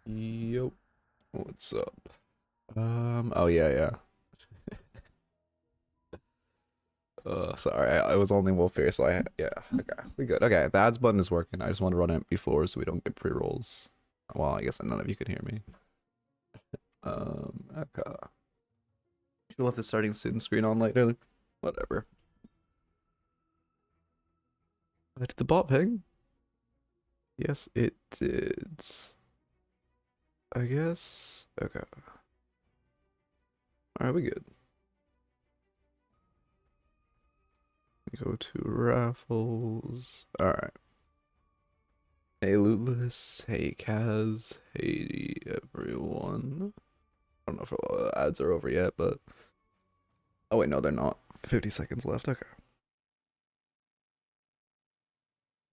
Yo, what's up? Oh yeah, yeah. Sorry, I was only wolf here, so yeah, okay, we good. Okay, the ads button is working. I just want to run it before so we don't get pre-rolls. Well, I guess none of you can hear me. Okay. Should have left the starting student screen on later. Whatever. Did the bot ping? Yes, it did. I guess. Okay. Alright, we good. Go to raffles. Alright. Hey Lootless, hey Kaz, hey everyone. I don't know if ads are over yet, but oh wait, no, they're not. 50 seconds left. Okay.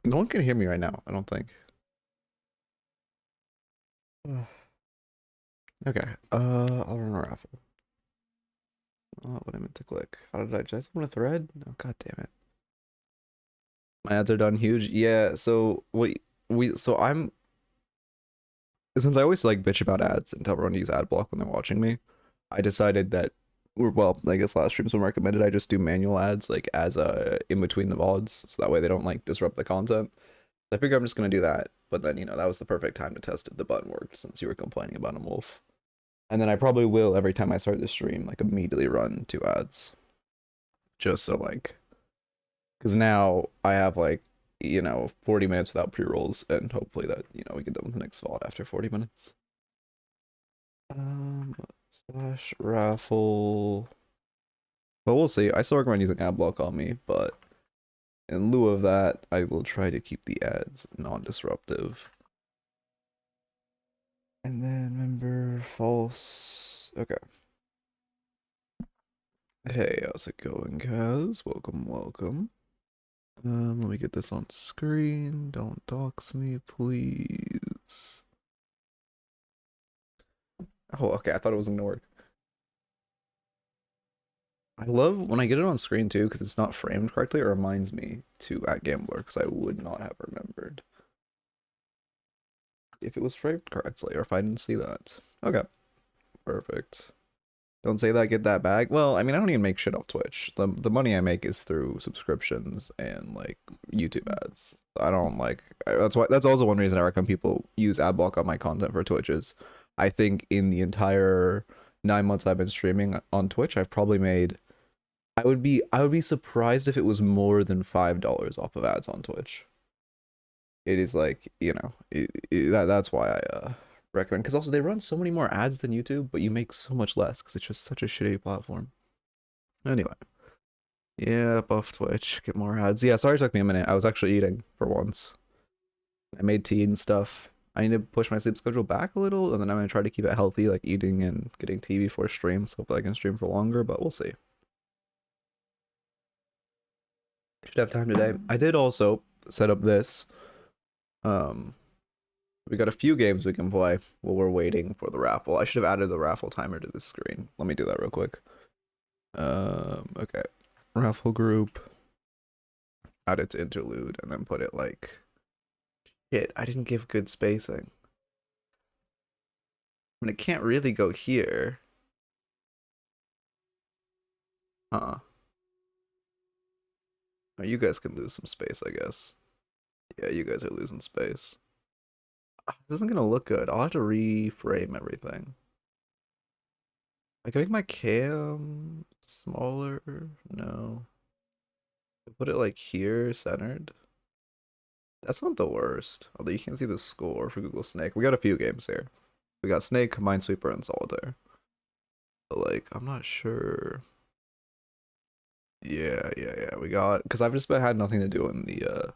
No one can hear me right now, I don't think. Okay. I'll run a raffle. Oh, what I meant to click. How did I just want a thread? No, god damn it. My ads are done huge. Yeah, so so I'm since I always like bitch about ads and tell everyone to use ad block when they're watching me, I decided that, or well, I guess last streams when recommended I just do manual ads like as in between the VODs, so that way they don't like disrupt the content. I figure I'm just gonna do that, but then that was the perfect time to test if the button worked since you were complaining about a wolf. And then I probably will every time I start the stream like immediately run 2 ads, just so like, because now I have like 40 minutes without pre-rolls, and hopefully that we get done with the next VOD after 40 minutes. Slash raffle. But we'll see. I still recommend using ad block on me, but in lieu of that, I will try to keep the ads non-disruptive. And then member false. Okay. Hey, how's it going, guys? Welcome, welcome. Let me get this on screen. Don't dox me, please. Oh, okay. I thought it wasn't gonna work. I love when I get it on screen too, because it's not framed correctly. It reminds me to at Gambler, because I would not have remembered if it was framed correctly or if I didn't see that. Okay, perfect. Don't say that, get that bag. Well, I mean, I don't even make shit off Twitch. The money I make is through subscriptions and like YouTube ads. I don't like that's also one reason I recommend people use ad block on my content for Twitch is I think in the entire 9 months I've been streaming on Twitch, I've probably made I would be surprised if it was more than $5 off of ads on Twitch. It is like, that's why I recommend, because also they run so many more ads than YouTube, but you make so much less because it's just such a shitty platform. Anyway, yeah, buff Twitch, get more ads. Yeah, sorry it took me a minute. I was actually eating for once. I made tea and stuff. I need to push my sleep schedule back a little, and then I'm gonna try to keep it healthy, like eating and getting tea before stream, so hopefully I can stream for longer, but we'll see. Should have time today. I did also set up this. We got a few games we can play while we're waiting for the raffle. I should have added the raffle timer to this screen. Let me do that real quick. Okay. Raffle group. Add it to interlude and then put it like shit. I didn't give good spacing. I mean, it can't really go here. Huh. Oh, you guys can lose some space, I guess. Yeah, you guys are losing space. This isn't gonna look good. I'll have to reframe everything. I can make my cam smaller. No. Put it like here, centered. That's not the worst. Although you can't see the score for Google Snake. We got a few games here. We got Snake, Minesweeper, and Solitaire. But like, I'm not sure. Yeah. We got, because I've just had nothing to do in the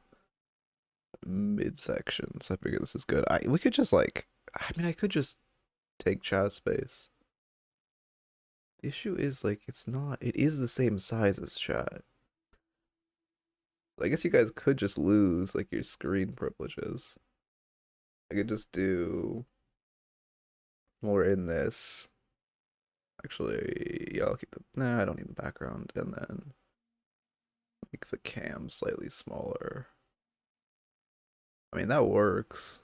midsection, so I figure this is good. We could just like, I mean, I could just take chat space. The issue is like, it's not. It is the same size as chat. I guess you guys could just lose like your screen privileges. I could just do more in this. Actually, yeah, I'll keep the. Nah, I don't need the background, and then make the cam slightly smaller. I mean, that works.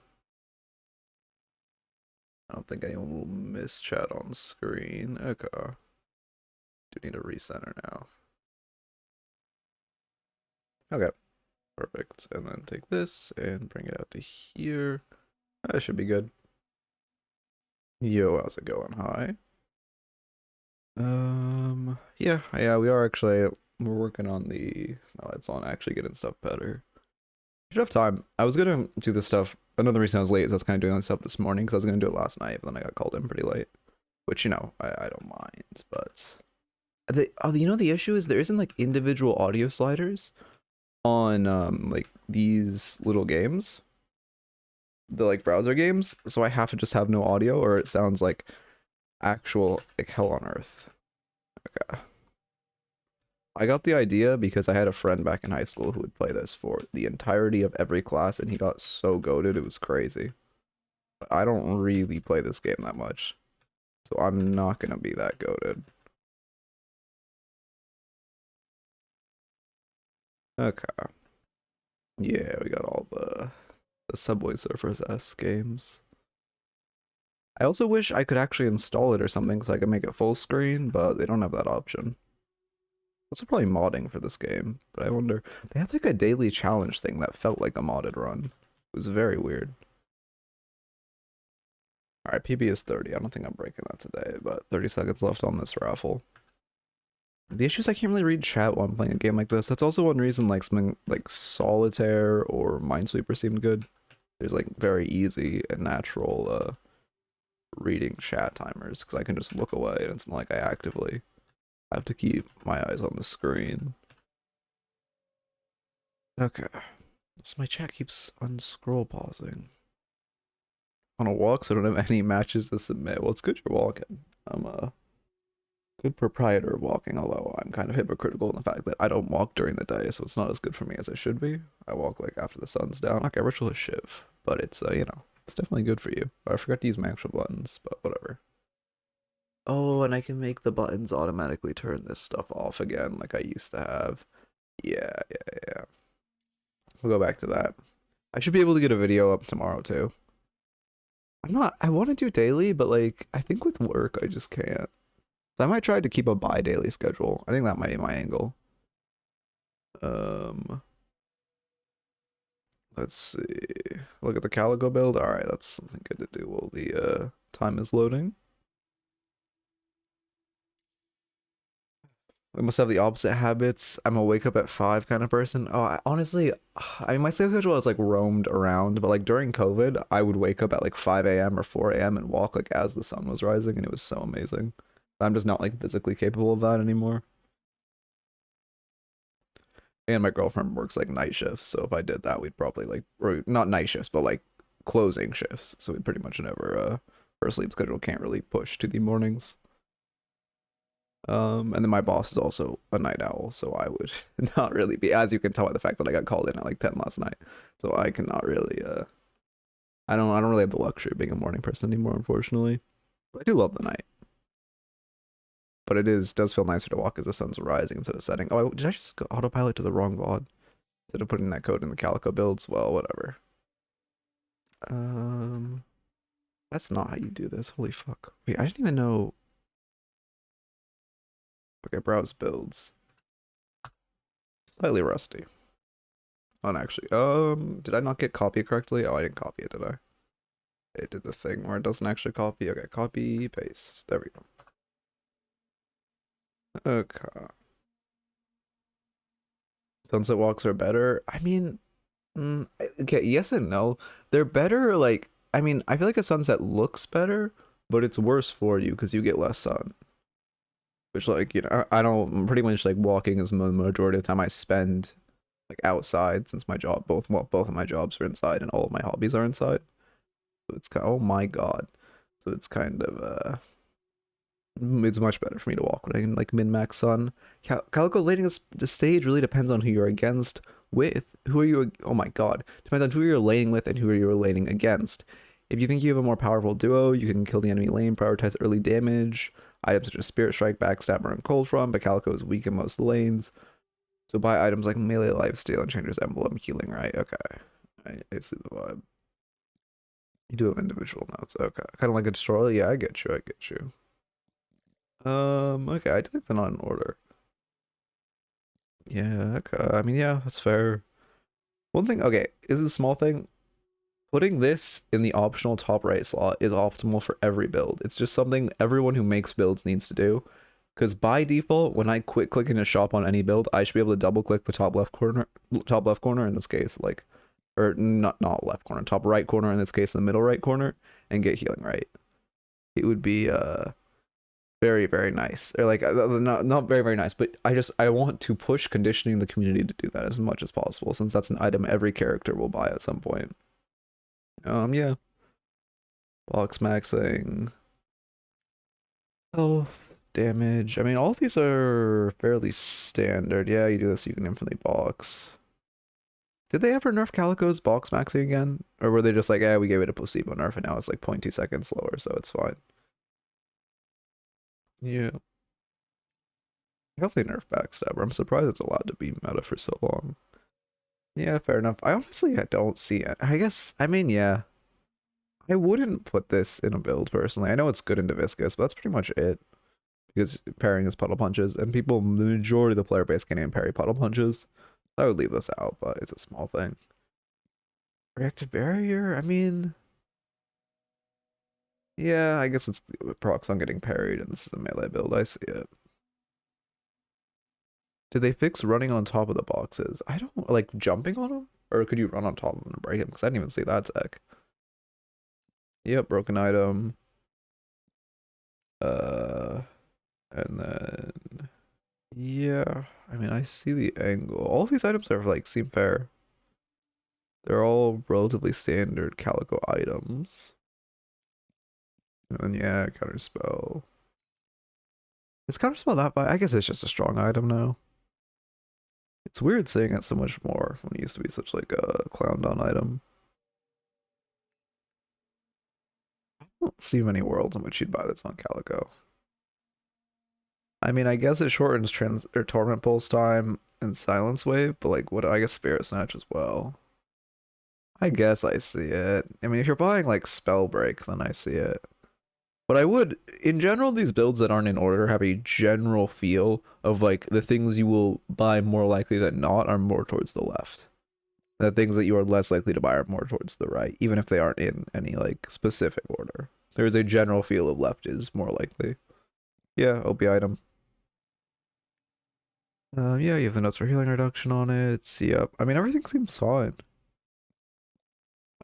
I don't think anyone will miss chat on screen. Okay. Do need a recenter now. Okay. Perfect. And then take this and bring it out to here. That should be good. Yo, how's it going? Hi. Yeah, we are actually, we're working on the, no, it's on actually getting stuff better. Should have time. I was gonna do this stuff. Another reason I was late is I was kind of doing this stuff this morning because I was gonna do it last night, but then I got called in pretty late. Which, you know, I don't mind, but you know, the issue is there isn't like individual audio sliders on like these little games, the like browser games, so I have to just have no audio or it sounds like actual like hell on earth. Okay. I got the idea because I had a friend back in high school who would play this for the entirety of every class and he got so goated it was crazy. But I don't really play this game that much, so I'm not gonna be that goated. Okay. Yeah, we got all the Subway Surfers S games. I also wish I could actually install it or something so I could make it full screen, but they don't have that option. Also probably modding for this game, but I wonder, they had like a daily challenge thing that felt like a modded run. It was very weird. Alright, PB is 30. I don't think I'm breaking that today, but 30 seconds left on this raffle. The issue is I can't really read chat while I'm playing a game like this. That's also one reason like something like Solitaire or Minesweeper seemed good. There's like very easy and natural reading chat timers because I can just look away and it's not like I actively have to keep my eyes on the screen. Okay. So my chat keeps unscroll pausing. On a walk, so I don't have any matches to submit. Well, it's good you're walking. I'm a good proprietor of walking, although I'm kind of hypocritical in the fact that I don't walk during the day, so it's not as good for me as it should be. I walk like after the sun's down. Okay, Ritualist Shiv, but it's you know, it's definitely good for you. I forgot to use my actual buttons, but whatever. Oh, and I can make the buttons automatically turn this stuff off again like I used to have. Yeah. We'll go back to that. I should be able to get a video up tomorrow too. I want to do daily, but like, I think with work, I just can't. So I might try to keep a bi-daily schedule. I think that might be my angle. Um, let's see. Look at the Calico build. All right, that's something good to do while the time is loading. We must have the opposite habits. I'm a wake up at 5 kind of person. Oh, honestly, I mean, my sleep schedule is like roamed around, but like during COVID, I would wake up at like 5 a.m. or 4 a.m. and walk like as the sun was rising, and it was so amazing. I'm just not like physically capable of that anymore. And my girlfriend works like night shifts, so if I did that, we'd probably like, or not night shifts, but like closing shifts. So we pretty much never, her sleep schedule can't really push to the mornings. And then my boss is also a night owl, so I would not really be, as you can tell by the fact that I got called in at like 10 last night. So I cannot really, I don't really have the luxury of being a morning person anymore, unfortunately. But I do love the night. But it does feel nicer to walk as the sun's rising instead of setting. Oh, did I just go autopilot to the wrong VOD? Instead of putting that code in the Calico builds? Well, whatever. That's not how you do this. Holy fuck. Wait, I didn't even know. Okay, browse builds. Slightly rusty. Oh, actually, did I not get copy correctly? Oh, I didn't copy it, did I? It did the thing where it doesn't actually copy. Okay, copy, paste. There we go. Okay. Sunset walks are better. I mean, okay, yes and no. They're better, like, I mean, I feel like a sunset looks better, but it's worse for you because you get less sun. Which, like, you know, I don't, pretty much, like, walking is the majority of the time I spend, like, outside, since my job, both of my jobs are inside and all of my hobbies are inside. So it's kind of, oh my god. So it's kind of, it's much better for me to walk when I can like min-max sun. Calico laning the stage really depends on who you're against with. Who are you? Oh my god. Depends on who you're laning with and who you're laning against. If you think you have a more powerful duo, you can kill the enemy lane, prioritize early damage. Items such as Spirit Strike, Backstabber, and Cold Front, but Calico is weak in most lanes. So buy items like Melee Lifesteal and Changer's Emblem, Healing, right? Okay. I see the vibe. You do have individual notes. Okay. Kind of like a tutorial. Yeah, I get you. I get you. Okay. I think they're not in order. Yeah. Okay. I mean, yeah, that's fair. One thing. Okay. Is a small thing. Putting this in the optional top right slot is optimal for every build. It's just something everyone who makes builds needs to do. Because by default, when I quit clicking a shop on any build, I should be able to double click the top left corner in this case, like, or not left corner, top right corner in this case, the middle right corner, and get healing right. It would be very, very nice. Or like not very, very nice, but I want to push conditioning the community to do that as much as possible, since that's an item every character will buy at some point. Yeah. Box maxing. Health, damage. I mean, all of these are fairly standard. Yeah, you do this, you can infinitely box. Did they ever nerf Calico's box maxing again? Or were they just like, we gave it a placebo nerf and now it's like 0.2 seconds slower, so it's fine. Yeah. Hopefully nerf backstabber. I'm surprised it's allowed to be meta for so long. Yeah, fair enough. I honestly don't see it. I guess, I mean, yeah. I wouldn't put this in a build personally. I know it's good into Viscous, but that's pretty much it. Because pairing is puddle punches, and people, the majority of the player base can even parry puddle punches. I would leave this out, but it's a small thing. Reactive barrier? I mean, yeah, I guess it's procs on getting parried, and this is a melee build. I see it. Did they fix running on top of the boxes? I don't like jumping on them, or could you run on top of them and break them? Because I didn't even see that tech. Yep, broken item. And then yeah, I mean, I see the angle. All these items are like seem fair. They're all relatively standard Calico items. And then yeah, counterspell. Is counterspell that bad? I guess it's just a strong item now. It's weird saying it so much more when it used to be such like a clown down item. I don't see many worlds in which you'd buy this on Calico. I mean, I guess it shortens Torment Pulse time and Silence Wave, but like, what? I guess Spirit Snatch as well. I guess I see it. I mean, if you're buying like Spell Break, then I see it. But I would, in general, these builds that aren't in order have a general feel of like the things you will buy more likely than not are more towards the left. The things that you are less likely to buy are more towards the right, even if they aren't in any like specific order. There's a general feel of left is more likely. Yeah, OP item. Yeah, you have the notes for healing reduction on it. Yep. I mean, everything seems fine.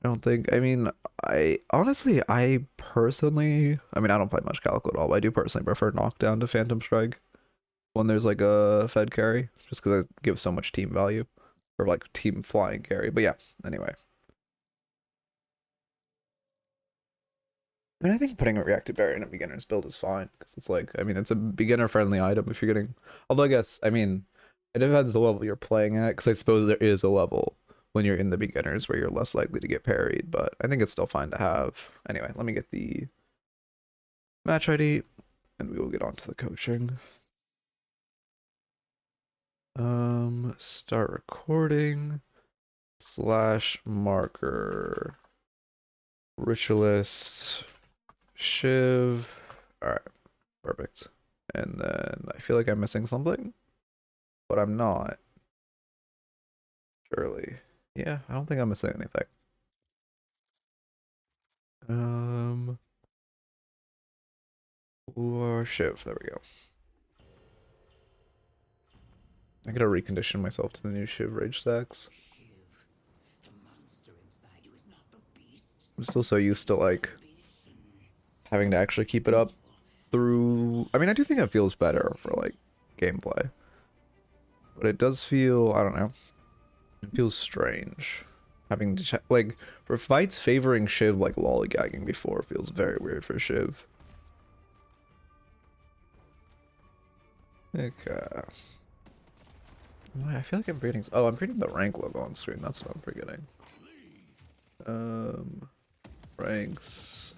I don't think, I mean, I personally, I mean, I don't play much Calico at all, but I do personally prefer Knockdown to Phantom Strike when there's like a Fed carry, just because it gives so much team value, or like team flying carry. But yeah, anyway. And I think putting a reactive barrier in a beginner's build is fine, because it's like, I mean, it's a beginner-friendly item if you're getting, although I guess, I mean, it depends the level you're playing at, because I suppose there is a level when you're in the beginners where you're less likely to get parried, but I think it's still fine to have. Anyway, let me get the match ID, and we will get on to the coaching. Start recording, /marker, Ritualist Shiv. Alright, perfect. And then I feel like I'm missing something, but I'm not. Surely. Yeah, I don't think I'm missing anything. Or Shiv, there we go. I gotta recondition myself to the new Shiv rage stacks. I'm still so used to like having to actually keep it up through. I mean, I do think it feels better for like gameplay, but it does feel, I don't know, it feels strange having to like for fights favoring Shiv like lollygagging before feels very weird for Shiv. Okay. I feel like I'm reading. Oh, I'm reading the rank logo on screen. That's what I'm forgetting. Ranks.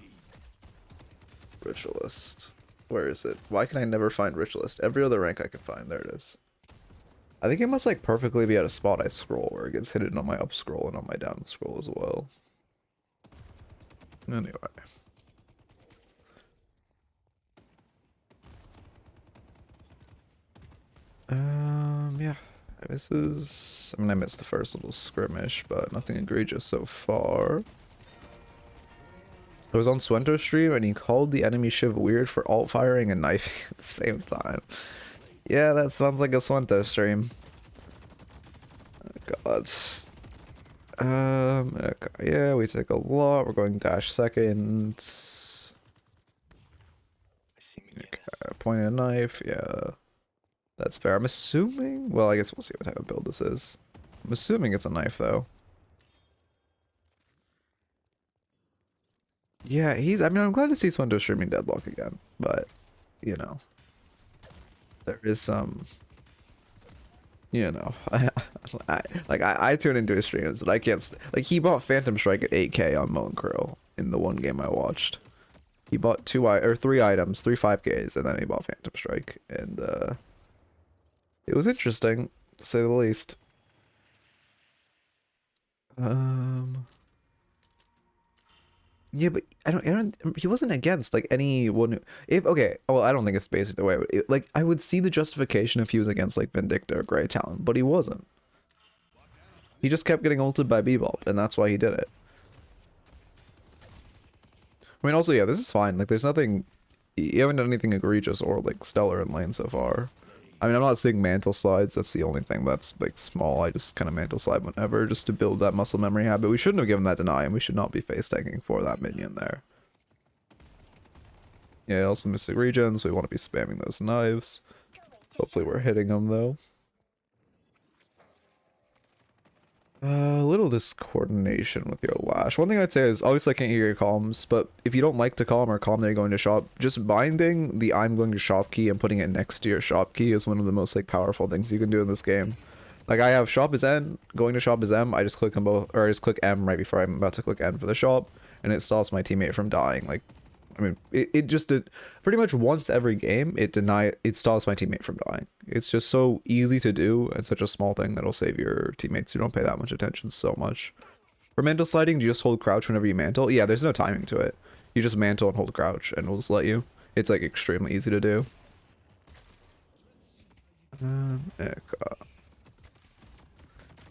Ritualist. Where is it? Why can I never find Ritualist? Every other rank I can find. There it is. I think it must like perfectly be at a spot I scroll where it gets hidden on my up scroll and on my down scroll as well. Anyway. Yeah. I mean, I missed the first little skirmish, but nothing egregious so far. I was on Swento's stream and he called the enemy Shiv weird for alt firing and knifing at the same time. Yeah, that sounds like a Swento stream. Oh, God. Okay, yeah, we take a lot. We're going dash second. Okay, point a knife, yeah. That's fair. I'm assuming, well, I guess we'll see what type of build this is. I'm assuming it's a knife though. Yeah, I mean, I'm glad to see Swento streaming Deadlock again, but, you know, there is some, you know, I tune into his streams, but I can't, like, he bought Phantom Strike at 8K on Mo Krill in the one game I watched. He bought 3 items, 3 5Ks, and then he bought Phantom Strike, and, it was interesting, to say the least. Yeah, but he wasn't against like anyone. Okay, well, I don't think it's basically the way. Like, I would see the justification if he was against like Vindicta or Grey Talon, but he wasn't. He just kept getting ulted by Bebop, and that's why he did it. I mean, also, yeah, this is fine. Like, there's nothing. You haven't done anything egregious or like stellar in lane so far. I mean, I'm not seeing mantle slides. That's the only thing that's like small. I just kind of mantle slide whenever just to build that muscle memory habit. We shouldn't have given that deny, and we should not be face tanking for that minion there. Yeah, also missing regions. We want to be spamming those knives. Hopefully we're hitting them though. A little discoordination with your lash. One thing I'd say is, obviously I can't hear your comms, but if you don't like to calm or calm that you're going to shop, just binding the I'm going to shop key and putting it next to your shop key is one of the most like powerful things you can do in this game. Like, I have shop is N, going to shop is M, I just click them both, or I just click M right before I'm about to click N for the shop, and it stops my teammate from dying. Like, I mean, it just did pretty much once every game. It stops my teammate from dying. It's just so easy to do and such a small thing that'll save your teammates who don't pay that much attention so much. For mantle sliding, do you just hold crouch whenever you mantle? Yeah, there's no timing to it. You just mantle and hold crouch, and it'll just let you. It's like extremely easy to do. You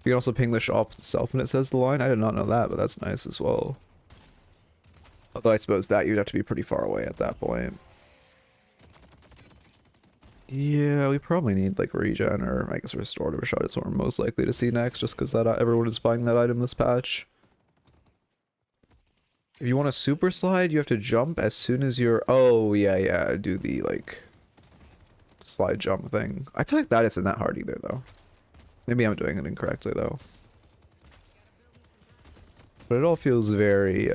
can also ping the shop itself when it says the line. I did not know that, but that's nice as well. Although I suppose that you'd have to be pretty far away at that point. Yeah, we probably need like regen or I guess restorative shot is what we're most likely to see next, just because that everyone is buying that item this patch. If you want to super slide, you have to jump as soon as you're. Oh yeah, do the like slide jump thing. I feel like that isn't that hard either though. Maybe I'm doing it incorrectly though. But it all feels very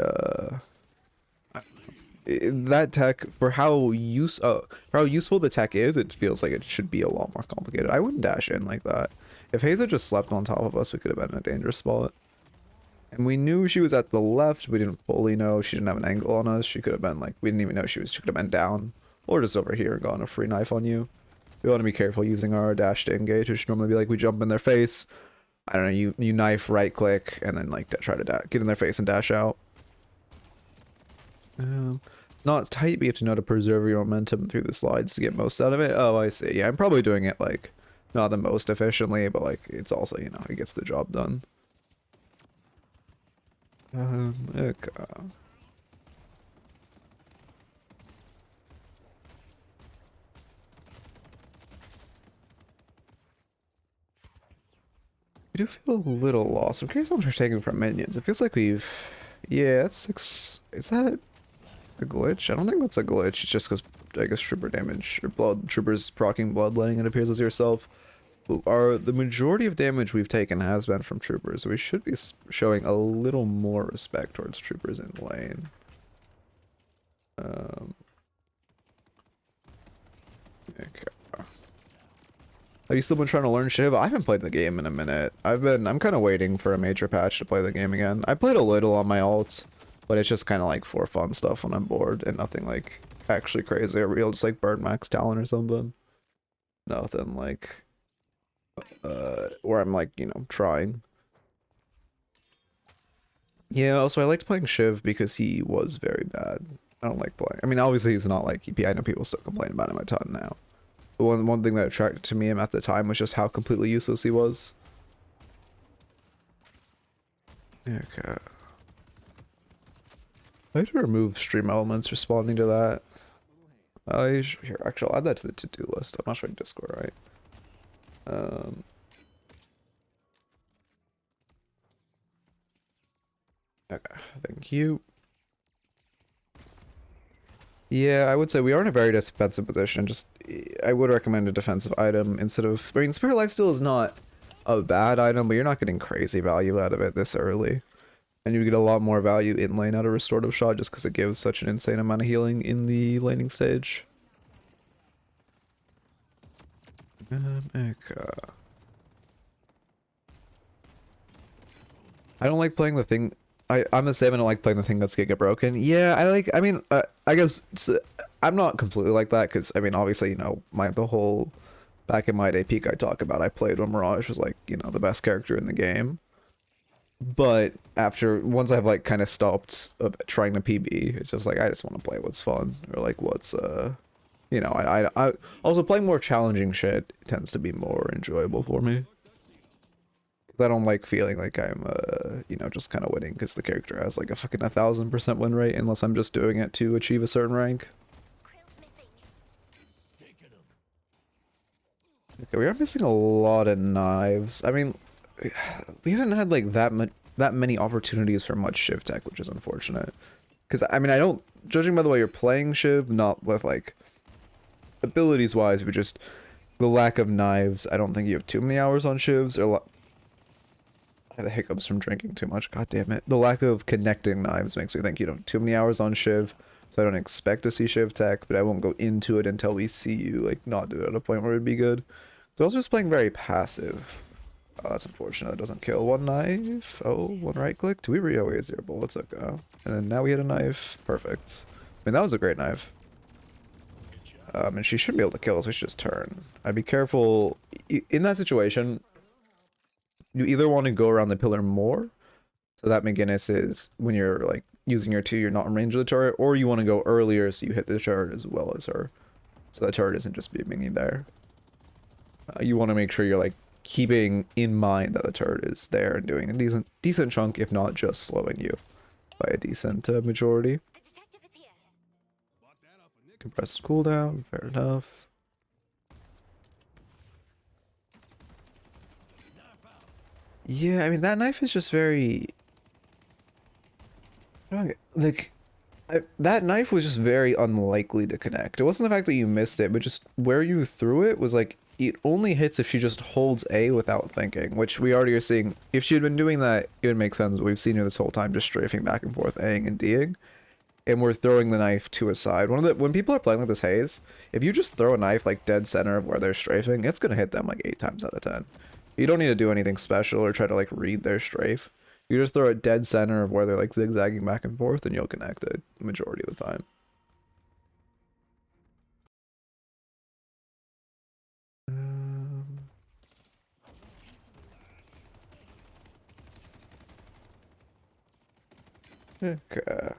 that tech, for how useful the tech is, it feels like it should be a lot more complicated. I wouldn't dash in like that. If Haza just slept on top of us, we could have been in a dangerous spot. And we knew she was at the left. We didn't fully know she didn't have an angle on us. She could have been like, we didn't even know she could have been down, or just over here and gotten a free knife on you. We want to be careful using our dash to engage, which normally be like we jump in their face. I don't know, you knife, right click, and then like try to get in their face and dash out. It's not tight, but you have to know how to preserve your momentum through the slides to get most out of it. Oh, I see. Yeah, I'm probably doing it like not the most efficiently, but like it's also, you know, it gets the job done. Okay. I do feel a little lost. I'm curious how much we're taking from minions. It feels like we've... Yeah, that's 6... Is that a glitch? I don't think that's a glitch. It's just because, I guess, trooper damage, or blood, troopers proccing bloodletting, it appears as yourself. The majority of damage we've taken has been from troopers, so we should be showing a little more respect towards troopers in lane. Okay. Have you still been trying to learn Shiv? I haven't played the game in a minute. I'm kind of waiting for a major patch to play the game again. I played a little on my alts, but it's just kind of like for fun stuff when I'm bored and nothing like actually crazy or real, just like burn max talent or something. Nothing like where I'm like, you know, trying. Yeah, also I liked playing Shiv because he was very bad. I don't like playing. I mean, obviously he's not like EP. I know people still complain about him a ton now. But one thing that attracted to me him at the time was just how completely useless he was. Okay. I have to remove stream elements responding to that. Here, actually, I'll add that to the to-do list. I'm not sure Discord, right? Okay, thank you. Yeah, I would say we are in a very defensive position. Just, I would recommend a defensive item instead of... I mean, Spirit Lifesteal is not a bad item, but you're not getting crazy value out of it this early. And you get a lot more value in lane out of Restorative Shot just because it gives such an insane amount of healing in the laning stage. Okay. I don't like playing the thing... I'm the same. I don't like playing the thing that's gonna get broken. Yeah, I mean, I guess I'm not completely like that because I mean, obviously, you know, the whole back in my day peak I talk about, I played when Mirage was like, you know, the best character in the game. But once I've like kind of stopped trying to PB, it's just like I just want to play what's fun or like what's you know, I also playing more challenging shit tends to be more enjoyable for me. I don't like feeling like I'm, you know, just kind of winning because the character has like a fucking 1000% win rate unless I'm just doing it to achieve a certain rank. Okay, we are missing a lot of knives. I mean, we haven't had like that many opportunities for much Shiv tech, which is unfortunate. Because I mean, I don't, judging by the way you're playing Shiv, not with like abilities wise, but just the lack of knives. I don't think you have too many hours on Shivs or. I have the hiccups from drinking too much. God damn it. The lack of connecting knives makes me think you don't have too many hours on Shiv. So I don't expect to see Shiv tech, but I won't go into it until we see you like not do it at a point where it'd be good. So I was just playing very passive. Oh, that's unfortunate. It doesn't kill. One knife. Oh, one right click. Do we re-OE 0 bullets? Okay. And then now we hit a knife. Perfect. I mean, that was a great knife. And she shouldn't be able to kill us. We should just turn. I'd be careful. In that situation, you either want to go around the pillar more, so that McGinnis is, when you're like using your 2, you're not in range of the turret, or you want to go earlier so you hit the turret as well as her. So the turret isn't just beaming you there. You want to make sure you're like keeping in mind that the turret is there and doing a decent chunk, if not just slowing you by a decent majority. Compressed cooldown, fair enough. Yeah, I mean, that knife is just very... Like, that knife was just very unlikely to connect. It wasn't the fact that you missed it, but just where you threw it was like, it only hits if she just holds A without thinking, which we already are seeing. If she had been doing that, it would make sense. We've seen her this whole time just strafing back and forth, Aing and D'ing. And we're throwing the knife to a side. When people are playing like this haze, if you just throw a knife like dead center of where they're strafing, it's going to hit them like 8 times out of 10. You don't need to do anything special or try to like read their strafe. You just throw it dead center of where they're like zigzagging back and forth and you'll connect it the majority of the time. Okay.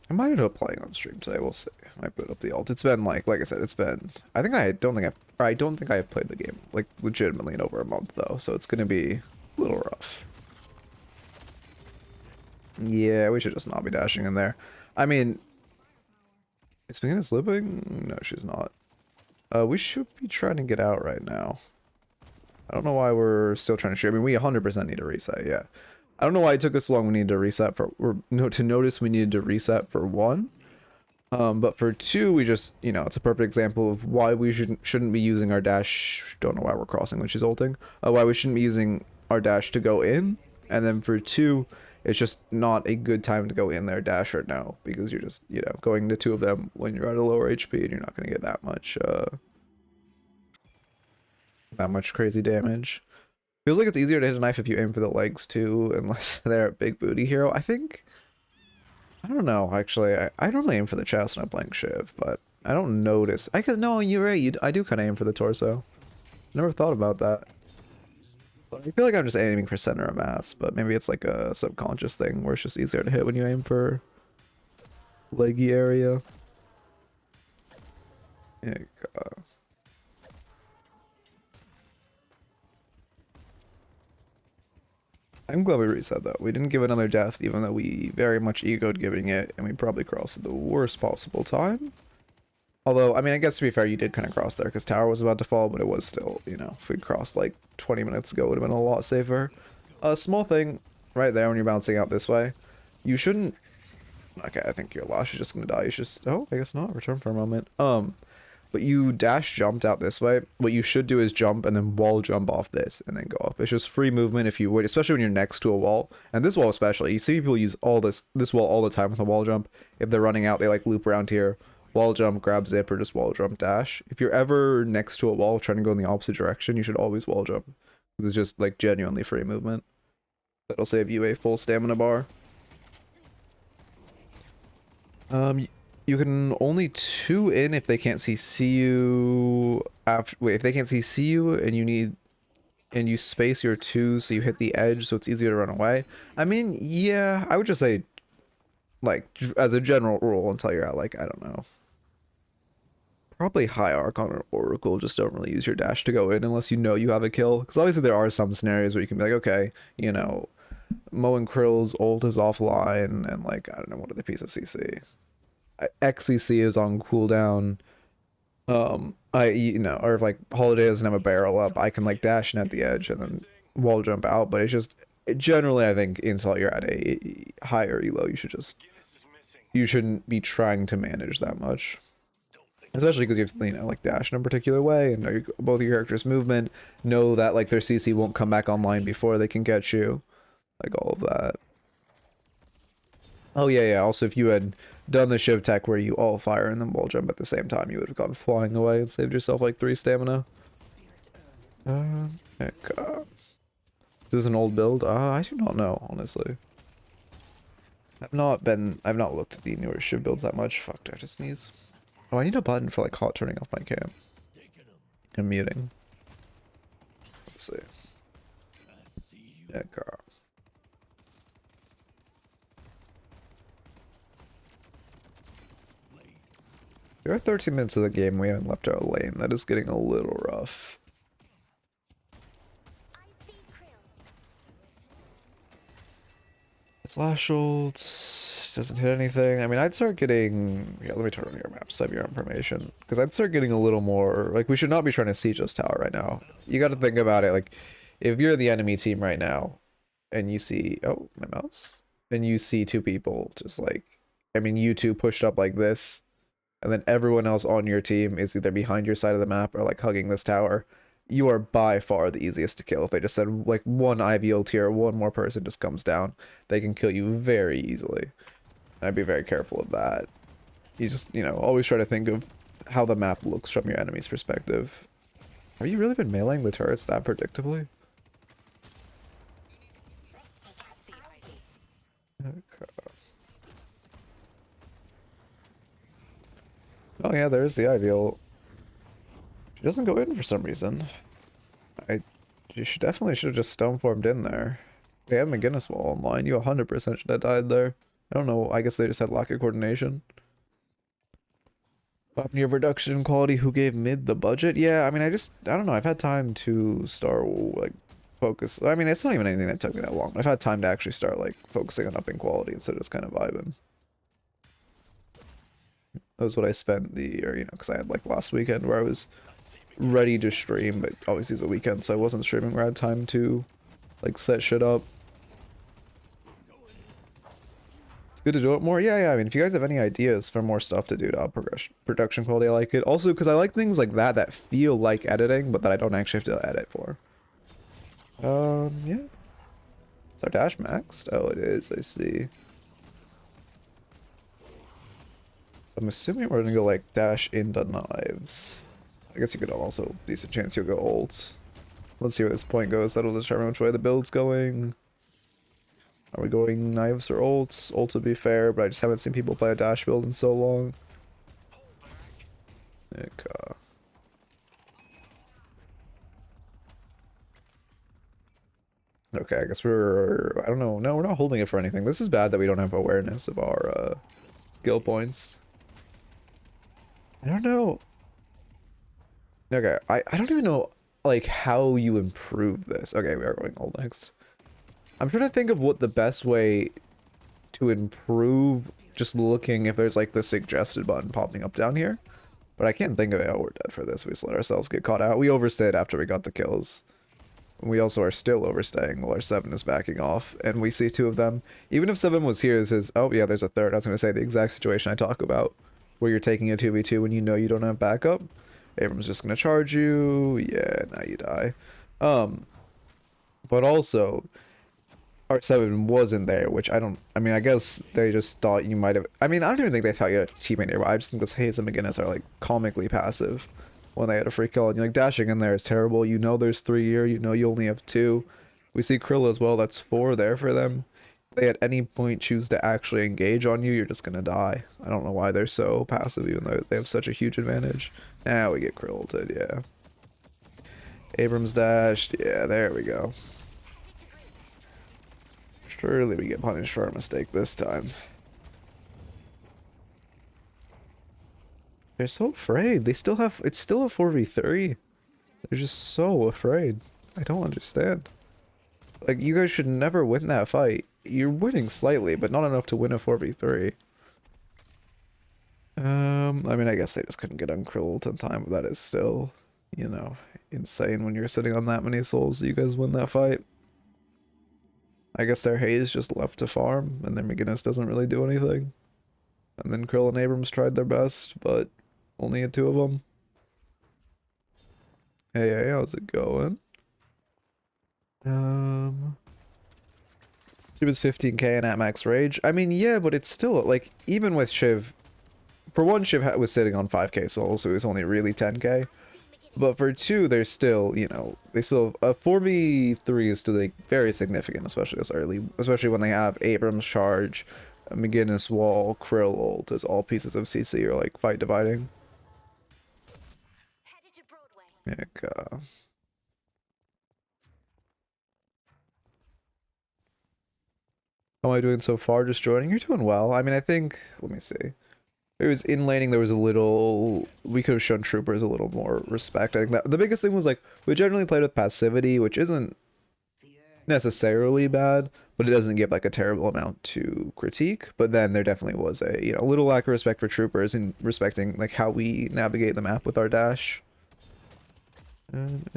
I might end up playing on stream today. We'll see. I might put up the ult. It's been like I said, it's been. I don't think I have played the game like legitimately in over a month though. So it's gonna be a little rough. Yeah, we should just not be dashing in there. I mean, is McGinnis living? No, she's not. We should be trying to get out right now. I don't know why we're still trying to shoot. I mean, we 100% need to reset. Yeah. I don't know why it took us so long. We needed to reset for, to notice we needed to reset for 1. But for 2, we just, you know, it's a perfect example of why we shouldn't be using our dash. Don't know why we're crossing when she's ulting. Why we shouldn't be using our dash to go in. And then for 2, it's just not a good time to go in there, dash or no, because you're just, you know, going to 2 of them when you're at a lower HP and you're not going to get that much crazy damage. Feels like it's easier to hit a knife if you aim for the legs too, unless they're a big booty hero. I don't know, actually. I normally aim for the chest when I'm playing Shiv, but I don't notice. No, you're right. I do kind of aim for the torso. Never thought about that. But I feel like I'm just aiming for center of mass, but maybe it's like a subconscious thing where it's just easier to hit when you aim for leggy area. Yeah, I'm glad we reset that. We didn't give another death, even though we very much egoed giving it, and we probably crossed at the worst possible time. Although, I mean, I guess to be fair, you did kind of cross there, because tower was about to fall, but it was still, you know, if we'd crossed like 20 minutes ago, it would have been a lot safer. A small thing right there when you're bouncing out this way, you shouldn't... Okay, I think your Lash is just going to die. You should just... Oh, I guess not. Return for a moment. But you dash jumped out this way. What you should do is jump and then wall jump off this and then go up. It's just free movement if you would, especially when you're next to a wall. And this wall especially, you see people use all this wall all the time with a wall jump. If they're running out, they like loop around here, wall jump, grab zip, or just wall jump dash. If you're ever next to a wall trying to go in the opposite direction, you should always wall jump. Because it's just like genuinely free movement. That'll save you a full stamina bar. You can only 2 in if they can't CC you after. Wait, if they can't CC you and you space your 2 so you hit the edge so it's easier to run away. I mean, yeah, I would just say, like, as a general rule until you're at, like, I don't know. Probably high Archon or Oracle, just don't really use your dash to go in unless you know you have a kill. Because obviously there are some scenarios where you can be like, okay, you know, Mo and Krill's ult is offline and, like, I don't know, what other piece of CC. XCC is on cooldown. You know, or if like Holiday doesn't have a barrel up, I can like dash in at the edge and then wall jump out. But it's just generally, I think until you're at a higher elo, you shouldn't be trying to manage that much, especially because you have, you know, like dash in a particular way and know both your characters' movement, know that like their CC won't come back online before they can get you, like all of that. Oh yeah. Also, if you had done the Shiv tech where you all fire and then wall jump at the same time, you would have gone flying away and saved yourself like 3 stamina. Heck, is this an old build? I do not know, honestly. I've not looked at the newer Shiv builds that much. Fuck, do I just sneeze? Oh, I need a button for like hot turning off my cam. And muting. Let's see. Heck, there are 13 minutes of the game, we haven't left our lane. That is getting a little rough. Slash ult doesn't hit anything. I mean, I'd start getting... Yeah, let me turn on your map so I have your information. Because I'd start getting a little more... Like, we should not be trying to siege this tower right now. You got to think about it. Like, if you're the enemy team right now, and you see... Oh, my mouse? And you see 2 people just like... I mean, you 2 pushed up like this. And then everyone else on your team is either behind your side of the map or like hugging this tower. You are by far the easiest to kill. If they just said like one Ivy ult here, one more person just comes down, they can kill you very easily. And I'd be very careful of that. You just, you know, always try to think of how the map looks from your enemy's perspective. Have you really been meleeing the turrets that predictably? Okay. Oh yeah, there's the Ivy ult. She doesn't go in for some reason. You should definitely should have just stone formed in there. They have McGinnis wall online. You 100% should have died there. I don't know. I guess they just had lack of coordination. Up near production quality. Who gave mid the budget? Yeah, I mean, I don't know. I've had time to start like focus. I mean, it's not even anything that took me that long. I've had time to actually start like focusing on upping quality instead of just kind of vibing. That was what I spent or, you know, because I had like last weekend where I was ready to stream, but obviously it's a weekend, so I wasn't streaming where I had time to like set shit up. It's good to do it more. Yeah, I mean, if you guys have any ideas for more stuff to do to up production quality, I like it. Also, because I like things like that feel like editing, but that I don't actually have to edit for. Yeah. Is our dash maxed? Oh, it is. I see. I'm assuming we're gonna go like dash into knives. I guess you could also decent chance you'll go ults. Let's see where this point goes. That'll determine which way the build's going. Are we going knives or ults? Ults would be fair, but I just haven't seen people play a dash build in so long. Okay, I guess we're... I don't know. No, we're not holding it for anything. This is bad that we don't have awareness of our skill points. I don't know. Okay, I don't even know, like, how you improve this. Okay, we are going hold next. I'm trying to think of what the best way to improve, just looking if there's, like, the suggested button popping up down here. But I can't think of it. Oh, we're dead for this. We just let ourselves get caught out. We overstayed after we got the kills. We also are still overstaying while our 7 is backing off, and we see 2 of them. Even if 7 was here, this is... Oh, yeah, there's a third. I was going to say the exact situation I talk about, where you're taking a 2v2 when you know you don't have backup. Abram's just going to charge you. Yeah, now you die. But also, our 7 wasn't there, which I don't... I mean, I guess they just thought you might have... I mean, I don't even think they thought you had a teammate nearby. I just think this Hayes and McGinnis are, like, comically passive when they had a free kill. And you're like, dashing in there is terrible. You know there's 3 here. You know you only have 2. We see Krill as well. That's 4 there for them. If they at any point choose to actually engage on you, you're just going to die. I don't know why they're so passive, even though they have such a huge advantage. Now we get Krill ulted, yeah. Abrams dashed. Yeah, there we go. Surely we get punished for our mistake this time. They're so afraid. They still have... It's still a 4v3. They're just so afraid. I don't understand. Like, you guys should never win that fight. You're winning slightly, but not enough to win a 4v3. I mean, I guess they just couldn't get on Krill in time, but that is still, you know, insane when you're sitting on that many souls. You guys win that fight. I guess their Hayes just left to farm, and their McGinnis doesn't really do anything. And then Krill and Abrams tried their best, but only had 2 of them. Hey, how's it going? She was 15k and at max rage. I mean, yeah, but it's still, like, even with Shiv... For 1, Shiv was sitting on 5k souls, so it was only really 10k. But for 2, they're still, you know, they still... A 4v3 is still, like, very significant, especially this early. Especially when they have Abrams charge, McGinnis wall, Krill ult as all pieces of CC are, like, fight dividing. Heck, how am I doing so far? Just joining? You're doing well. I mean, I think... Let me see. It was in laning, there was a little... We could have shown troopers a little more respect. I think that the biggest thing was, like, we generally played with passivity, which isn't necessarily bad, but it doesn't give, like, a terrible amount to critique. But then there definitely was a, you know, a little lack of respect for troopers and respecting, like, how we navigate the map with our dash. And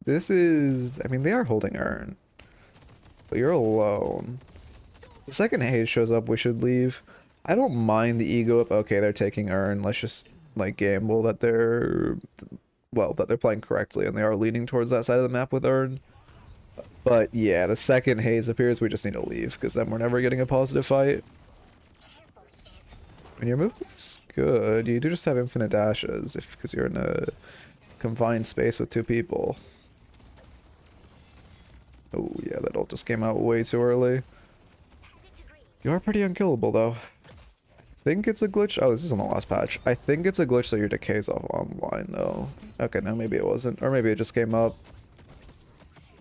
this is... I mean, they are holding Urn. But you're alone. The second Hayes shows up, we should leave. I don't mind the ego of, okay, they're taking Urn. Let's just, like, gamble that they're... Well, that they're playing correctly and they are leaning towards that side of the map with Urn. But, yeah, the second Hayes appears, we just need to leave, because then we're never getting a positive fight. When your movement's good, you do just have infinite dashes, because you're in a confined space with 2 people. Oh, yeah, that ult just came out way too early. You are pretty unkillable, though. I think it's a glitch. Oh, this is on the last patch. I think it's a glitch that your decay's off online, though. Okay, no, maybe it wasn't. Or maybe it just came up.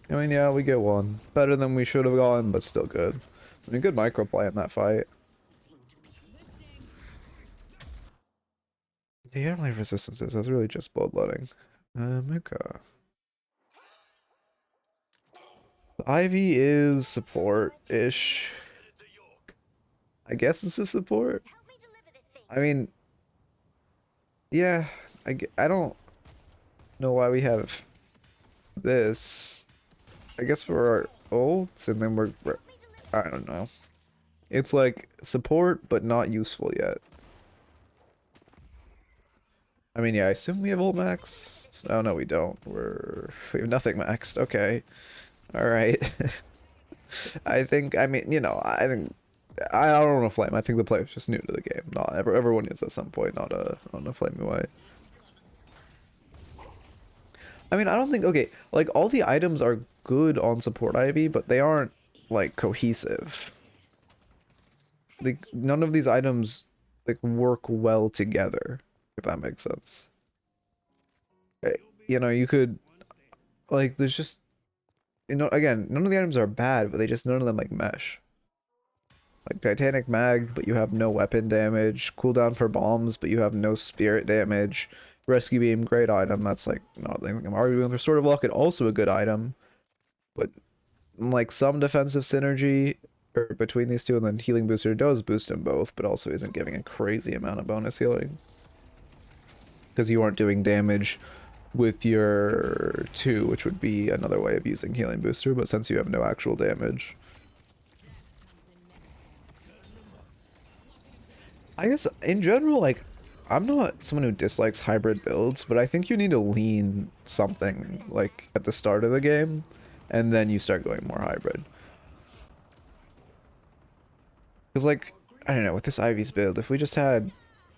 I mean, yeah, we get 1. Better than we should have gotten, but still good. I mean, good microplay in that fight. Yeah, you don't have resistances. That's really just bloodletting. Okay. The Ivy is support-ish. I guess it's a support. I mean, yeah, I don't know why we have this. I guess for our ults, and then we're I don't know. It's like support, but not useful yet. I mean, yeah, I assume we have ult maxed. Oh, no, we don't. We have nothing maxed. Okay. Alright. I think, I mean, you know, I think... I don't want to flame. I think the player's just new to the game. Not everyone is at some point, not a flaming white. I mean, I don't think... Okay, like, all the items are good on support Ivy, but they aren't, like, cohesive. Like, none of these items, like, work well together, if that makes sense. you know, you could, like, there's just, you know, again, none of the items are bad, but they just, none of them, like, mesh. Like, Titanic Mag, but you have no weapon damage. Cooldown for bombs, but you have no spirit damage. Rescue Beam, great item. That's, like, not anything I'm arguing with. Restorative Locket, also a good item. But, like, some defensive synergy or between these two, and then Healing Booster does boost them both, but also isn't giving a crazy amount of bonus healing. Because you aren't doing damage with your 2, which would be another way of using Healing Booster, but since you have no actual damage. I guess, in general, like, I'm not someone who dislikes hybrid builds, but I think you need to lean something, like, at the start of the game, and then you start going more hybrid. Because, like, I don't know, with this Ivy's build, if we just had,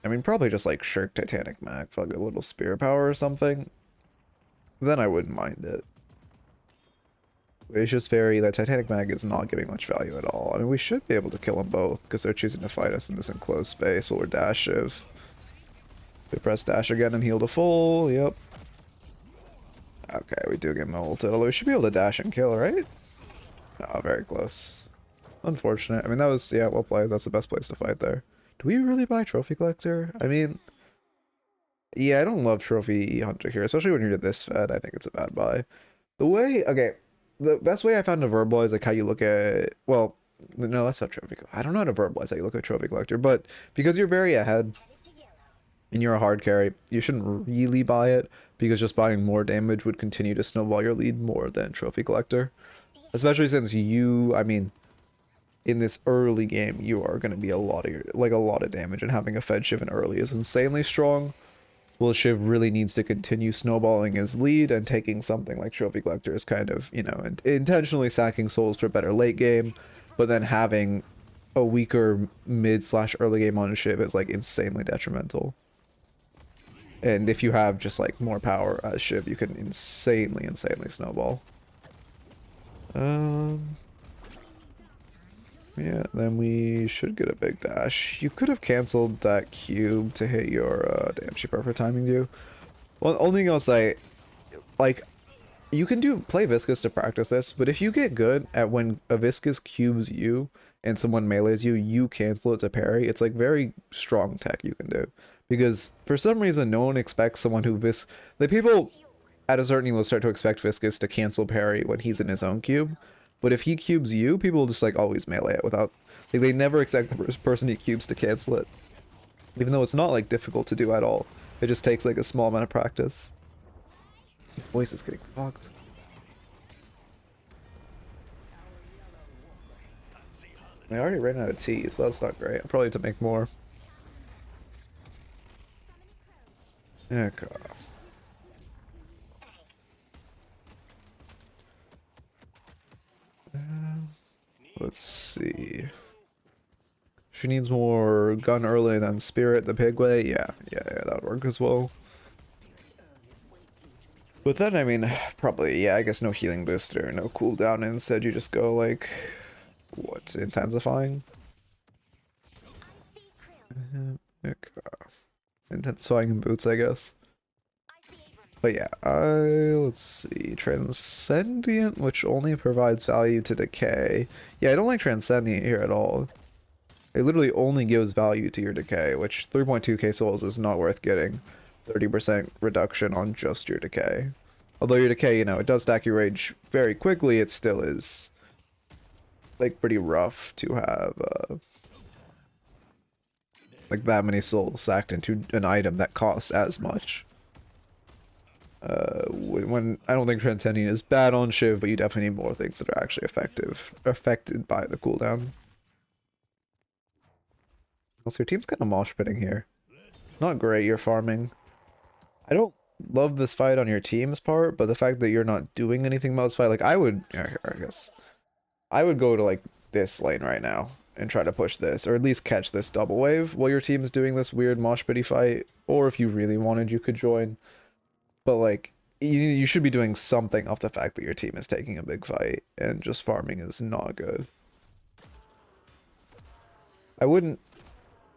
I mean, probably just, like, Shirk Titanic Mag for, like, a little Spirit Power or something, then I wouldn't mind it. It's just that Titanic Mag is not giving much value at all. I mean, we should be able to kill them both, because they're choosing to fight us in this enclosed space while we're dash shiv. We press dash again and heal to full, yep. Okay, we do get molted, although we should be able to dash and kill, right? Oh, very close. Unfortunate. I mean, that was, yeah, well played. That's the best place to fight there. Do we really buy Trophy Collector? I mean, yeah, I don't love Trophy Hunter here, especially when you're this fed. I think it's a bad buy. The way, okay, the best way I found to verbalize, like, how you look at, well, no, that's not Trophy Collector. I don't know how to verbalize how you look at Trophy Collector, but because you're very ahead and you're a hard carry, you shouldn't really buy it, because just buying more damage would continue to snowball your lead more than Trophy Collector. Especially since you, I mean, in this early game, you are going to be a lot of damage, and having a Fed Shiv in early is insanely strong. Well, Shiv really needs to continue snowballing his lead, and taking something like Trophy Collector is kind of, you know, intentionally sacking souls for better late game, but then having a weaker mid/early game on Shiv is, like, insanely detrimental. And if you have just, like, more power as Shiv, you can insanely snowball. Yeah, then we should get a big dash. You could have canceled that cube to hit your, damn, she perfect timing you. Well, only thing I'll say, like, you can play Viscous to practice this, but if you get good at when a Viscous cubes you and someone melees you, you cancel it to parry, it's, like, very strong tech you can do. Because for some reason, no one expects someone who like, people at a certain elo start to expect Viscous to cancel parry when he's in his own cube. But if he cubes you, people just, like, always melee it without, like, they never expect the person he cubes to cancel it. Even though it's not, like, difficult to do at all. It just takes, like, a small amount of practice. My voice is getting fucked. I already ran out of tea, so that's not great. I probably need to make more. Okay. Let's see. She needs more gun early than spirit the pig way. Yeah, that would work as well. But then, I mean, probably, yeah, I guess no healing booster, no cooldown, and instead you just go, like, what, intensifying? Intensifying in boots, I guess. But yeah, let's see, Transcendent, which only provides value to decay. Yeah, I don't like Transcendent here at all. It literally only gives value to your decay, which 3.2k souls is not worth getting 30% reduction on just your decay. Although your decay, you know, it does stack your rage very quickly, it still is, like, pretty rough to have, like, that many souls sacked into an item that costs as much. When I don't think Transcending is bad on Shiv, but you definitely need more things that are actually affected by the cooldown. Also, your team's kind of mosh pitting here. Not great, you're farming. I don't love this fight on your team's part, but the fact that you're not doing anything about this fight, like, I guess I would go to, like, this lane right now and try to push this, or at least catch this double wave while your team's doing this weird mosh pitty fight, or if you really wanted, you could join. But, like, you should be doing something off the fact that your team is taking a big fight, and just farming is not good. I wouldn't,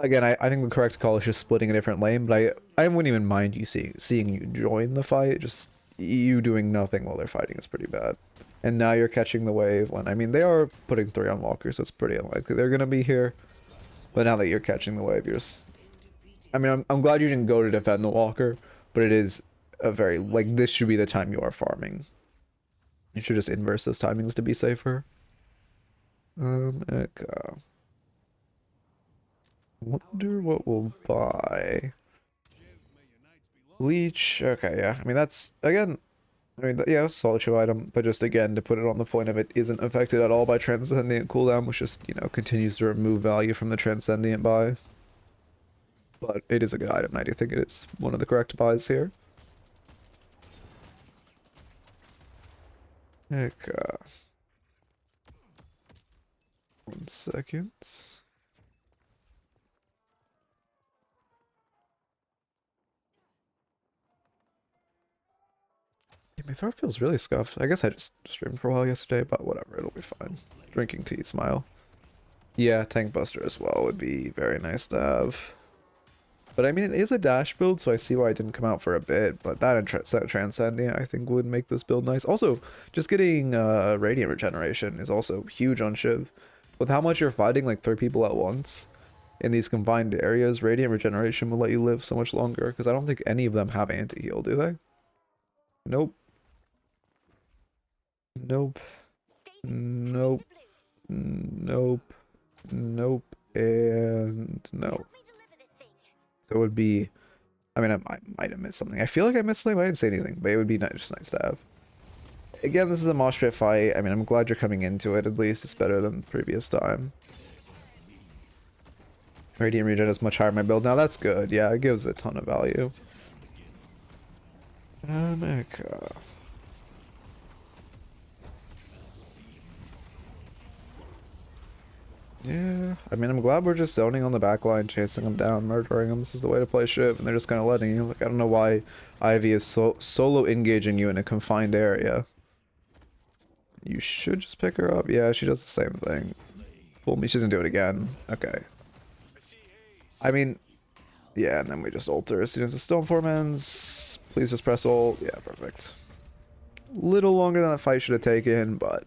again, I think the correct call is just splitting a different lane, but I wouldn't even mind you seeing you join the fight, just you doing nothing while they're fighting is pretty bad. And now you're catching the wave when, I mean, they are putting 3 on walkers, so it's pretty unlikely they're going to be here. But now that you're catching the wave, you're just... I mean, I'm glad you didn't go to defend the walker, but it is a very, like, this should be the time you are farming. You should just inverse those timings to be safer. Okay. Wonder what we'll buy. Leech, okay, yeah. I mean, that's, again, I mean, yeah, solid show item, but just, again, to put it on the point of it isn't affected at all by Transcendent cooldown, which just, you know, continues to remove value from the Transcendent buy. But it is a good item, I do think it is one of the correct buys here. Okay. 1 second. Yeah, my throat feels really scuffed. I guess I just streamed for a while yesterday, but whatever, it'll be fine. Drinking tea, smile. Yeah, Tank Buster as well would be very nice to have. But I mean, it is a dash build, so I see why it didn't come out for a bit, but that and Transcendent I think would make this build nice. Also, just getting Radiant Regeneration is also huge on Shiv. With how much you're fighting like 3 people at once in these confined areas, Radiant Regeneration will let you live so much longer, because I don't think any of them have anti-heal, do they? Nope. Nope. Nope. Nope. Nope. And no. So it would be, I mean, I might have missed something. I feel like I missed something, but I didn't say anything, but it would be just nice to have. Again, this is a mosh pit fight. I mean, I'm glad you're coming into it, at least. It's better than the previous time. Radiant Regen is much higher in my build now. That's good. Yeah, it gives a ton of value. Okay. Yeah, I mean, I'm glad we're just zoning on the backline, chasing them down, murdering them. This is the way to play Shiv, and they're just kind of letting you. Like, I don't know why Ivy is solo engaging you in a confined area. You should just pick her up. Yeah, she does the same thing. Fool me, she doesn't do it again. Okay. I mean, yeah, and then we just ult her as soon as the Stoneform ends. Please just press ult. Yeah, perfect. Little longer than that fight should have taken, but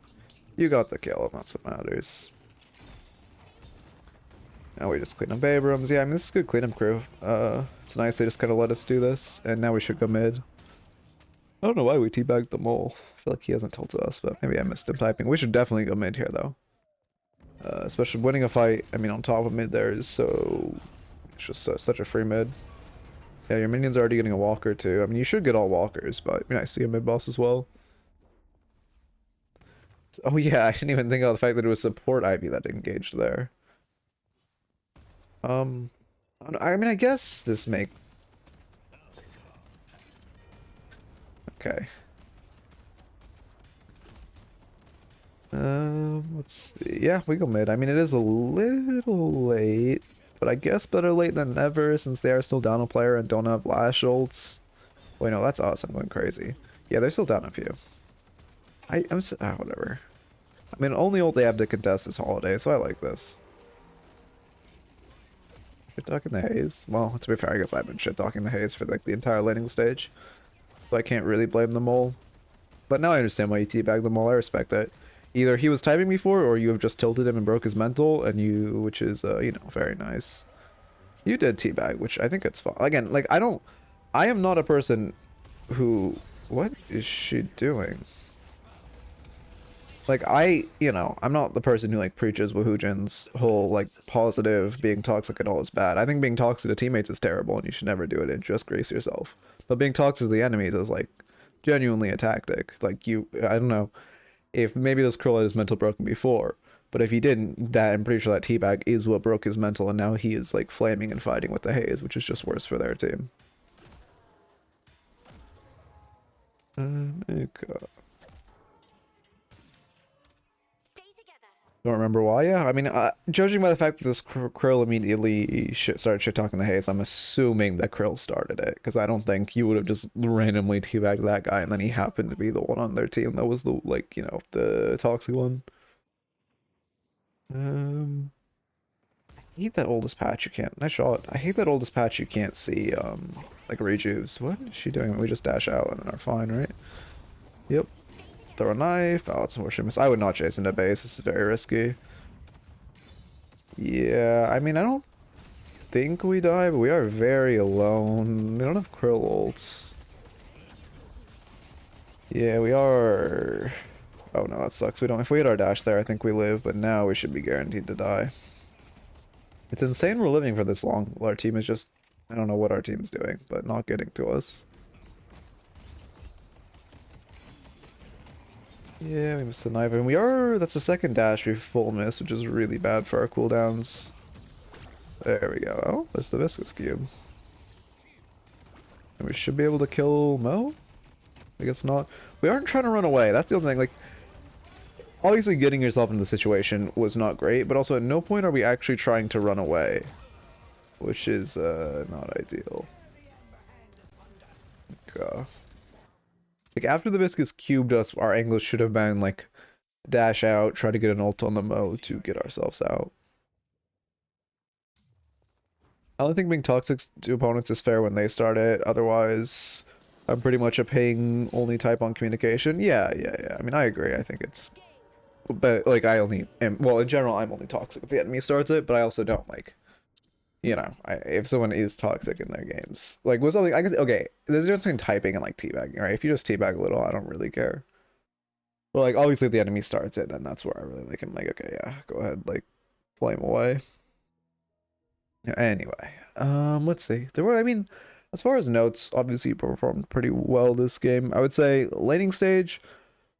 you got the kill, and that's what matters. Now we just clean up Abrams. Yeah, I mean, this is a good cleanup crew. It's nice they just kind of let us do this, and now we should go mid. I don't know why we teabagged the mole. I feel like he hasn't told us, but maybe I missed him typing. We should definitely go mid here, though. Especially winning a fight, I mean, on top of mid there is so... It's just such a free mid. Yeah, your minion's already getting a walker, too. I mean, you should get all walkers, but, I mean, I see a mid boss as well. Oh, yeah, I didn't even think of the fact that it was support Ivy that engaged there. I mean, I guess this make... Okay. Let's see. Yeah, we go mid. I mean, it is a little late, but I guess better late than never since they are still down a player and don't have lash ults. Wait, no, that's us. I'm going crazy. Yeah, they're still down a few. Whatever. I mean, only ult they have to contest is Holiday, so I like this. Shit talking the haze. Well, to be fair, I guess I've been shit talking the haze for like the entire laning stage, so I can't really blame the mole. But now I understand why you teabagged the mole. I respect it. Either he was typing before, or you have just tilted him and broke his mental, and which is you know, very nice. You did teabag, which I think it's fine. Again, like I am not a person who. What is she doing? Like, you know, I'm not the person who, like, preaches Woohoojin's whole, like, positive, being toxic and all is bad. I think being toxic to teammates is terrible, and you should never do it, and just grace yourself. But being toxic to the enemies is, like, genuinely a tactic. Like, I don't know, if maybe this Krill had his mental broken before, but if he didn't, I'm pretty sure that teabag is what broke his mental, and now he is, like, flaming and fighting with the haze, which is just worse for their team. Okay. Don't remember why. Yeah, I mean, judging by the fact that this Krill immediately started shit-talking the haze, I'm assuming that Krill started it, because I don't think you would have just randomly teabagged that guy, and then he happened to be the one on their team that was the, like, you know, the toxic one. I hate that oldest patch you can't... Nice shot. I hate that oldest patch you can't see, like rejuves. What is she doing? We just dash out and then are fine, right? Yep. Throw a knife. Oh, it's more miss. I would not chase into base. This is very risky. Yeah, I mean, I don't think we die, but we are very alone. We don't have Krill ults. Yeah, we are... Oh no, that sucks. We don't... If we hit our dash there, I think we live, but now we should be guaranteed to die. It's insane we're living for this long. Our team is just... I don't know what our team's doing, but not getting to us. Yeah, we missed the knife. And we are... That's the second dash we full miss, which is really bad for our cooldowns. There we go. Oh, there's the Viscous Cube. And we should be able to kill Mo? I guess not. We aren't trying to run away. That's the only thing. Like, obviously getting yourself into the situation was not great, but also at no point are we actually trying to run away. Which is, not ideal. Okay. Like, after the Viscous cubed us, our angles should have been, like, dash out, try to get an ult on the Mo to get ourselves out. I don't think being toxic to opponents is fair when they start it, otherwise... I'm pretty much a ping only type on communication. Yeah. I mean, I agree. I think it's... But, like, I only am... Well, in general, I'm only toxic if the enemy starts it, but I also don't, like... You know, if someone is toxic in their games... Like, with something... I guess, okay, there's a difference between typing and, like, teabagging, right? If you just teabag a little, I don't really care. But, like, obviously if the enemy starts it, then that's where I really, like, I'm like, okay, yeah, go ahead, like, flame away. Anyway, let's see. There were, I mean... As far as notes, obviously you performed pretty well this game. I would say laning stage,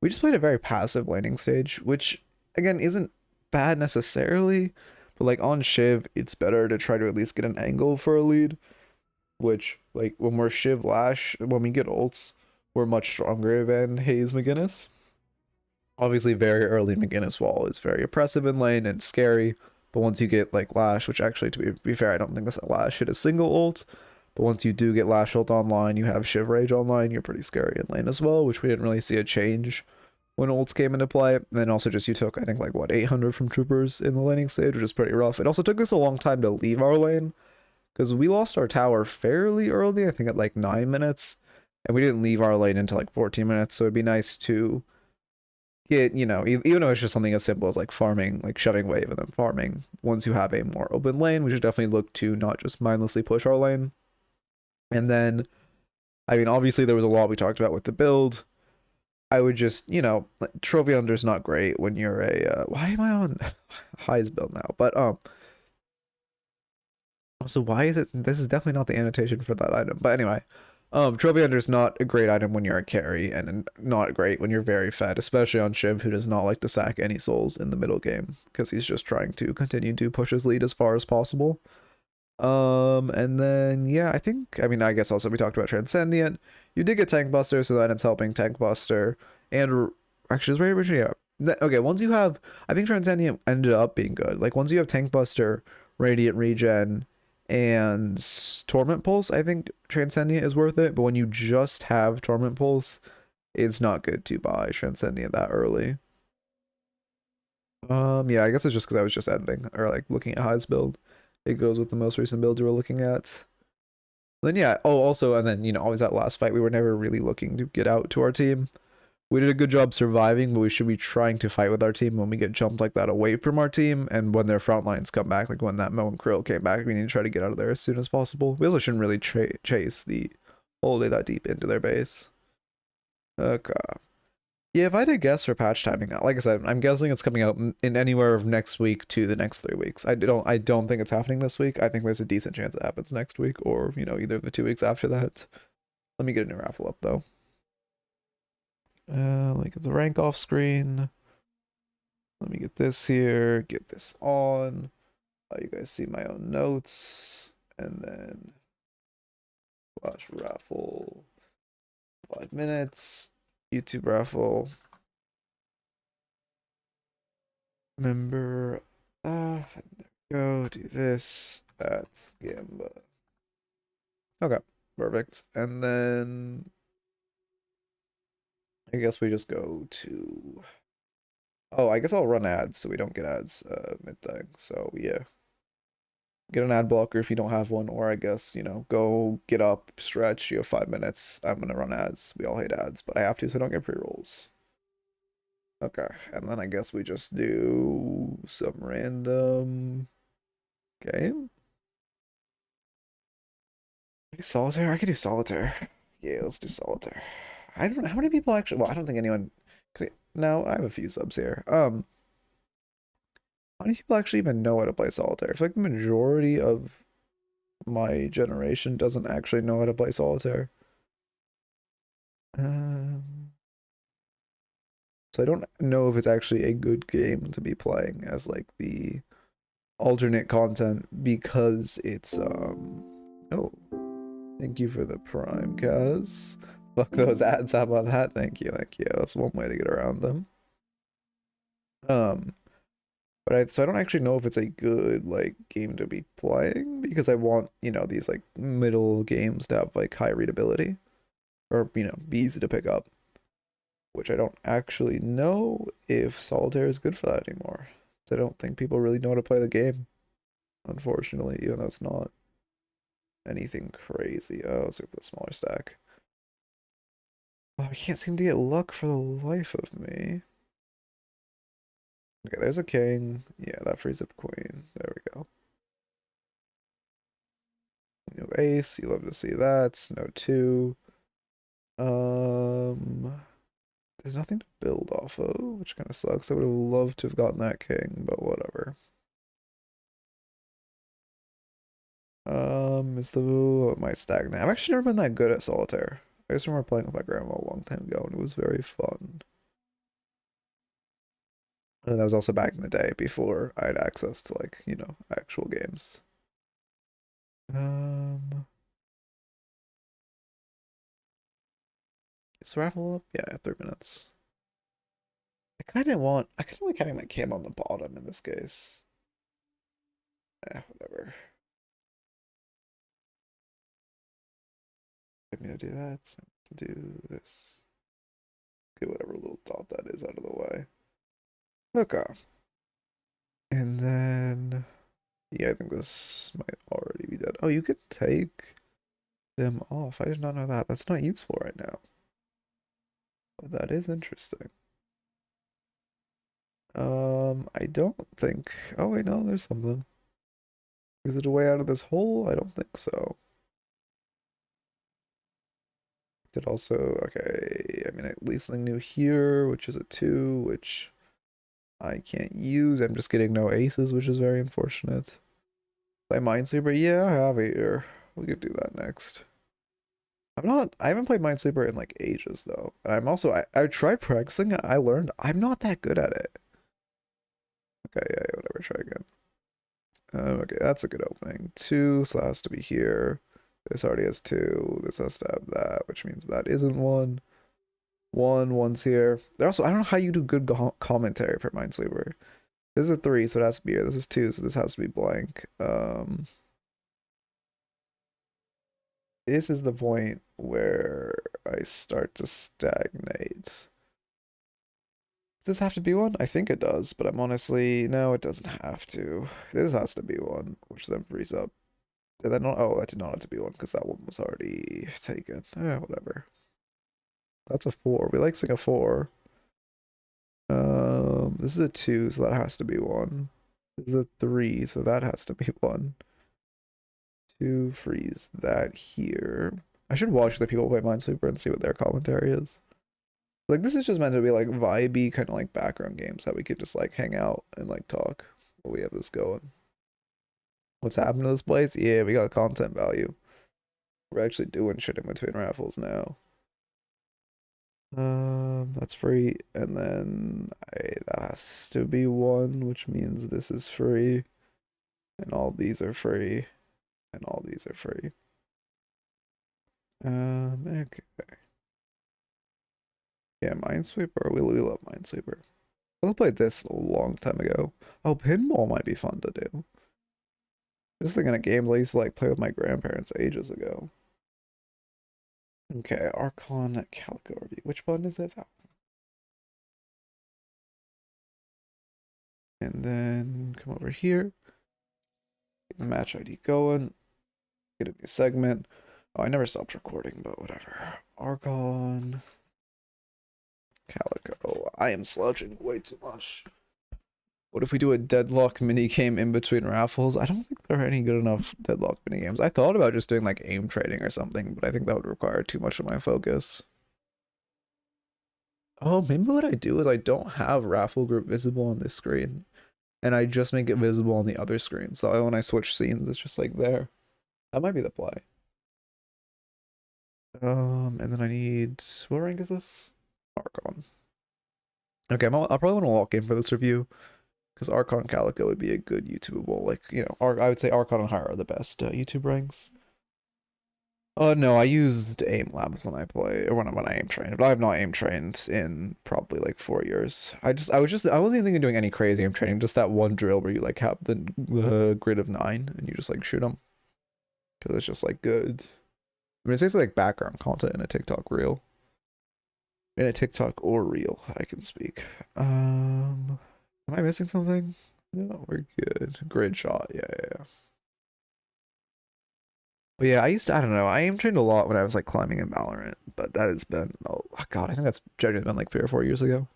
we just played a very passive laning stage, which again isn't bad necessarily, but like on Shiv, it's better to try to at least get an angle for a lead, which like when we're Shiv Lash, when we get ults, we're much stronger than Hayes McGinnis. Obviously very early McGinnis wall is very oppressive in lane and scary, but once you get like Lash, which actually to be fair, I don't think this Lash hit a single ult, but once you do get Lash ult online, you have Shiv Rage online, you're pretty scary in lane as well, which we didn't really see a change when ults came into play. And then also just you took, I think, like, what, 800 from troopers in the laning stage, which is pretty rough. It also took us a long time to leave our lane, because we lost our tower fairly early, I think at like 9 minutes, and we didn't leave our lane until like 14 minutes, so it'd be nice to get, you know, even though it's just something as simple as like farming, like shoving wave and then farming, once you have a more open lane, we should definitely look to not just mindlessly push our lane. And then, I mean, obviously there was a lot we talked about with the build. I would just, you know, trophy under's not great when you're a, why am I on highs build now? But, also why is it, this is definitely not the annotation for that item. But anyway, trophy under's not a great item when you're a carry, and not great when you're very fed, especially on Shiv, who does not like to sack any souls in the middle game, because he's just trying to continue to push his lead as far as possible. And then, yeah, I mean, I guess also we talked about Transcendent. You did get Tank Buster, so then it's helping Tank Buster. And actually, it's very original. Yeah. Okay, once you have, I think Transcendent ended up being good. Like, once you have Tank Buster, Radiant Regen, and Torment Pulse, I think Transcendent is worth it. But when you just have Torment Pulse, it's not good to buy Transcendent that early. Yeah, I guess it's just because I was just editing, or like looking at High's build. It goes with the most recent build you were looking at. Then yeah, oh also, and then, you know, always that last fight, we were never really looking to get out to our team. We did a good job surviving, but we should be trying to fight with our team when we get jumped like that away from our team, and when their front lines come back, like when that Mo and Krill came back, we need to try to get out of there as soon as possible. We also shouldn't really chase the holiday that deep into their base. Okay. Yeah, if I had to guess for patch timing, like I said, I'm guessing it's coming out in anywhere of next week to the next 3 weeks. I don't think it's happening this week. I think there's a decent chance it happens next week, or, you know, either of the 2 weeks after that. Let me get a new raffle up though. Like the rank off screen. Let me get this here, get this on. You guys see my own notes, and then flash raffle. 5 minutes. YouTube raffle. Remember, there we go, do this, that's Gamba. Okay, perfect. And then I guess we just go to, oh, I guess I'll run ads so we don't get ads mid-thing, so yeah. get an ad blocker if you don't have one, or I guess, you know, go get up, stretch, you have 5 minutes. I'm gonna run ads. We all hate ads, but I have to so I don't get pre-rolls. Okay, and then I guess we just do some random game. Solitaire? I could do solitaire. Yeah, let's do solitaire. I don't know how many people actually. Well, I don't think anyone. No, I have a few subs here. How many people actually even know how to play solitaire? I feel like the majority of my generation doesn't actually know how to play solitaire. So I don't know if it's actually a good game to be playing as like the alternate content because it's oh, thank you for the prime, Kaz. Fuck those ads, how about that? Thank you, thank you. That's one way to get around them. So I don't actually know if it's a good like game to be playing because I want, you know, these like middle games to have like high readability or, you know, be easy to pick up, which I don't actually know if solitaire is good for that anymore. So I don't think people really know how to play the game, unfortunately, even though it's not anything crazy. Oh, let's go for the smaller stack. Oh, I can't seem to get luck for the life of me. Okay, there's a king. Yeah, that frees up queen. There we go. No ace. You love to see that. No two. There's nothing to build off of, which kind of sucks. I would have loved to have gotten that king, but whatever. Is the my stagnant? I've actually never been that good at solitaire. I just remember playing with my grandma a long time ago, and it was very fun. And that was also back in the day before I had access to like, you know, actual games. Is raffle up? Yeah, 3 minutes. I kind of like having my cam on the bottom in this case. Whatever. Get me to do that. So to do this. Get whatever little dot that is out of the way. Okay. And then, yeah, I think this might already be dead. Oh, you could take them off. I did not know that. That's not useful right now. But that is interesting. I don't think. Oh wait, no, there's something. Is it a way out of this hole? I don't think so. Did also, okay, I mean, at least something new here, which is a 2, which I can't use. I'm just getting no aces, which is very unfortunate. Play Minesweeper? Yeah, I have it here. We could do that next. I haven't played Minesweeper in like ages though. I'm also, I tried practicing it. I learned I'm not that good at it. Okay, yeah, whatever, try again. Okay, that's a good opening. 2, so that has to be here. This already has 2. This has to have that, which means that isn't 1. 1's here. There also, I don't know how you do good commentary for Minesweeper. This is a 3, so it has to be here. This is 2, so this has to be blank. This is the point where I start to stagnate. Does this have to be 1? I think it does, but I'm honestly, no, it doesn't have to. This has to be 1, which then frees up. Did that not? Oh, that did not have to be 1 because that one was already taken. Whatever. That's a 4. We like seeing a 4. This is a 2, so that has to be 1. This is a 3, so that has to be 1. 2, freeze that here. I should watch the people play Minesweeper and see what their commentary is. Like, this is just meant to be like vibey, kind of like background games that we could just like hang out and like talk while we have this going. What's happened to this place? Yeah, we got content value. We're actually doing shit in between raffles now. That's free, and then that has to be 1, which means this is free, and all these are free, and all these are free. Okay. Yeah, Minesweeper. We love Minesweeper. I played this a long time ago. Oh, pinball might be fun to do. Just thinking of games I used to like play with my grandparents ages ago. Okay, Archon Calico review. Which button is it? And then come over here. Get the match ID going. Get a new segment. Oh, I never stopped recording, but whatever. Archon Calico. I am slouching way too much. What if we do a Deadlock minigame in between raffles? I don't think there are any good enough Deadlock minigames. I thought about just doing like aim trading or something, but I think that would require too much of my focus. Oh, maybe what I do is I don't have raffle group visible on this screen, and I just make it visible on the other screen. So when I switch scenes, it's just like there. That might be the play. And then I need, what rank is this? Archon. Okay, I'll probably want to walk in for this review, because Archon Calico would be a good YouTubeable, like, you know, I would say Archon and Higher are the best YouTube ranks. No, I used aim labs when I play, or when I aim trained, but I have not aim trained in probably like 4 years. I wasn't even thinking of doing any crazy aim training, just that one drill where you like have the grid of 9 and you just like shoot them. Because it's just like good. I mean, it's basically like background content in a TikTok reel. In a TikTok or reel, I can speak. Am I missing something? No, we're good. Grid shot, yeah. But yeah, I don't know, I aim trained a lot when I was like climbing in Valorant, but that has been, oh god, I think that's genuinely been like 3 or 4 years ago.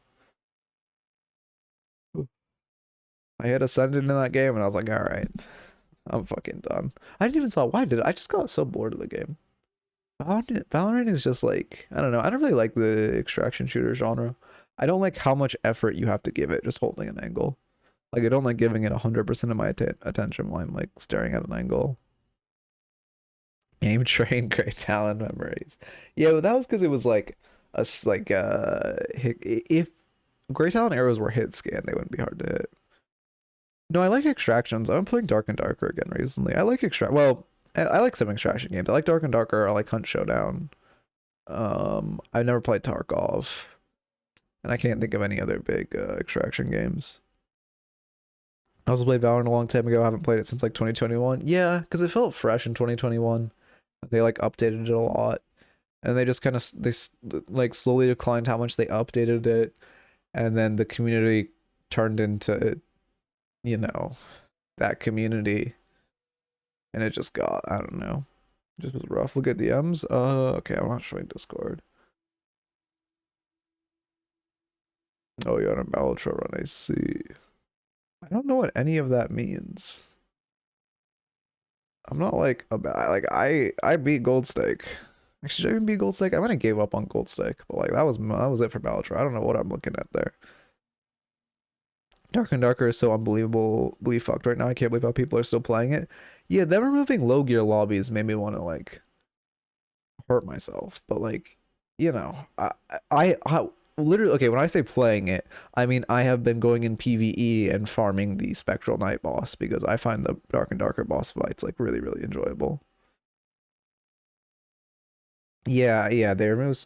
I hit Ascended in that game and I was like, alright, I'm fucking done. I didn't even saw, why did I just got so bored of the game. Valorant is just like, I don't know, I don't really like the extraction shooter genre. I don't like how much effort you have to give it just holding an angle. Like, I don't like giving it 100% of my attention while I'm like staring at an angle. Aim train, great talent memories. Yeah, but that was because it was like if great talent arrows were hit scan, they wouldn't be hard to hit. No, I like extractions. I've been playing Dark and Darker again recently. I like I like some extraction games. I like Dark and Darker. I like Hunt Showdown. I've never played Tarkov, and I can't think of any other big extraction games. I also played Valorant a long time ago. I haven't played it since like 2021. Yeah, because it felt fresh in 2021. They like updated it a lot, and they just kind of like slowly declined how much they updated it, and then the community turned into, you know, that community, and it just got, I don't know, it just was rough. Look at DMs. Okay, I'm not showing Discord. Oh, you're on a Balatro run, I see. I don't know what any of that means. I'm not like about like I beat Gold Stake. Actually, did I even beat Gold Stake? I might have gave up on Gold Stake, but like that was it for Balatro. I don't know what I'm looking at there. Dark and Darker is so unbelievably fucked right now. I can't believe how people are still playing it. Yeah, them removing low gear lobbies made me want to like hurt myself. But like, you know, I literally, okay, when I say playing it, I mean I have been going in PvE and farming the Spectral Knight boss because I find the Dark and Darker boss fights like really, really enjoyable. Yeah, they remove.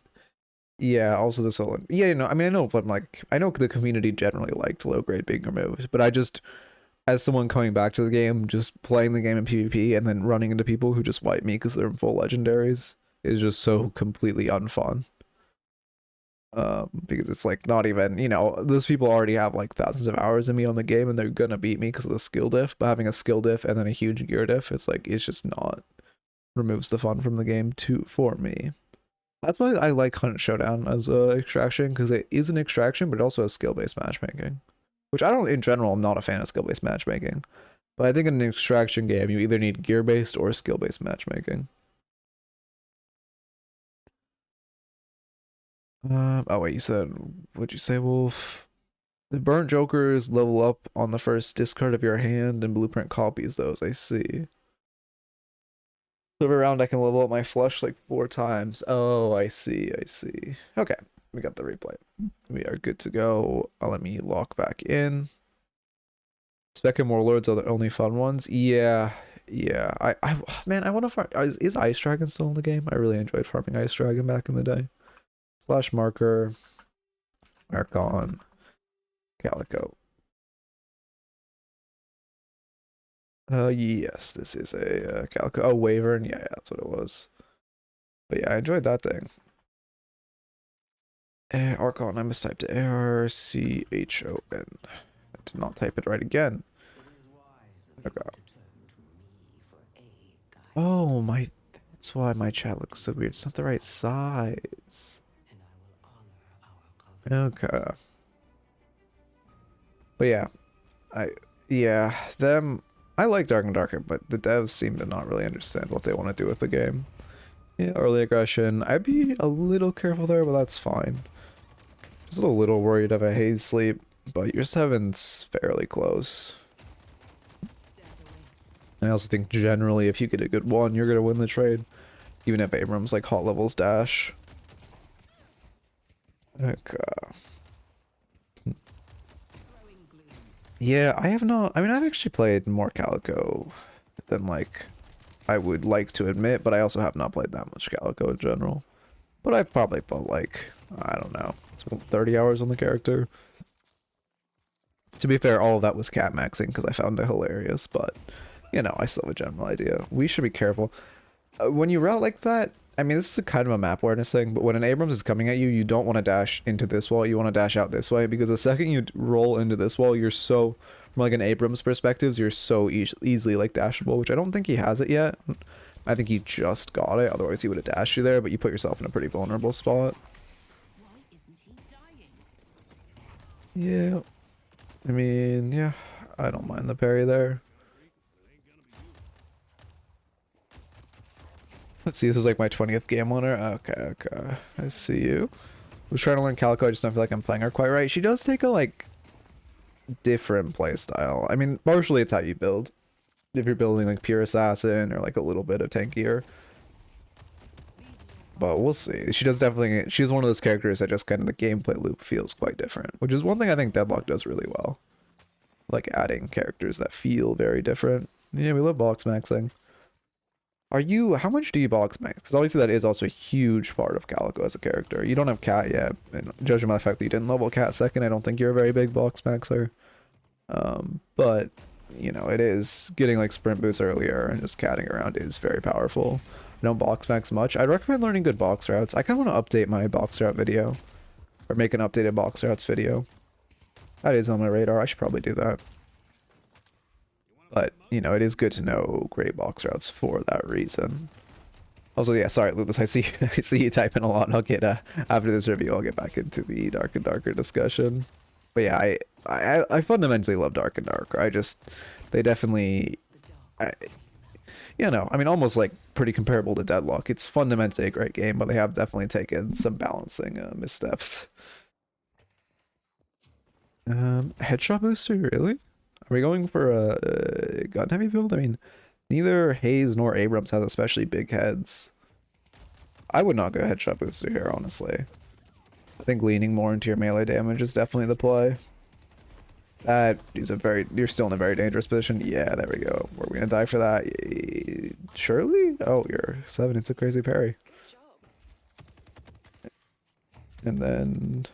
Yeah, also the solo. Yeah, you know, I mean, I know, but like, I know the community generally liked low grade being removed, but I just, as someone coming back to the game, just playing the game in PvP and then running into people who just wipe me because they're in full legendaries is just so completely unfun. Because it's like not even, you know, those people already have like thousands of hours in me on the game and they're gonna beat me because of the skill diff, but having a skill diff and then a huge gear diff, it's like, it's just not, removes the fun from the game for me. That's why I like Hunt Showdown as a extraction, because it is an extraction, but it also has skill-based matchmaking. Which I don't, in general, I'm not a fan of skill-based matchmaking. But I think in an extraction game, you either need gear-based or skill-based matchmaking. Oh wait, you said, what'd you say, Wolf? The burnt jokers level up on the first discard of your hand, and blueprint copies those, I see. So every round I can level up my flush like 4 times. Oh, I see. Okay, we got the replay. We are good to go. Let me lock back in. Spec and Warlords are the only fun ones. Yeah. Man, I want to farm. Is Ice Dragon still in the game? I really enjoyed farming Ice Dragon back in the day. Slash marker. Archon. Calico. Yes, this is a Calico. Oh, Wyvern. Yeah, that's what it was. But yeah, I enjoyed that thing. Archon, I mistyped it. Archon. I did not type it right again. Okay. Oh, my... That's why my chat looks so weird. It's not the right size. Okay. But yeah. Yeah, them... I like Dark and Darker, but the devs seem to not really understand what they want to do with the game. Yeah, early aggression. I'd be a little careful there, but that's fine. Just a little worried of a haze sleep, but your 7's fairly close. I also think generally if you get a good one, you're gonna win the trade. Even if Abrams like hot levels dash. Okay. Yeah, I have not... I mean, I've actually played more Calico than, like, I would like to admit, but I also have not played that much Calico in general. But I've probably put, like, I don't know, 30 hours on the character. To be fair, all of that was cat maxing because I found it hilarious, but, you know, I still have a general idea. We should be careful. When you route like that, I mean, this is a kind of a map awareness thing, but when an Abrams is coming at you, you don't want to dash into this wall, you want to dash out this way, because the second you roll into this wall, you're so, from like an Abrams perspective, you're so easily like dashable, which I don't think he has it yet. I think he just got it, otherwise he would have dashed you there, but you put yourself in a pretty vulnerable spot. Yeah. I mean, yeah, I don't mind the parry there. Let's see, this is like my 20th game on her. Okay, okay. I see you. I was trying to learn Calico, I just don't feel like I'm playing her quite right. She does take a, like, different playstyle. I mean, partially it's how you build. If you're building, like, pure assassin or, like, a little bit of tankier. But we'll see. She does definitely... She's one of those characters that just kind of the gameplay loop feels quite different. Which is one thing I think Deadlock does really well. Like, adding characters that feel very different. Yeah, we love box maxing. Are you... How much do you box max? Because obviously that is also a huge part of Calico as a character. You don't have Cat yet. And judging by the fact that you didn't level Cat second, I don't think you're a very big box maxer. But, you know, it is... Getting, like, sprint boots earlier and just catting around is very powerful. I don't box max much. I'd recommend learning good box routes. I kind of want to update my box route video. Or make an updated box routes video. That is on my radar. I should probably do that. But, you know, it is good to know great box routes for that reason. Also, yeah, sorry, Lucas, I see you typing a lot. I'll get, after this review, I'll get back into the Dark and Darker discussion. But yeah, I fundamentally love Dark and Darker. They definitely, you know, I mean, almost like pretty comparable to Deadlock. It's fundamentally a great game, but they have definitely taken some balancing missteps. Headshot booster, really? Are we going for a gun heavy build? I mean, neither Hayes nor Abrams has especially big heads. I would not go headshot booster here, honestly. I think leaning more into your melee damage is definitely the play. That is you're still in a very dangerous position. Yeah, there we go. Were we gonna die for that? Surely? Oh, you're 7. It's a crazy parry. And then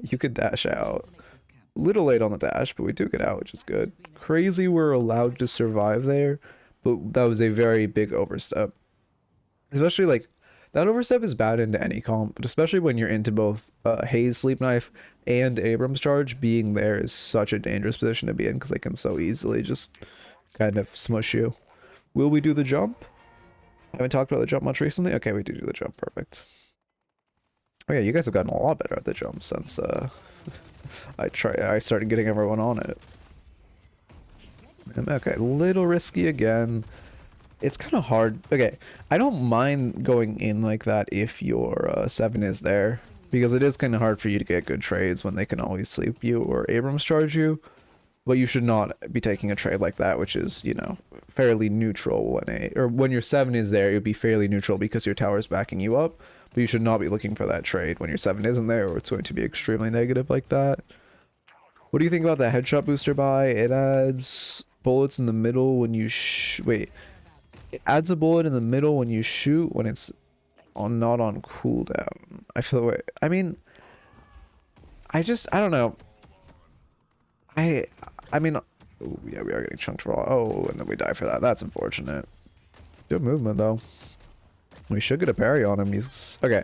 you could dash out. Little late on the dash, but we do get out, which is good. Crazy we're allowed to survive there, but that was a very big overstep. Especially, like, that overstep is bad into any comp, but especially when you're into both Hayes Sleep Knife and Abrams Charge, being there is such a dangerous position to be in because they can so easily just kind of smush you. Will we do the jump? I haven't talked about the jump much recently. Okay, we do the jump. Perfect. Oh yeah, you guys have gotten a lot better at the jump since I started getting everyone on it. Okay, a little risky again. It's kind of hard. Okay, I don't mind going in like that if your 7 is there, because it is kind of hard for you to get good trades when they can always sleep you or Abrams charge you. But you should not be taking a trade like that, which is, you know, fairly neutral when your 7 is there. It would be fairly neutral because your tower is backing you up. But you should not be looking for that trade when your 7 isn't there, or it's going to be extremely negative like that. What do you think about the headshot booster buy? It adds bullets in the middle when you wait. It adds a bullet in the middle when you shoot when it's not on cooldown. I feel like, I mean, I don't know. I mean, ooh, yeah, we are getting chunked raw. Oh, and then we die for that. That's unfortunate. Good movement though. We should get a parry on him. He's okay.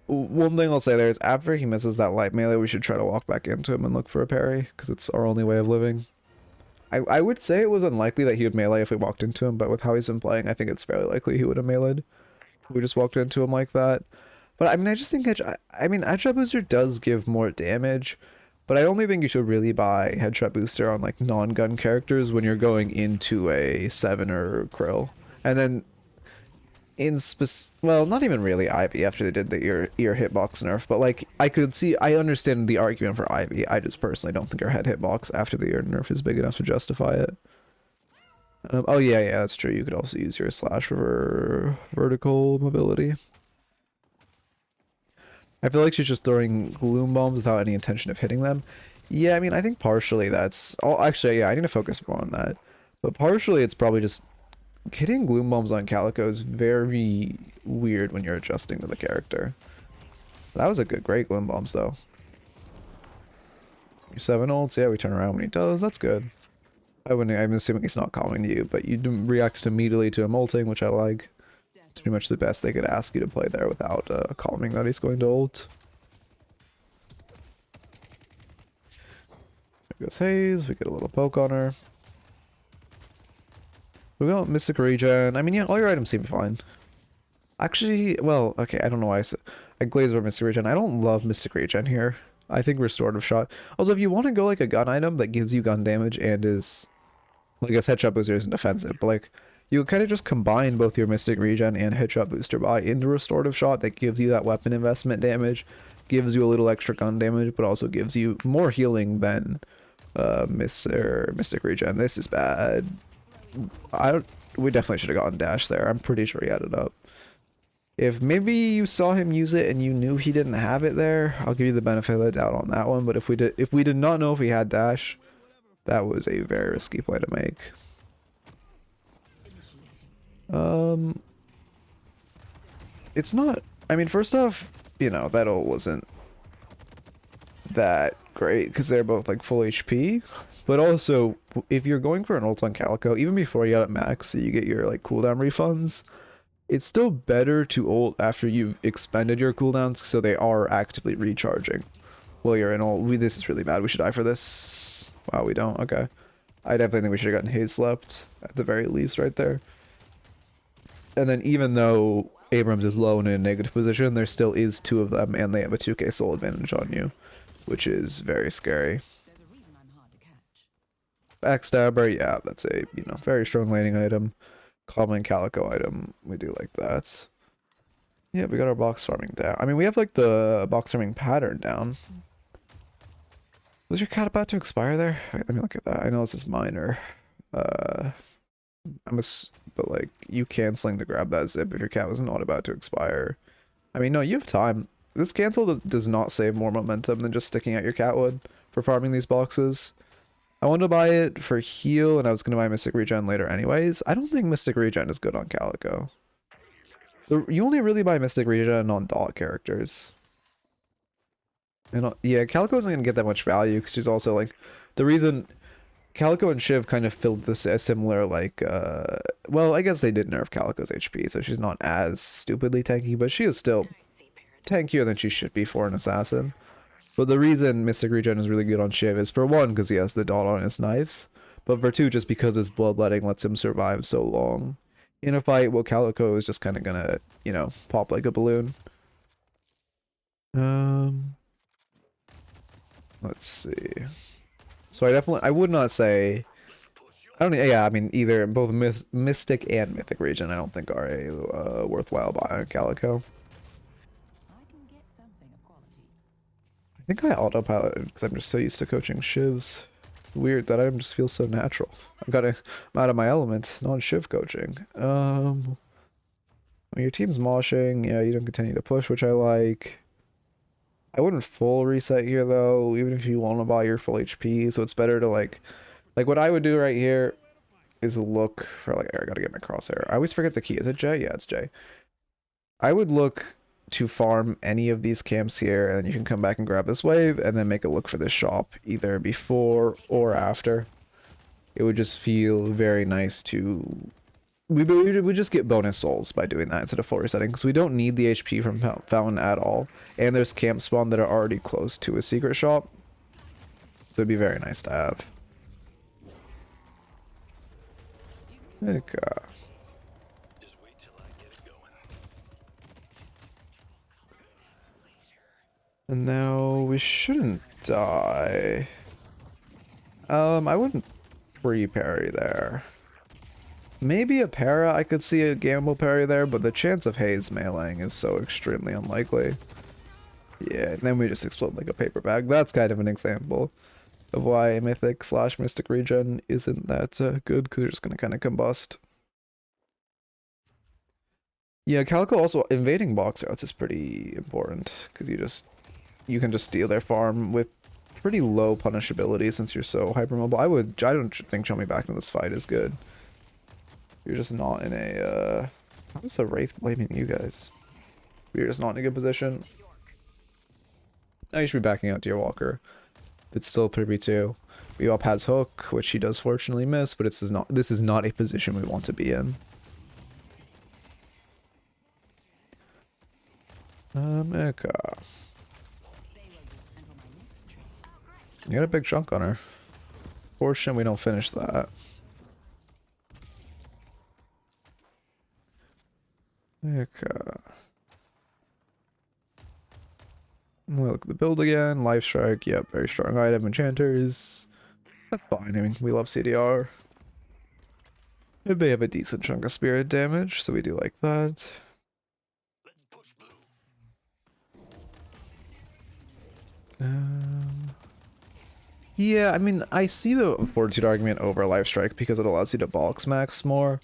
One thing I'll say there is after he misses that light melee, we should try to walk back into him and look for a parry because it's our only way of living. I would say it was unlikely that he would melee if we walked into him, but with how he's been playing, I think it's fairly likely he would have meleeed. We just walked into him like that. But I mean, I just think Headshot Booster does give more damage, but I only think you should really buy Headshot Booster on like non-gun characters when you're going into a 7 or Krill. And then well, not even really Ivy after they did the ear hitbox nerf, but like I understand the argument for Ivy. I just personally don't think her head hitbox after the ear nerf is big enough to justify it. Oh yeah, that's true. You could also use your slash for vertical mobility. I feel like she's just throwing gloom bombs without any intention of hitting them. Yeah, I mean, I think partially that's... Oh, actually, yeah, I need to focus more on that. But partially it's probably just... Hitting gloom bombs on Calico is very weird when you're adjusting to the character. That was a great gloom bombs, though. Your 7 ults, yeah, we turn around when he does. That's good. I'm assuming he's not calling to you, but you reacted immediately to him ulting, which I like. It's pretty much the best they could ask you to play there without calming that he's going to ult. There goes Haze. We get a little poke on her. We got Mystic Regen. I mean, yeah, all your items seem fine. Actually, well, okay, I don't know why I glazed over Mystic Regen. I don't love Mystic Regen here. I think Restorative Shot. Also, if you want to go like a gun item that gives you gun damage and is... Well, I guess Headshot Booster isn't defensive, but like... You kind of just combine both your Mystic Regen and Headshot Booster buy into Restorative Shot that gives you that weapon investment damage, gives you a little extra gun damage, but also gives you more healing than Mystic Regen. This is bad. We definitely should have gotten Dash there. I'm pretty sure he had it up. If maybe you saw him use it and you knew he didn't have it there, I'll give you the benefit of the doubt on that one. But if we did not know if he had Dash, that was a very risky play to make. It's not, I mean, first off, you know, that ult wasn't that great because they're both like full HP, but also if you're going for an ult on Calico, even before you have max, so you get your like cooldown refunds, it's still better to ult after you've expended your cooldowns so they are actively recharging. Well, you're in ult. This is really bad. We should die for this. Wow, we don't. Okay. I definitely think we should have gotten Haze slept at the very least right there. And then even though Abrams is low and in a negative position, there still is 2 of them, and they have a 2k soul advantage on you, which is very scary. Backstabber, yeah, that's a, you know, very strong laning item. Common Calico item, we do like that. Yeah, we got our box farming down. I mean, we have like the box farming pattern down. Was your cat about to expire there? Wait, let me look at that. I know this is minor. But like you canceling to grab that zip if your cat was not about to expire. I mean, no, you have time. This cancel does not save more momentum than just sticking out your cat would for farming these boxes. I wanted to buy it for heal, and I was going to buy Mystic Regen later anyways. I don't think Mystic Regen is good on Calico. You only really buy Mystic Regen on dot characters. And yeah, Calico isn't going to get that much value because she's also like... The reason... Calico and Shiv kind of filled this a similar, like, well, I guess they did nerf Calico's HP, so she's not as stupidly tanky, but she is still tankier than she should be for an assassin. But the reason Mystic Regen is really good on Shiv is, for one, because he has the dot on his knives, but for two, just because his bloodletting lets him survive so long. In a fight, well, Calico is just kind of gonna, you know, pop like a balloon. Let's see. So I would not say, yeah, I mean, either both Mystic and Mythic Regen I don't think are a worthwhile buy on Calico. I think I autopiloted because I'm just so used to coaching Shivs. It's weird that item just feels so natural. I'm out of my element, non-Shiv coaching. When your team's moshing, yeah, you don't continue to push, which I like. I wouldn't full reset here though, even if you want to buy your full HP, so it's better to like what I would do right here is look for like, I gotta get my crosshair. I always forget the key. Is it J? Yeah, it's J. I would look to farm any of these camps here, and then you can come back and grab this wave, and then make a look for this shop, either before or after. It would just feel very nice to... We just get bonus souls by doing that instead of full resetting, because we don't need the HP from Fountain at all, and there's camp spawn that are already close to a secret shop, so it'd be very nice to have. Okay. And now we shouldn't die. I wouldn't free parry there. Maybe a para, I could see a gamble parry there, but the chance of Haze meleeing is so extremely unlikely. Yeah, and then we just explode like a paper bag. That's kind of an example of why Mythic / Mystic regen isn't that good, because you're just going to kind of combust. Yeah, Calico also invading box routes is pretty important, because you can just steal their farm with pretty low punishability since you're so hypermobile. I don't think Show Me Back in this fight is good. You're just not in a how is the Wraith blaming you guys? You're just not in a good position. Now you should be backing out Deer Walker. It's still 3v2. We up has Hook, which he does fortunately miss, but this is not a position we want to be in. Okay. You got a big chunk on her. Fortunately, we don't finish that. Okay. Look at the build again. Life Strike, yep, very strong item. Enchanters. That's fine. I mean, we love CDR. They have a decent chunk of spirit damage, so we do like that. Yeah, I mean, I see the Fortitude argument over Life Strike because it allows you to box max more,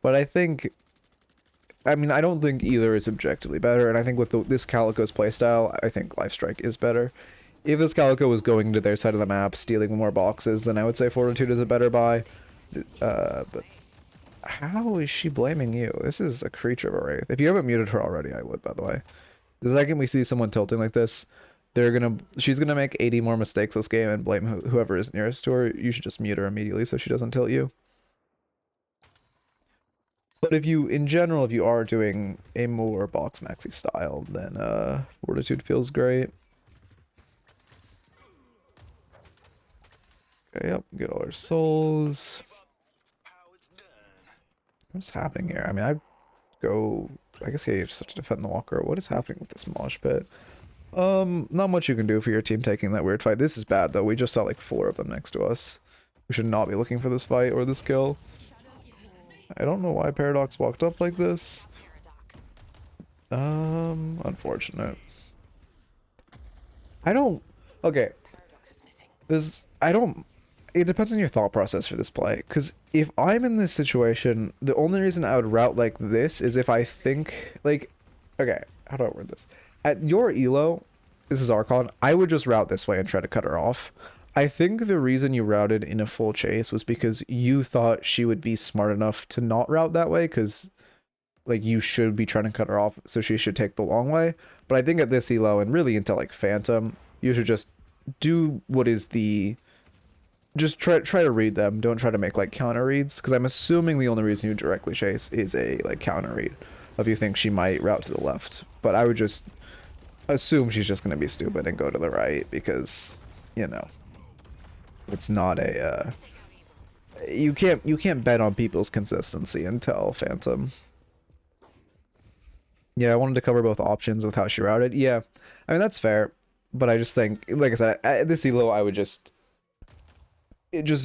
but I mean, I don't think either is objectively better, and I think with this Calico's playstyle, I think Life Strike is better. If this Calico was going to their side of the map, stealing more boxes, then I would say Fortitude is a better buy. But how is she blaming you? This is a creature of a Wraith. If you haven't muted her already, I would, by the way. The second we see someone tilting like this, she's gonna make 80 more mistakes this game and blame whoever is nearest to her. You should just mute her immediately so she doesn't tilt you. But in general, if you are doing a more box maxi style, then Fortitude feels great. Okay, yep, get all our souls. What's happening here? I mean, I guess you just have to defend the walker. What is happening with this mosh pit? Not much you can do for your team taking that weird fight. This is bad though. We just saw like 4 of them next to us. We should not be looking for this fight or this kill. I don't know why Paradox walked up like this. Unfortunate. Okay. It depends on your thought process for this play, because if I'm in this situation, the only reason I would route like this is if I think, like, okay, how do I word this? At your elo, this is Archon, I would just route this way and try to cut her off. I think the reason you routed in a full chase was because you thought she would be smart enough to not route that way, because, like, you should be trying to cut her off, so she should take the long way. But I think at this elo, and really into, like, Phantom, you should just do what is the... Just try to read them. Don't try to make like counter reads, because I'm assuming the only reason you directly chase is a like counter read if you think she might route to the left. But I would just assume she's just going to be stupid and go to the right, because, you know, it's not a you can't bet on people's consistency until Phantom. Yeah, I wanted to cover both options with how she routed. Yeah, I mean that's fair, but I just think, like I said, at this elo I would just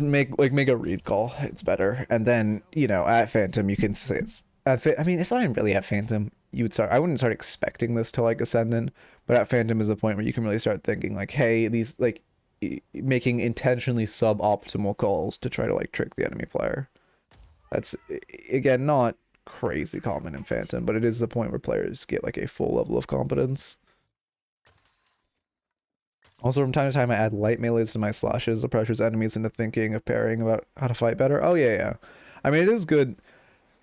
make a read call. It's better. And then, you know, at Phantom you can say I mean, it's not even really at Phantom. I wouldn't start expecting this to like Ascendant, but at Phantom is the point where you can really start thinking like, hey, these like making intentionally suboptimal calls to try to like trick the enemy player. That's again not crazy common in Phantom, but it is the point where players get like a full level of competence. Also, from time to time, I add light melees to my slashes. It pressures enemies into thinking of parrying about how to fight better. Oh, yeah, yeah. I mean, it is good.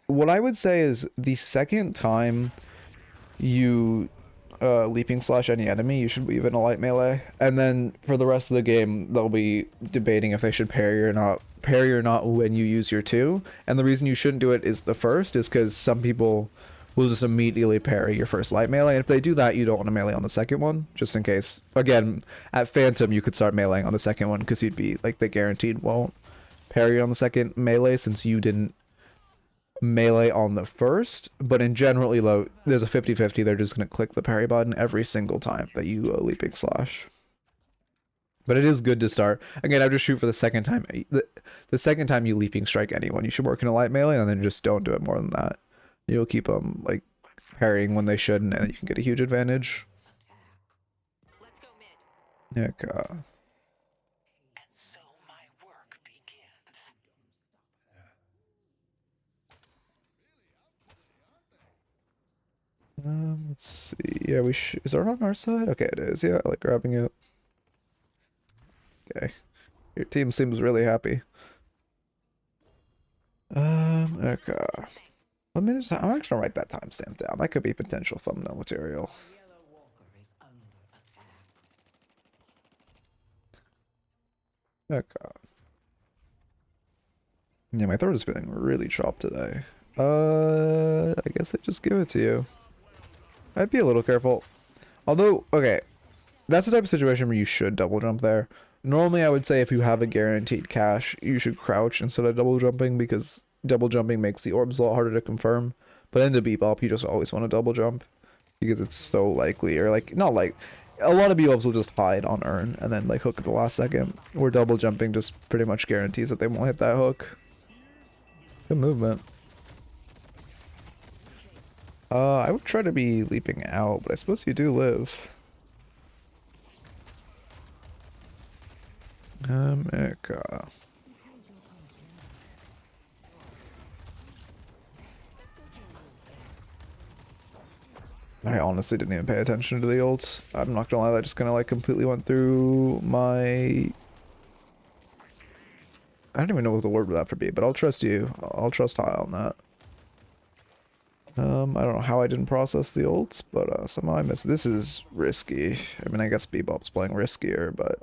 What I would say is the second time you leaping slash any enemy, you should leave in a light melee. And then for the rest of the game, they'll be debating if they should parry or not when you use your 2. And the reason you shouldn't do it is because some people will just immediately parry your first light melee, and if they do that, you don't want to melee on the second one, just in case. Again, at Phantom, you could start meleeing on the second one, because you'd be, like, they guaranteed won't parry on the second melee, since you didn't melee on the first, but in general elo, there's a 50-50. They're just going to click the parry button every single time that you leaping slash. But it is good to start. Again, I would just shoot for the second time. The second time you leaping strike anyone, you should work in a light melee, and then just don't do it more than that. You'll keep them like parrying when they shouldn't, and you can get a huge advantage. Nick, let's see. Yeah, we should. Is it on our side? Okay, it is. Yeah, I like grabbing it. Okay. Your team seems really happy. Okay. What minute is that? I'm actually gonna write that timestamp down. That could be potential thumbnail material. Okay. Yeah, my throat is feeling really chopped today. I guess I just give it to you. I'd be a little careful. Although, okay, that's the type of situation where you should double jump there. Normally, I would say if you have a guaranteed cache, you should crouch instead of double jumping, because double jumping makes the orbs a lot harder to confirm. But in the bebop, you just always want to double jump, because it's so likely, or like, not like, a lot of bebops will just hide on earn and then like hook at the last second, where double jumping just pretty much guarantees that they won't hit that hook. Good movement. I would try to be leaping out, but I suppose you do live. I honestly didn't even pay attention to the ults. I'm not gonna lie, that just kind of like completely went through my... I don't even know what the word would have to be, but I'll trust you. I'll trust high on that. I don't know how I didn't process the ults, but somehow I missed. This is risky. I mean, I guess Bebop's playing riskier, but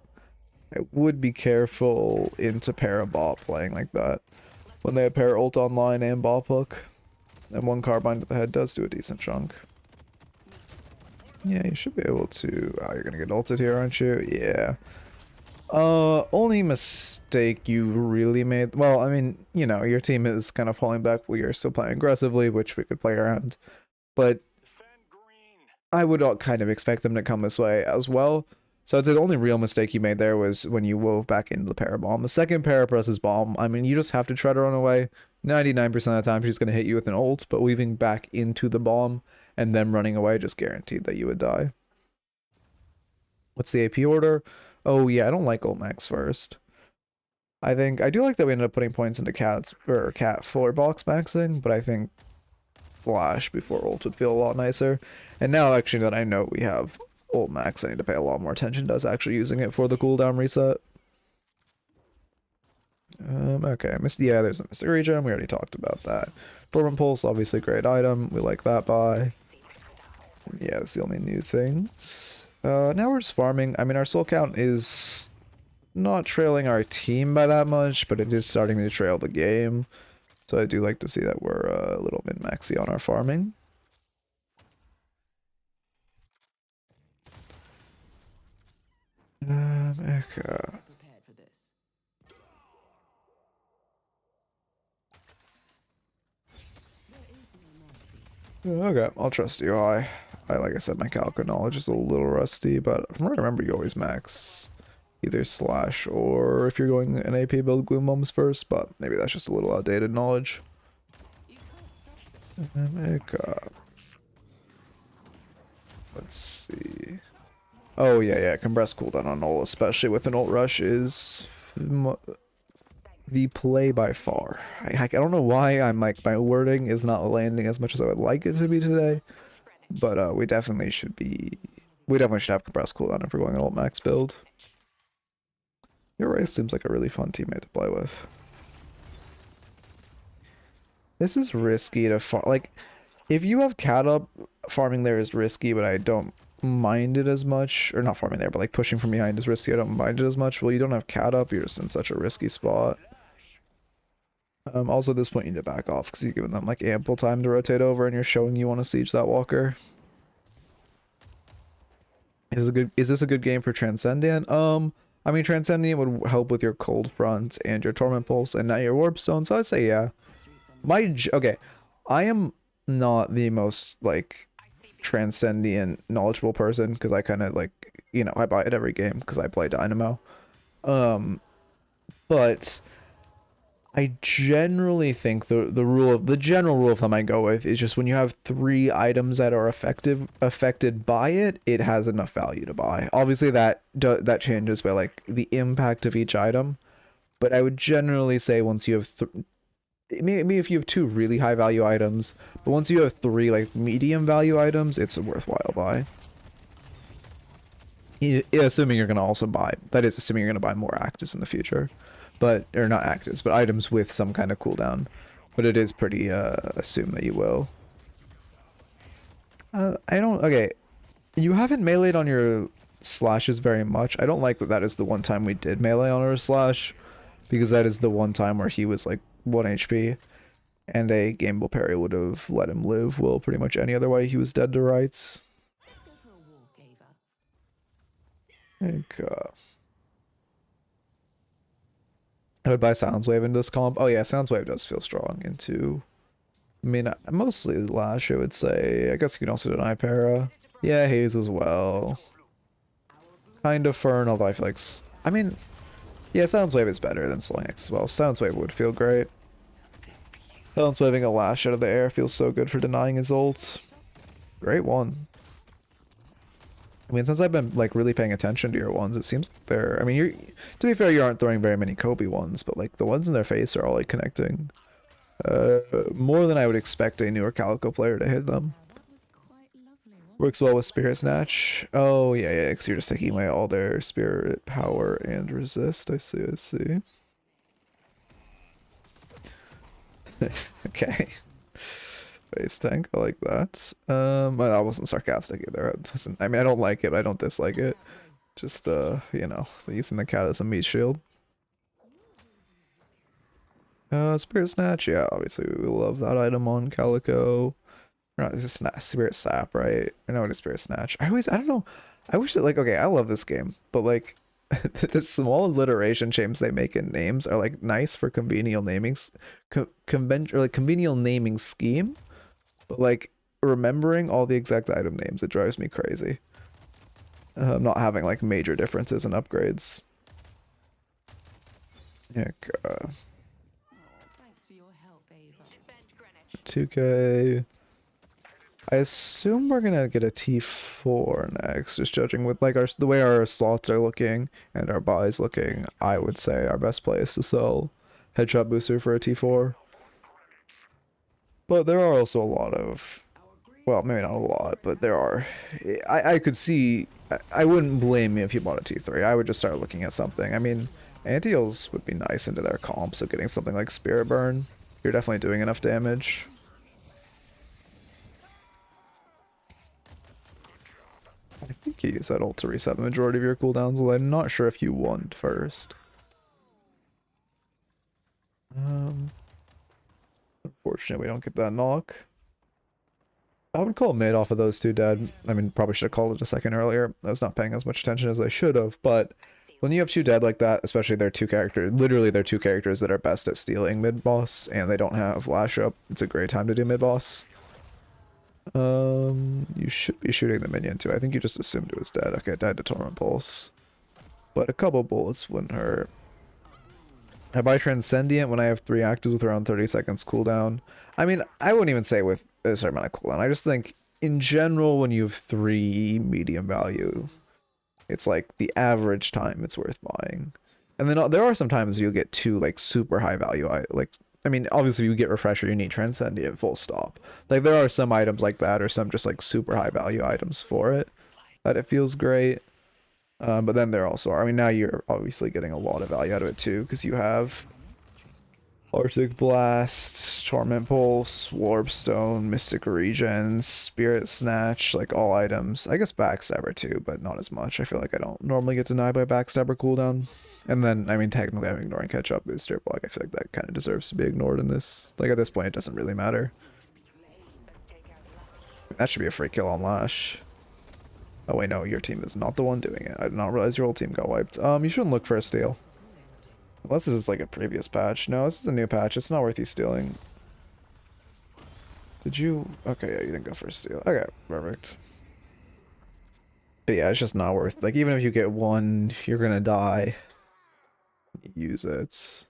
I would be careful into para bot playing like that. When they have para ult online and bop hook, and one carbine to the head does do a decent chunk. Yeah, you should be able to... Oh, you're gonna get ulted here, aren't you? Yeah. Only mistake you really made... Well, I mean, you know, your team is kind of falling back while you're still playing aggressively, which we could play around. But I would kind of expect them to come this way as well. So I'd say the only real mistake you made there was when you wove back into the para bomb. The second para presses bomb, I mean, you just have to try to run away. 99% of the time she's going to hit you with an ult, but weaving back into the bomb and then running away just guaranteed that you would die. What's the AP order? Oh yeah, I don't like ult max first. I do like that we ended up putting points into cat for box maxing, but I think slash before ult would feel a lot nicer. And now actually that I know we have ult max, I need to pay a lot more attention to us actually using it for the cooldown reset. Okay, yeah, there's a Mystic Regen, we already talked about that. Dormant Pulse, obviously great item, we like that buy. Yeah, that's the only new things. Now we're just farming. I mean, our soul count is not trailing our team by that much, but it is starting to trail the game. So I do like to see that we're a little min-maxy on our farming. Okay. Okay, I'll trust you. Like I said, my Calico knowledge is a little rusty, but from what I remember, you always max either slash or if you're going an AP build Gloom Bombs first, but maybe that's just a little outdated knowledge. Let's see. Oh yeah, compressed cooldown on ult, especially with an ult rush, is the play by far. I don't know why I'm like, my wording is not landing as much as I would like it to be today, but we definitely should have compressed cooldown if we're going an ult max build. Your Race seems like a really fun teammate to play with. This is risky to farm. Like, if you have cat up, farming there is risky, but I don't mind it as much. Or not farming there, but like pushing from behind is risky. I don't mind it as much. Well, you don't have cat up, you're just in such a risky spot. Also at this point you need to back off because you're giving them like ample time to rotate over and you're showing you want to siege that walker. Is this a good game for Transcendent? I mean, Transcendent would help with your Cold Front and your Torment Pulse and now your Warp Stone, so I'd say yeah. Okay, I am not the most like transcendent knowledgeable person because I kind of like, you know, I buy it every game because I play Dynamo. Um, but I generally think the general rule of thumb I go with is just when you have 3 items that are affected by it, it has enough value to buy. Obviously that changes by like the impact of each item, but I would generally say once you have maybe if you have 2 really high value items, but once you have 3 like medium value items, it's a worthwhile buy. Assuming you're gonna also buy, that is assuming you're gonna buy more actives in the future. But, or not actives, but items with some kind of cooldown. But it is pretty, assume that you will. Okay. You haven't meleeed on your slashes very much. I don't like that that is the one time we did melee on our slash. Because that is the one time where he was like 1 HP. And a gameable parry would have let him live. Well, pretty much any other way he was dead to rights. I would buy Sounds Wave into this comp. Oh yeah, Sounds Wave does feel strong into... I mean, mostly Lash, I would say. I guess you can also deny Para. Yeah, Haze as well. Kind of Fern, although I feel like... I mean, yeah, Sounds Wave is better than Sling X as well. Sounds Wave would feel great. Sounds Waving a Lash out of the air feels so good for denying his ult. Great one. I mean, since I've been like really paying attention to your ones, it seems like they're... I mean, you're, to be fair, you aren't throwing very many Kobe ones, but like the ones in their face are all like connecting. More than I would expect a newer Calico player to hit them. Works well with Spirit Snatch. Oh yeah, yeah, because you're just taking away all their spirit power and resist. I see, I see. Okay. Face tank, I like that. Well, I wasn't sarcastic either. I mean, I don't like it, I don't dislike it. Just, you know, using the cat as a meat shield. Spirit Snatch, yeah, obviously we love that item on Calico. No, this is Spirit Sap, right? I know it is Spirit Snatch. I don't know. I wish that, like, okay, I love this game, but like, the small alliteration changes they make in names are like nice for conventional namings, conventional naming scheme. But like remembering all the exact item names, it drives me crazy. Not having like major differences in upgrades. Yeah. 2K. I assume we're gonna get a T4 next, just judging with like the way our slots are looking and our buys looking. I would say our best play is to sell Headshot Booster for a T4. But there are also a lot of, well, maybe not a lot, but there are. I could see, I wouldn't blame me if you bought a T3. I would just start looking at something. I mean, anti-heals would be nice into their comp, so getting something like Spirit Burn, you're definitely doing enough damage. I think you use that ult to reset the majority of your cooldowns, although I'm not sure if you won first. Unfortunately, we don't get that knock. I would call mid off of those 2 dead. I mean, probably should have called it a second earlier. I was not paying as much attention as I should have, but when you have 2 dead like that, especially they're 2 characters, literally they're 2 characters that are best at stealing mid-boss, and they don't have lash up, it's a great time to do mid-boss. You should be shooting the minion too. I think you just assumed it was dead. Okay, it died to Torment Pulse. But a couple bullets wouldn't hurt. I buy Transcendent when I have 3 actives with around 30 seconds cooldown. I mean, I wouldn't even say with a certain amount of cooldown. I just think, in general, when you have 3 medium value, it's like the average time it's worth buying. And then there are some times you'll get 2 like super high value, like, I mean, obviously if you get Refresher, you need Transcendent, full stop. Like, there are some items like that, or some just like super high value items for it, that it feels great. But then there also are, I mean, now you're obviously getting a lot of value out of it too, because you have Arctic Blast, Torment Pulse, Warpstone, Mystic Regen, Spirit Snatch, like all items. I guess Backstabber too, but not as much. I feel like I don't normally get denied by Backstabber cooldown. And then, I mean, technically I'm ignoring Catch-Up Booster, but like, I feel like that kind of deserves to be ignored in this. Like, at this point, it doesn't really matter. That should be a free kill on Lash. Oh wait, no, your team is not the one doing it. I did not realize your whole team got wiped. You shouldn't look for a steal. Unless this is like a previous patch. No, this is a new patch. It's not worth you stealing. Did you? Okay, yeah, you didn't go for a steal. Okay, perfect. But yeah, it's just not worth. Like, even if you get one, you're gonna die. Use it.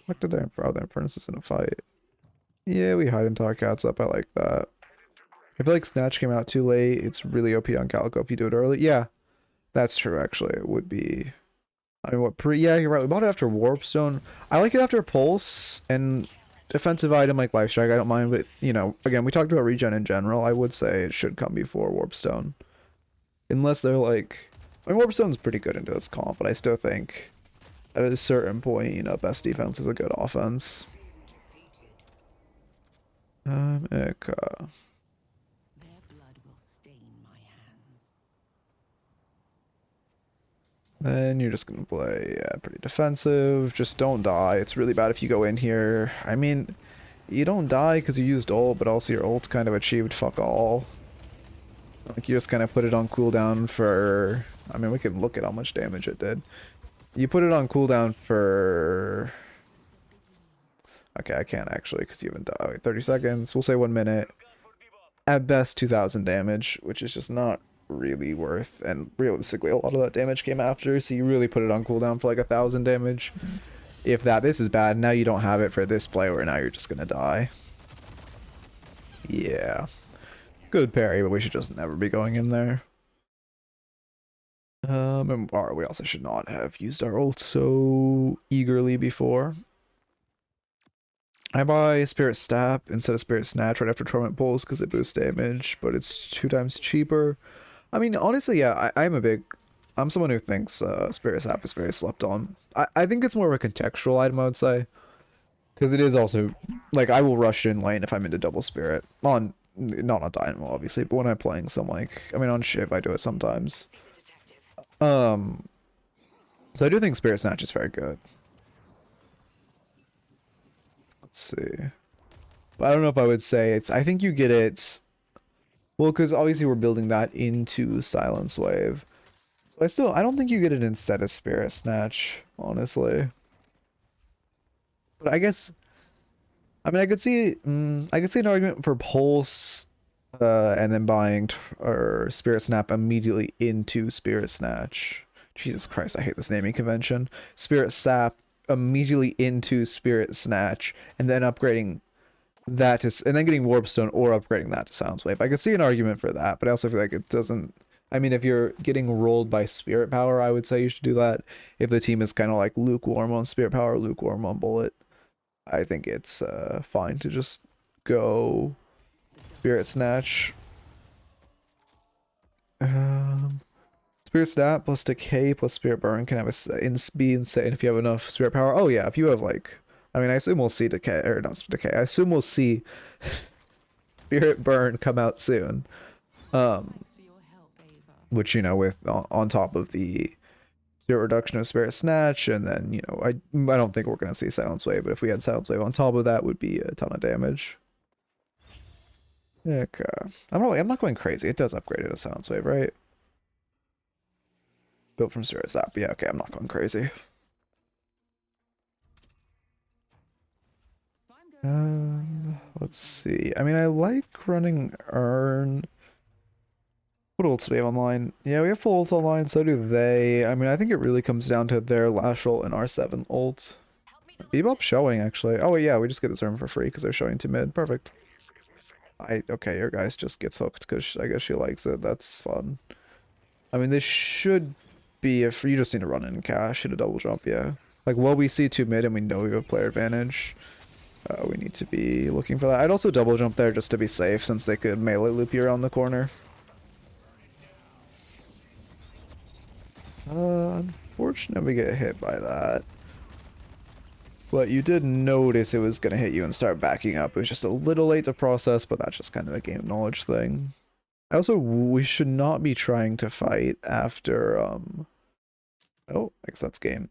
What did their furnace is in a fight? Yeah, we hide and talk cats up. I like that. I feel like Snatch came out too late. It's really OP on Calico if you do it early. Yeah, that's true. Actually, it would be. I mean, yeah, you're right. We bought it after Warpstone. I like it after Pulse and defensive item like Life Strike. I don't mind, but you know, again, we talked about regen in general. I would say it should come before Warpstone, unless they're like. I mean, Warpstone's pretty good into this comp, but I still think at a certain point, you know, best defense is a good offense. Eka. Then you're just gonna play, yeah, pretty defensive. Just don't die. It's really bad if you go in here. I mean, you don't die because you used ult, but also your ult's kind of achieved fuck all. Like, you just kind of put it on cooldown for... I mean, we can look at how much damage it did. You put it on cooldown for... Okay, I can't actually because you haven't died. Wait, 30 seconds. We'll say 1 minute. At best, 2,000 damage, which is just not really worth, and realistically a lot of that damage came after, so you really put it on cooldown for like 1,000 damage. If that, this is bad. Now you don't have it for this play where now you're just gonna die. Yeah, good parry, but we should just never be going in there. And we also should not have used our ult so eagerly before. I buy Spirit Stab instead of Spirit Snatch right after Torment Pulse because it boosts damage, but it's 2 times cheaper. I mean, honestly, yeah, I'm someone who thinks Spirit Sap is very slept on. I think it's more of a contextual item, I would say. Because it is also, like, I will rush in lane if I'm into double Spirit. Not on Dynamo, obviously, but when I'm playing some, like, I mean, on Shiv, I do it sometimes. So I do think Spirit Snatch is very good. Let's see. But I don't know if I would say it's, I think you get it. Well, because obviously we're building that into Silence Wave. So I don't think you get it instead of Spirit Snatch, honestly. But I guess, I mean, I could see an argument for Pulse, and then buying or Spirit Snap immediately into Spirit Snatch. Jesus Christ, I hate this naming convention. Spirit Sap immediately into Spirit Snatch, and then upgrading that to, and then getting Warpstone or upgrading that to Silence Wave. I could see an argument for that, but I also feel like it doesn't. I mean, if you're getting rolled by Spirit Power, I would say you should do that. If the team is kind of like lukewarm on Spirit Power, lukewarm on Bullet, I think it's fine to just go Spirit Snatch. Spirit Snap plus Decay plus Spirit Burn can have be insane if you have enough Spirit Power. Oh yeah, if you have like, I mean, I assume we'll see Decay, or not Decay, I assume we'll see Spirit Burn come out soon. Which, you know, with on top of the Spirit Reduction of Spirit Snatch, and then, you know, I don't think we're going to see Silence Wave, but if we had Silence Wave on top of that, would be a ton of damage. Okay. I'm not going crazy. It does upgrade it to Silence Wave, right? Built from Spirit Sap. Yeah, okay, I'm not going crazy. Let's see. I mean, I like running Earn. What ults do we have online? Yeah, we have full ults online, so do they. I mean, I think it really comes down to their Lash ult and R7 ult. Bebop's showing, actually. Oh, yeah, we just get this room for free because they're showing to mid. Perfect. Okay, your guys just gets hooked because I guess she likes it. That's fun. I mean, this should be, if you just need to run in cash, hit a double jump, yeah. Like, while we see 2 mid and we know we have player advantage, we need to be looking for that. I'd also double jump there just to be safe, since they could melee loop you around the corner. Unfortunately, we get hit by that. But you did notice it was going to hit you and start backing up. It was just a little late to process, but that's just kind of a game knowledge thing. Also, we should not be trying to fight after, oh, I guess that's game.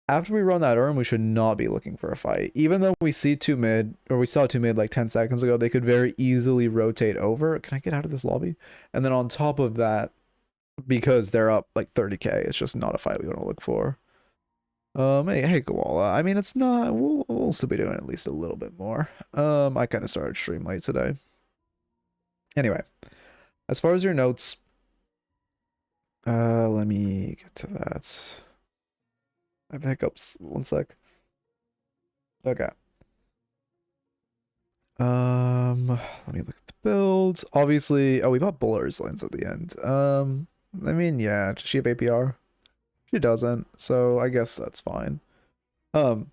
After we run that Urn, we should not be looking for a fight. Even though we see 2 mid, or we saw 2 mid like 10 seconds ago, they could very easily rotate over. Can I get out of this lobby? And then on top of that, because they're up like 30k, it's just not a fight we want to look for. Hey, Koala. I mean, it's not. We'll still be doing at least a little bit more. I kind of started stream late today. Anyway, as far as your notes, let me get to that. I have hiccups. One sec. Okay. Let me look at the builds. Obviously, oh, we bought Buller's lens at the end. I mean, yeah, does she have APR? She doesn't, so I guess that's fine. Did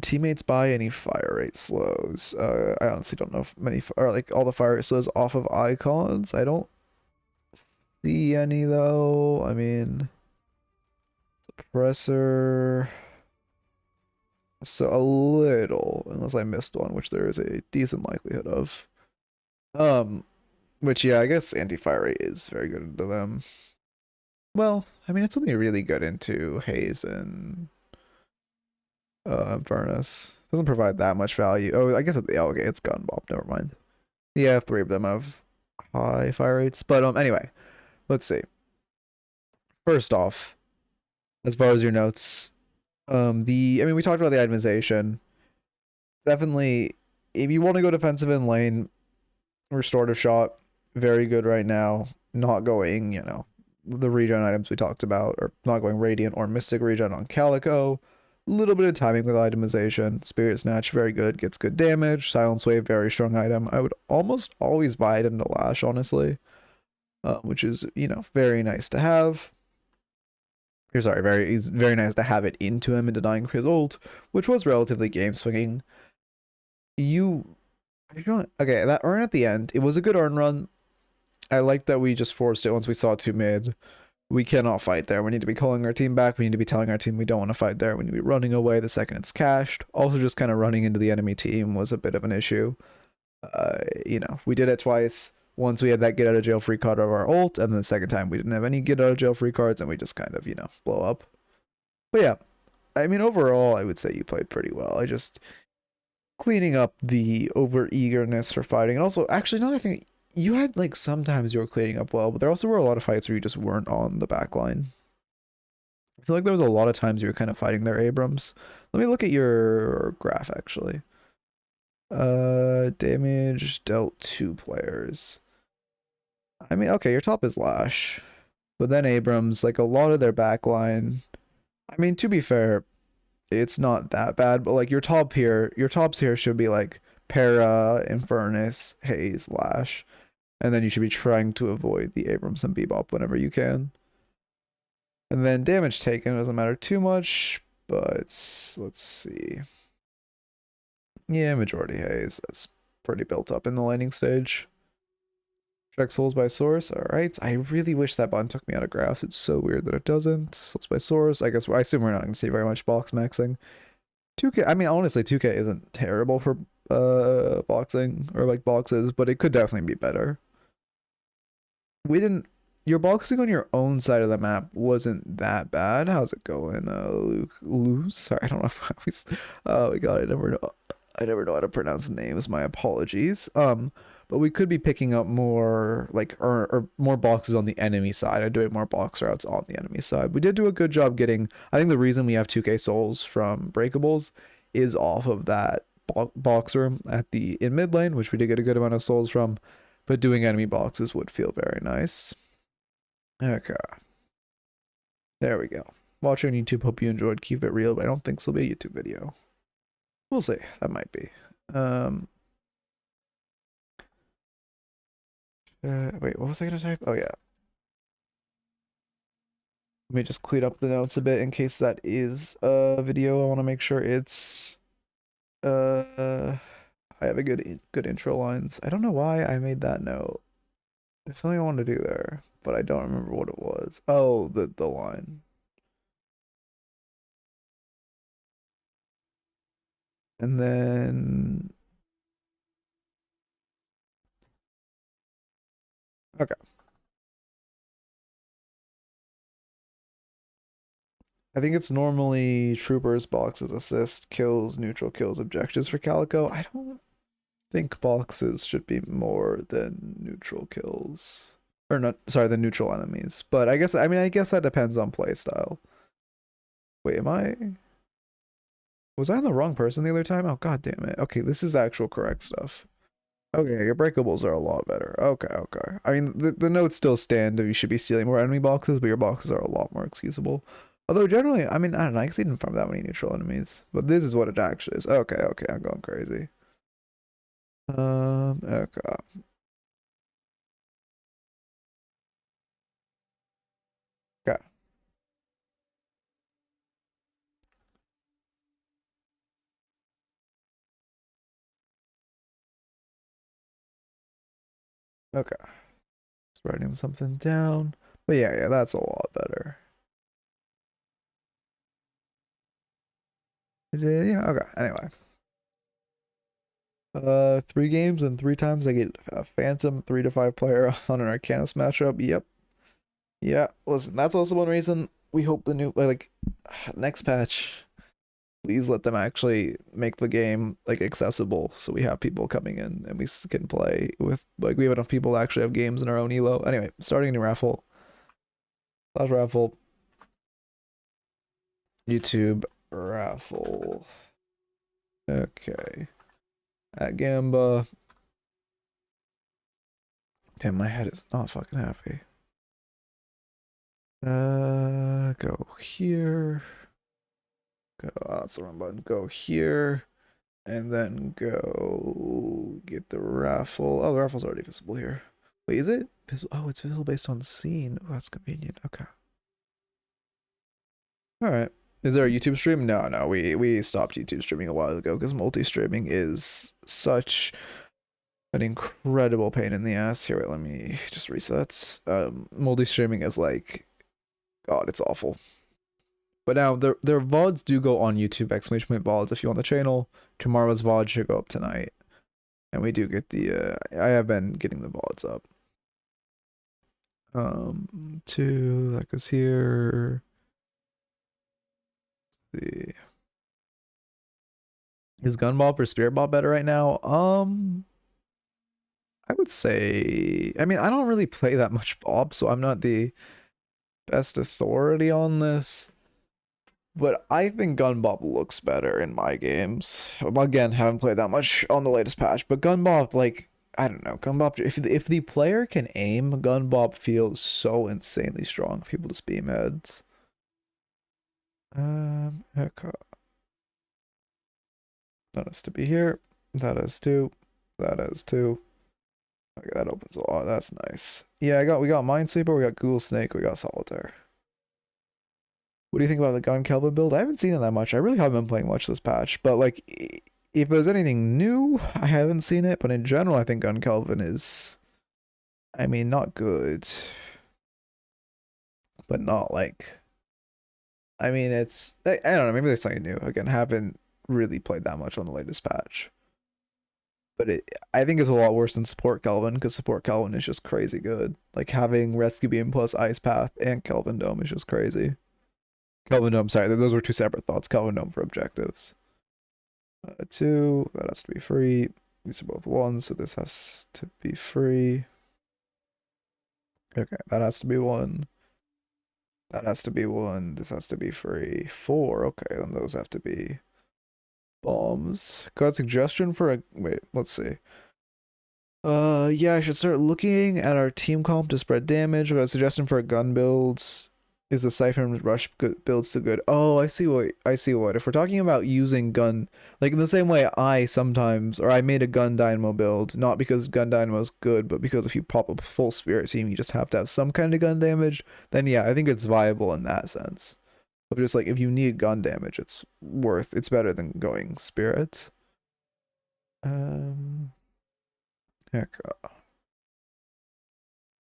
teammates buy any fire rate slows? I honestly don't know if many, or like all the fire rate slows off of icons. I don't see any though. I mean, suppressor. So a little, unless I missed one, which there is a decent likelihood of. Which yeah, I guess anti-fire rate is very good into them. Well, I mean, it's only really good into haze and furnace. Doesn't provide that much value. Oh, I guess okay, it's gun bob. Never mind. Yeah, 3 of them have high fire rates. But anyway, let's see. First off, as far as your notes, I mean, we talked about the itemization. Definitely, if you want to go defensive in lane, restorative shot, very good right now. Not going, you know, the regen items we talked about, or not going radiant or mystic regen on Calico. A little bit of timing with itemization. Spirit Snatch, very good, gets good damage. Silence Wave, very strong item. I would almost always buy it into Lash, honestly, which is, you know, very nice to have. Sorry, very nice to have it into him into dying his ult, which was relatively game swinging. Okay, that Urn at the end, it was a good Urn run. I like that we just forced it once we saw 2 mid. We cannot fight there. We need to be calling our team back. We need to be telling our team we don't want to fight there. We need to be running away the second it's cached. Also, just kind of running into the enemy team was a bit of an issue. You know, we did it twice. Once we had that get out of jail free card of our ult, and then the second time we didn't have any get out of jail free cards, and we just kind of, you know, blow up. But yeah, I mean, overall, I would say you played pretty well. I just cleaning up the over eagerness for fighting, and also, actually, another thing, you had like sometimes you were cleaning up well, but there also were a lot of fights where you just weren't on the back line. I feel like there was a lot of times you were kind of fighting their Abrams. Let me look at your graph actually. Damage dealt 2 players. I mean, okay, your top is Lash, but then Abrams, like a lot of their backline. I mean, to be fair, it's not that bad, but like your tops here should be like Para, Infernus, Haze, Lash, and then you should be trying to avoid the Abrams and Bebop whenever you can. And then damage taken doesn't matter too much, but let's see. Yeah, majority Haze. That's pretty built up in the laning stage. Check souls by source. All right. I really wish that button took me out of graphs. It's so weird that it doesn't. Souls by source. I assume we're not going to see very much box maxing. 2K. I mean, honestly, 2K isn't terrible for boxing or like boxes, but it could definitely be better. Your boxing on your own side of the map wasn't that bad. How's it going, Luke? Sorry, I don't know if I was. Oh my god, I never know how to pronounce names. My apologies. But we could be picking up more like or more boxes on the enemy side and doing more box routes on the enemy side. We did do a good job getting. I think the reason we have 2K souls from breakables is off of that box room in mid lane, which we did get a good amount of souls from. But doing enemy boxes would feel very nice. Okay. There we go. Watching on YouTube. Hope you enjoyed. Keep it real, but I don't think this will be a YouTube video. We'll see. That might be. Wait, what was I gonna type? Oh yeah. Let me just clean up the notes a bit in case that is a video. I want to make sure it's I have a good intro lines. I don't know why I made that note. There's something I wanted to do there, but I don't remember what it was. Oh, the line. And then okay. I think it's normally troopers, boxes, assist, kills, neutral kills, objectives for Calico. I don't think boxes should be more than neutral kills. Or not, sorry, the neutral enemies. But I guess I guess that depends on playstyle. Wait, was I on the wrong person the other time? Oh god damn it. Okay, this is actual correct stuff. Okay, your breakables are a lot better. Okay, okay. I mean, the notes still stand. You should be stealing more enemy boxes, but your boxes are a lot more excusable. Although generally, I mean, I don't know. I didn't farm that many neutral enemies, but this is what it actually is. Okay, okay, I'm going crazy. Okay. Okay. Okay. Just writing something down. But yeah, yeah, that's a lot better. Yeah, okay. Anyway. 3 games and 3 times I get a Phantom 3 to 5 player on an Arcanist matchup. Yep. Yeah. Listen, that's also one reason we hope the new like next patch, please let them actually make the game like accessible so we have people coming in and we can play with like we have enough people to actually have games in our own elo. Anyway, starting a new raffle. Last raffle. YouTube raffle. Okay. At Gamba. Damn, my head is not fucking happy. Go here. Go, that's the wrong button. Go here. And then go get the raffle. Oh, the raffle's already visible here. Wait, is it? Oh, it's visible based on scene. Oh, that's convenient. Okay. All right. Is there a YouTube stream? No, no. We stopped YouTube streaming a while ago because multi-streaming is such an incredible pain in the ass. Here, wait, let me just reset. Multi-streaming is like, God, it's awful. But now their VODs do go on YouTube, exclamation point VODs if you want the channel. Tomorrow's VOD should go up tonight. And we do get the I have been getting the VODs up. 2, that goes here. Let's see. Is Gun Bob or Spirit Bob better right now? I would say, I mean, I don't really play that much Bob, so I'm not the best authority on this. But I think Gun Bob looks better in my games. Again, haven't played that much on the latest patch, but Gun Bob, like, I don't know, Gun Bob, if the player can aim, Gun Bob feels so insanely strong. People just beam heads. Okay. That has to be here. That has 2. That has 2. Okay, that opens a lot. That's nice. Yeah, we got Minesweeper, we got Ghoul Snake, we got Solitaire. What do you think about the Gun Kelvin build? I haven't seen it that much. I really haven't been playing much this patch, but like, if there's anything new, I haven't seen it. But in general, I think Gun Kelvin is, I mean, not good, but not like, I mean, it's, I don't know. Maybe there's something new. Again, haven't really played that much on the latest patch. But I think it's a lot worse than Support Kelvin, because Support Kelvin is just crazy good. Like having Rescue Beam plus Ice Path and Kelvin Dome is just crazy. Kelvin Dome, sorry, those were 2 separate thoughts. Kelvin Dome for objectives. 2, that has to be free. These are both 1, so this has to be free. Okay, that has to be 1. That has to be 1. This has to be free. 4, okay, then those have to be bombs. Got a suggestion for a, wait, let's see. Yeah, I should start looking at our team comp to spread damage. Got a suggestion for a gun builds. Is the Siphon Rush builds too good? Oh, I see what. If we're talking about using gun, like in the same way I sometimes, or I made a gun dynamo build, not because gun dynamo is good, but because if you pop up a full spirit team, you just have to have some kind of gun damage, then yeah, I think it's viable in that sense. But just like, if you need gun damage, it's better than going spirit. Heck.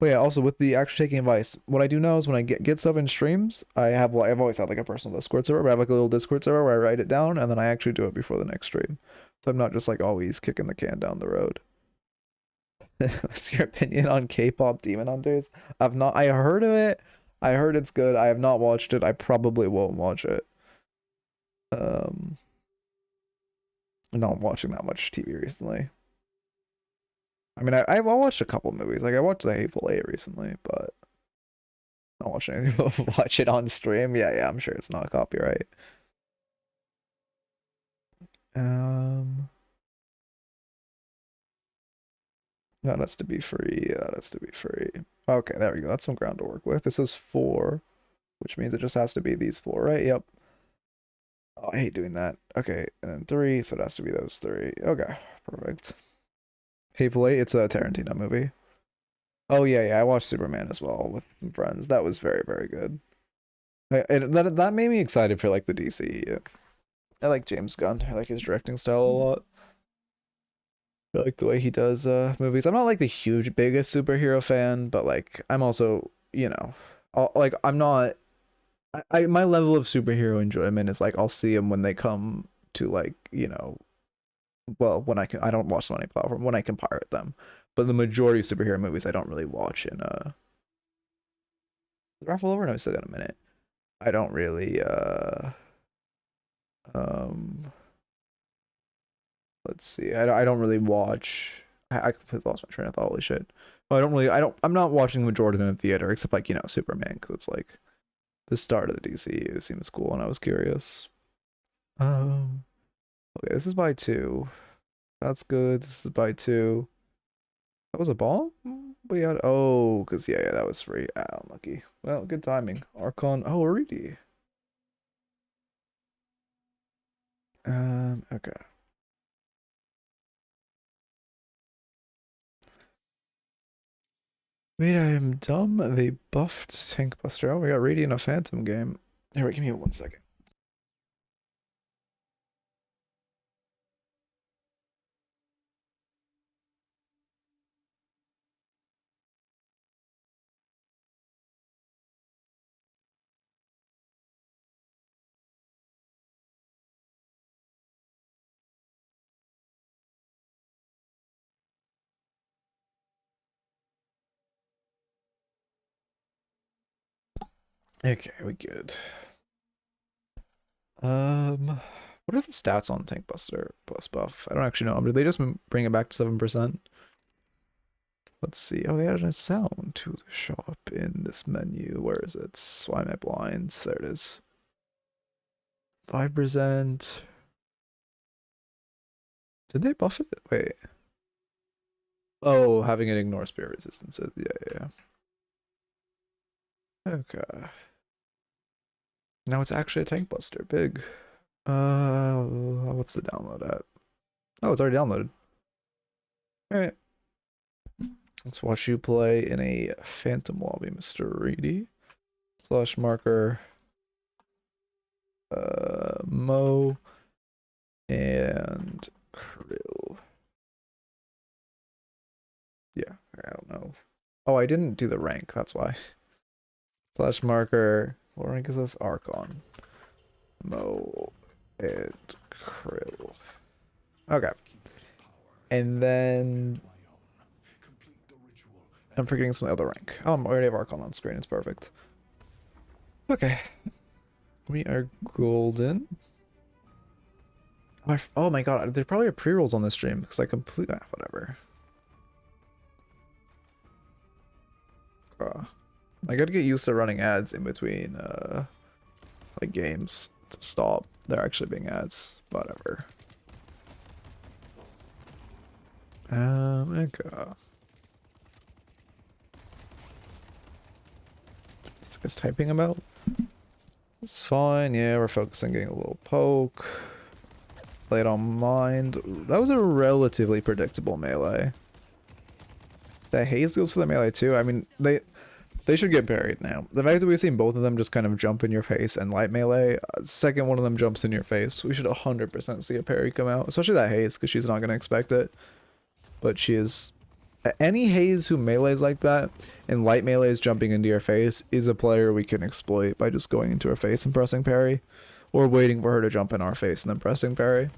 But yeah, also with the actually taking advice, what I do now is when I get stuff in streams, I've always had like a personal Discord server, but I have like a little Discord server where I write it down and then I actually do it before the next stream. So I'm not just like always kicking the can down the road. What's your opinion on K-pop Demon Hunters? I heard of it. I heard it's good. I have not watched it. I probably won't watch it. I'm not watching that much TV recently. I mean, I watched a couple movies. Like I watched The Hateful Eight recently, but not watching anything. Watch it on stream. Yeah, I'm sure it's not copyright. That has to be free. That has to be free. Okay, there we go. That's some ground to work with. This is 4, which means it just has to be these 4, right? Yep. Oh, I hate doing that. Okay, and then 3, so it has to be those 3. Okay, perfect. Hateful Eight, it's a Tarantino movie. Oh yeah, I watched Superman as well with some friends. That was very, very good. That made me excited for like the DC. I like James Gunn. I like his directing style a lot. I like the way he does movies. I'm not like the huge biggest superhero fan, but like I'm also, you know, like I'm not my level of superhero enjoyment is like I'll see them when they come to like, you know, well, when I don't watch them on any platform, when I can pirate them. But the majority of superhero movies I don't really watch in Raffle over? No, I still got a minute. I don't really um let's see. I don't really watch. I completely lost my train of thought. Holy shit. Well, I'm not watching the majority of them in theater, except like, you know, Superman, because it's like the start of the DCU seems cool, and I was curious. Okay, this is by 2. That's good. This is by 2. That was a bomb? We had, oh, because yeah, that was free. Ah, unlucky. Well, good timing. Archon, oh, already. Okay. Wait, I am dumb. They buffed Tank Buster. Oh, we got Radiant a Phantom game. Here, wait, give me 1 second. Okay, we good. What are the stats on Tank Buster plus buff? I don't actually know. Did they just bring it back to 7%? Let's see. Oh, they added a sound to the shop in this menu. Where is it? Why am I blind? There it is. 5%. Did they buff it? Wait. Oh, having it ignore spirit resistances. Yeah. Okay. Now it's actually a Tank Buster. Big. What's the download at? Oh, it's already downloaded. Alright. Let's watch you play in a Phantom lobby, Mr. Reedy. / marker. Mo and Krill. Yeah, I don't know. Oh, I didn't do the rank, that's why. / marker. What rank is this? Archon. Mo and Krill. Okay. And then I'm forgetting some other rank. Oh, I already have Archon on screen. It's perfect. Okay. We are golden. Oh my god, there probably are pre-rolls on this stream because I completely whatever. I gotta get used to running ads in between like games to stop there actually being ads. Whatever. Okay. This guy's typing about. It's fine. Yeah, we're focusing on getting a little poke. Play it on mind. That was a relatively predictable melee. The haze goes for the melee too. I mean, they should get parried now. The fact that we've seen both of them just kind of jump in your face and light melee, second one of them jumps in your face, we should 100% see a parry come out. Especially that haze, because she's not going to expect it. But she is... Any haze who melees like that, and light melees jumping into your face, is a player we can exploit by just going into her face and pressing parry. Or waiting for her to jump in our face and then pressing parry.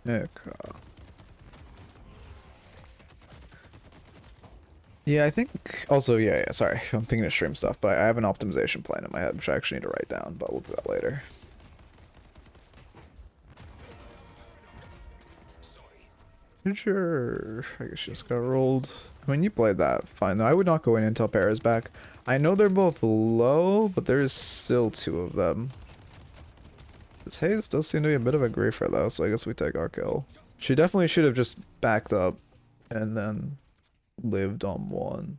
Okay. Yeah, I think also, yeah, sorry, I'm thinking of stream stuff, but I have an optimization plan in my head, which I actually need to write down, but we'll do that later. Sure. I guess she just got rolled. I mean, you played that fine though. I would not go in until Para's back. I know they're both low, but there's still two of them. This Haze does seem to be a bit of a griefer though, so I guess we take our kill. She definitely should have just backed up and then lived on one.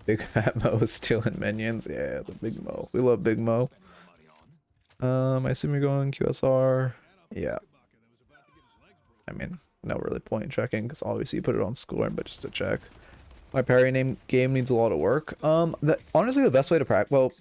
Big Fat Mo is stealing minions. Yeah, the Big Mo. We love Big Mo. I assume you're going QSR. Yeah. I mean, no really point checking because obviously you put it on score, but just to check. My parry game needs a lot of work. Honestly, the best way to practice, well,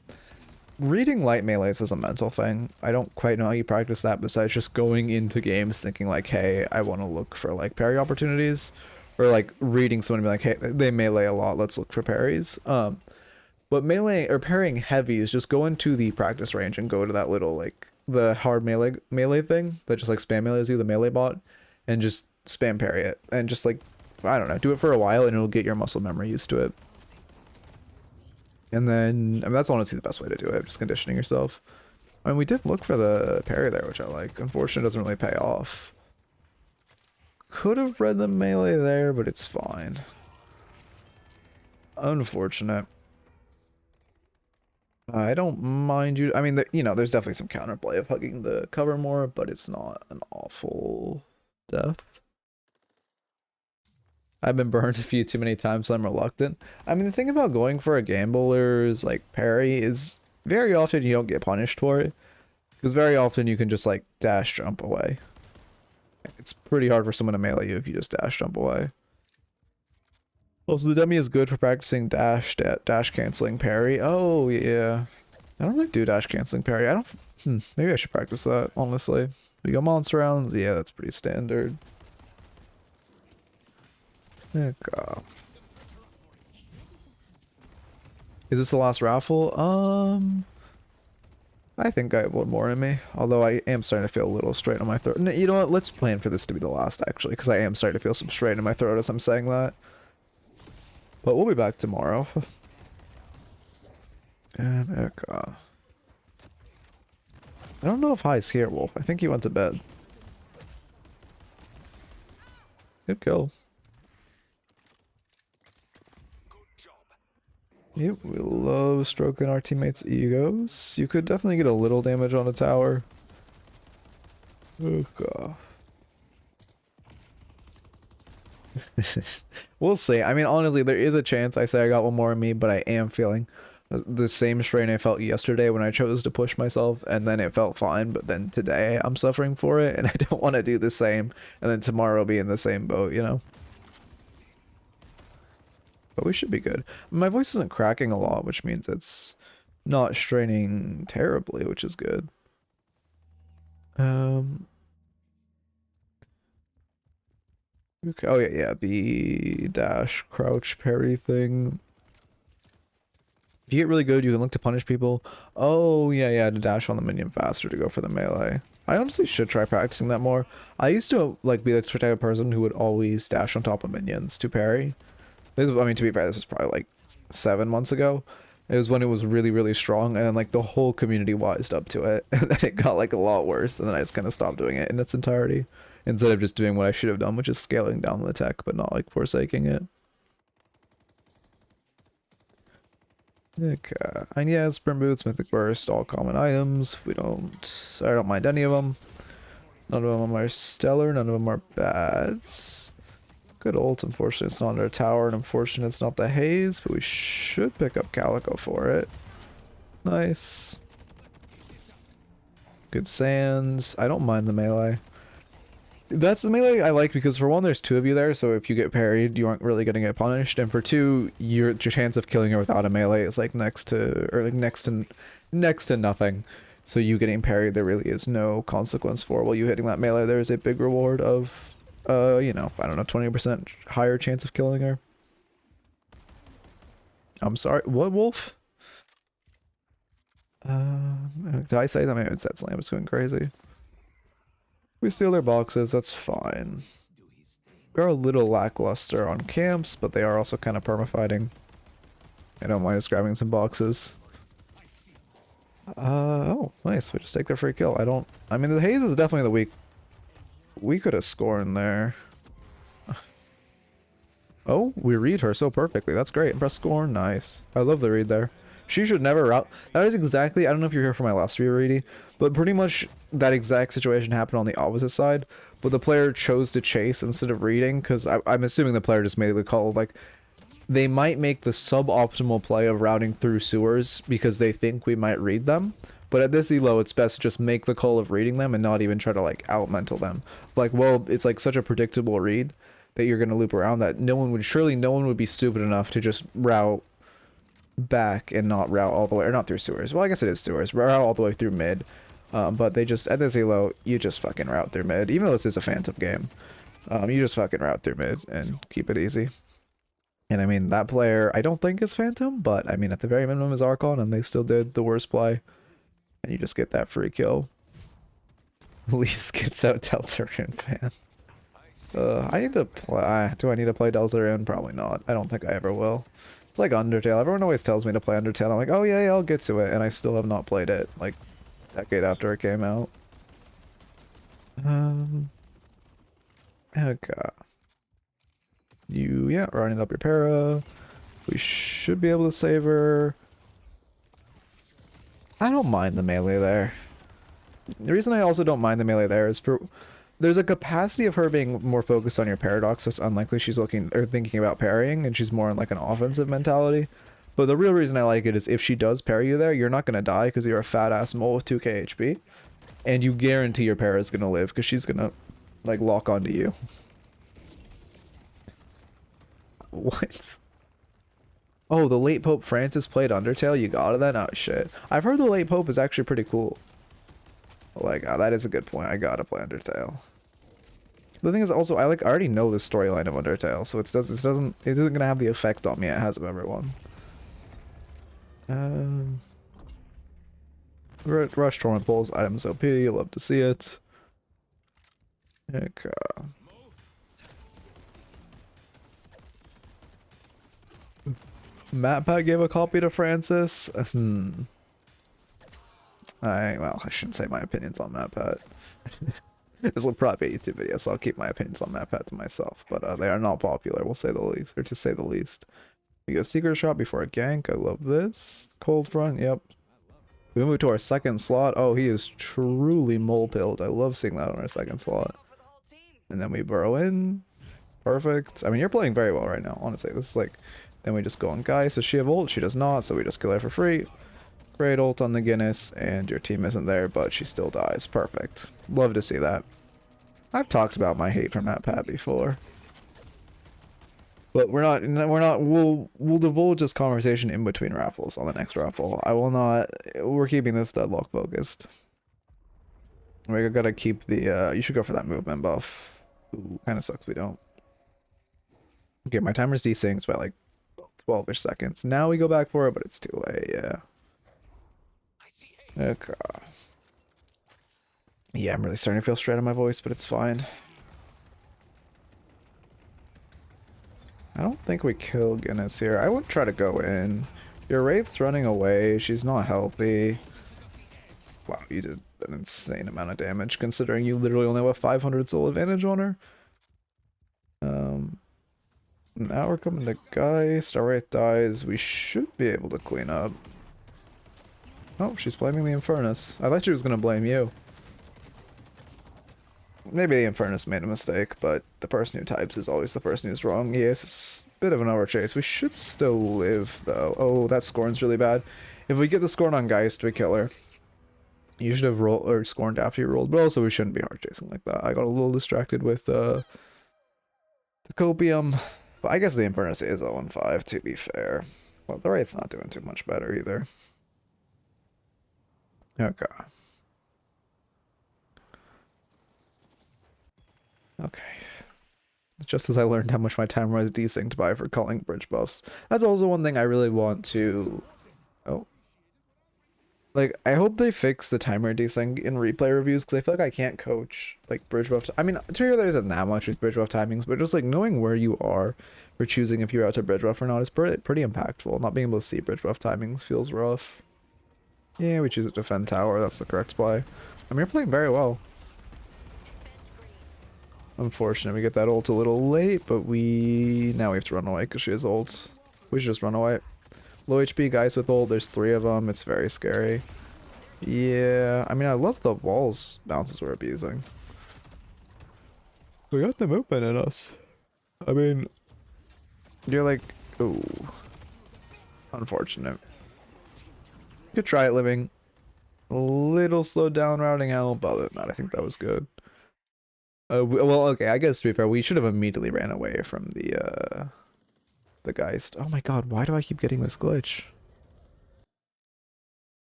reading light melees is a mental thing. I don't quite know how you practice that besides just going into games thinking like, hey, I want to look for like parry opportunities, or like reading someone and be like, hey, they melee a lot, let's look for parries. But melee or parrying heavy is just go into the practice range and go to that little like the hard melee thing that just like spam melees you, the melee bot, and just spam parry it and just like, I don't know, do it for a while and it'll get your muscle memory used to it. And then, I mean, that's honestly the best way to do it, just conditioning yourself. I mean, we did look for the parry there, which I like. Unfortunately, it doesn't really pay off. Could have read the melee there, but it's fine. Unfortunate. I don't mind you. I mean, you know, there's definitely some counterplay of hugging the cover more, but it's not an awful death. I've been burned a few too many times, so I'm reluctant. I mean, the thing about going for a gambler's like parry is very often you don't get punished for it, because very often you can just like dash jump away. It's pretty hard for someone to melee you if you just dash jump away. Also, the dummy is good for practicing dash canceling parry. Oh yeah, I don't really do dash canceling parry. I don't. Maybe I should practice that. Honestly, we go monster rounds. Yeah, that's pretty standard. Okay. Is this the last raffle? I think I have one more in me. Although I am starting to feel a little straight on my throat. You know what? Let's plan for this to be the last actually, because I am starting to feel some strain in my throat as I'm saying that. But we'll be back tomorrow. And okay. I don't know if High's here, Wolf. I think he went to bed. Good kill. Yep, we love stroking our teammates' egos. You could definitely get a little damage on a tower. Oh god. We'll see. I mean, honestly, there is a chance I say I got one more in me, but I am feeling the same strain I felt yesterday when I chose to push myself, and then it felt fine, but then today I'm suffering for it, and I don't want to do the same, and then tomorrow be in the same boat, you know? But we should be good. My voice isn't cracking a lot, which means it's not straining terribly, which is good. Okay. Oh yeah, the dash crouch parry thing. If you get really good, you can look to punish people. Oh yeah, to dash on the minion faster to go for the melee. I honestly should try practicing that more. I used to like be the type of person who would always dash on top of minions to parry. I mean, to be fair, this was probably like 7 months ago. It was when it was really, really strong, and then like the whole community wised up to it, and then it got like a lot worse, and then I just kind of stopped doing it in its entirety, instead of just doing what I should have done, which is scaling down the tech, but not like forsaking it. Okay, and yeah, sprint boots, mythic burst, all common items. I don't mind any of them. None of them are stellar, none of them are bad. Good ult. Unfortunately, it's not under a tower, and unfortunately, it's not the haze, but we should pick up Calico for it. Nice. Good sands. I don't mind the melee. That's the melee I like because for one, there's 2 of you there, so if you get parried, you aren't really gonna get punished, and for 2, your chance of killing her without a melee is like next to nothing. So you getting parried, there really is no consequence for. While you hitting that melee, there is a big reward of you know, I don't know, 20% higher chance of killing her. I'm sorry, what, Wolf? Did I say that? Maybe it's that slam is going crazy. We steal their boxes, that's fine. They're a little lackluster on camps, but they are also kind of permafighting. I don't mind us grabbing some boxes. Oh, nice. We just take their free kill. I mean, the haze is definitely the weak. We could have scored in there. Oh, we read her so perfectly. That's great. Press score. Nice. I love the read there. She should never route. That is exactly, I don't know if you're here for my last review, Reedy, but pretty much that exact situation happened on the opposite side. But the player chose to chase instead of reading, because I'm assuming the player just made the call, like, they might make the suboptimal play of routing through sewers because they think we might read them. But at this elo, it's best to just make the call of reading them and not even try to, like, out-mental them. Like, well, it's, like, such a predictable read that you're going to loop around that no one would be stupid enough to just route back and not route all the way, or not through sewers. Well, I guess it is sewers. Route all the way through mid. But they just, at this elo, you just fucking route through mid. Even though this is a phantom game, you just fucking route through mid and keep it easy. And I mean, that player, I don't think is phantom, but I mean, at the very minimum is Archon, and they still did the worst play. And you just get that free kill. Least gets out Deltarune fan. I need to play. Do I need to play Deltarune? Probably not. I don't think I ever will. It's like Undertale. Everyone always tells me to play Undertale. I'm like, oh yeah, I'll get to it. And I still have not played it, like, a decade after it came out. Okay. Yeah, running up your para. We should be able to save her. I don't mind the melee there. The reason I also don't mind the melee there is there's a capacity of her being more focused on your paradox, so it's unlikely she's looking or thinking about parrying, and she's more in like an offensive mentality. But the real reason I like it is if she does parry you there, you're not going to die because you're a fat ass mole with 2k HP. And you guarantee your para is going to live because she's going to like lock onto you. What? Oh, the late Pope Francis played Undertale? You got it then? Oh shit. I've heard the late Pope is actually pretty cool. Like, oh, that is a good point. I gotta play Undertale. The thing is also, I already know the storyline of Undertale, so it isn't gonna have the effect on me it has of everyone. Rush Torrent Pulls, items OP, love to see it. Okay. MatPat gave a copy to Francis. Well, I shouldn't say my opinions on MatPat. This will probably be a YouTube video, so I'll keep my opinions on MatPat to myself. But they are not popular, we'll say the least, or to say the least. We go secret shot before a gank. I love this. Cold front, yep. We move to our second slot. Oh, he is truly mole-pilled. I love seeing that on our second slot. And then we burrow in. Perfect. I mean, you're playing very well right now, honestly. This is like... Then we just go on Guy. So she have ult? She does not, so we just kill her for free. Great ult on the Guinness, and your team isn't there, but she still dies. Perfect. Love to see that. I've talked about my hate for MatPat before. But we'll divulge this conversation in between raffles on the next raffle. I will not, we're keeping this Deadlock focused. We gotta keep the, you should go for that movement buff. Ooh, kinda sucks we don't. Okay, my timer's desynced by like 12-ish seconds. Now we go back for it, but it's too late, yeah. Okay. Yeah, I'm really starting to feel straight on my voice, but it's fine. I don't think we kill Guinness here. I would try to go in. Your Wraith's running away. She's not healthy. Wow, you did an insane amount of damage, considering you literally only have a 500 soul advantage on her. Now we're coming to Geist. Our Wraith dies. We should be able to clean up. Oh, she's blaming the Infernus. I thought she was going to blame you. Maybe the Infernus made a mistake, but the person who types is always the person who's wrong. Yes, it's a bit of an overchase. We should still live, though. Oh, that Scorn's really bad. If we get the Scorn on Geist, we kill her. You should have rolled or Scorned after you rolled, but also we shouldn't be hard chasing like that. I got a little distracted with the Copium. But I guess the Infernus is 0-5, to be fair. Well, the Wraith's not doing too much better either. Okay. Okay. Just as I learned how much my timer was desynced by for calling bridge buffs. That's also one thing I really want to... Oh. Like, I hope they fix the timer desync in replay reviews, because I feel like I can't coach, like, bridge buff... I mean, to be fair, there isn't that much with bridge buff timings, but just, like, knowing where you are for choosing if you're out to bridge buff or not is pretty impactful. Not being able to see bridge buff timings feels rough. Yeah, we choose to defend tower. That's the correct play. I mean, you're playing very well. Unfortunate we get that ult a little late, but now we have to run away because she has ult. We should just run away. Low HP guys with ult. There's 3 of them. It's very scary. Yeah, I mean, I love the walls bounces we're abusing. We got the movement in us. I mean, you're like, ooh, unfortunate. Could try it living. A little slowed down routing out, but other than that, I think that was good. Well, okay, I guess to be fair, we should have immediately ran away from the Geist. Oh my god, why do I keep getting this glitch?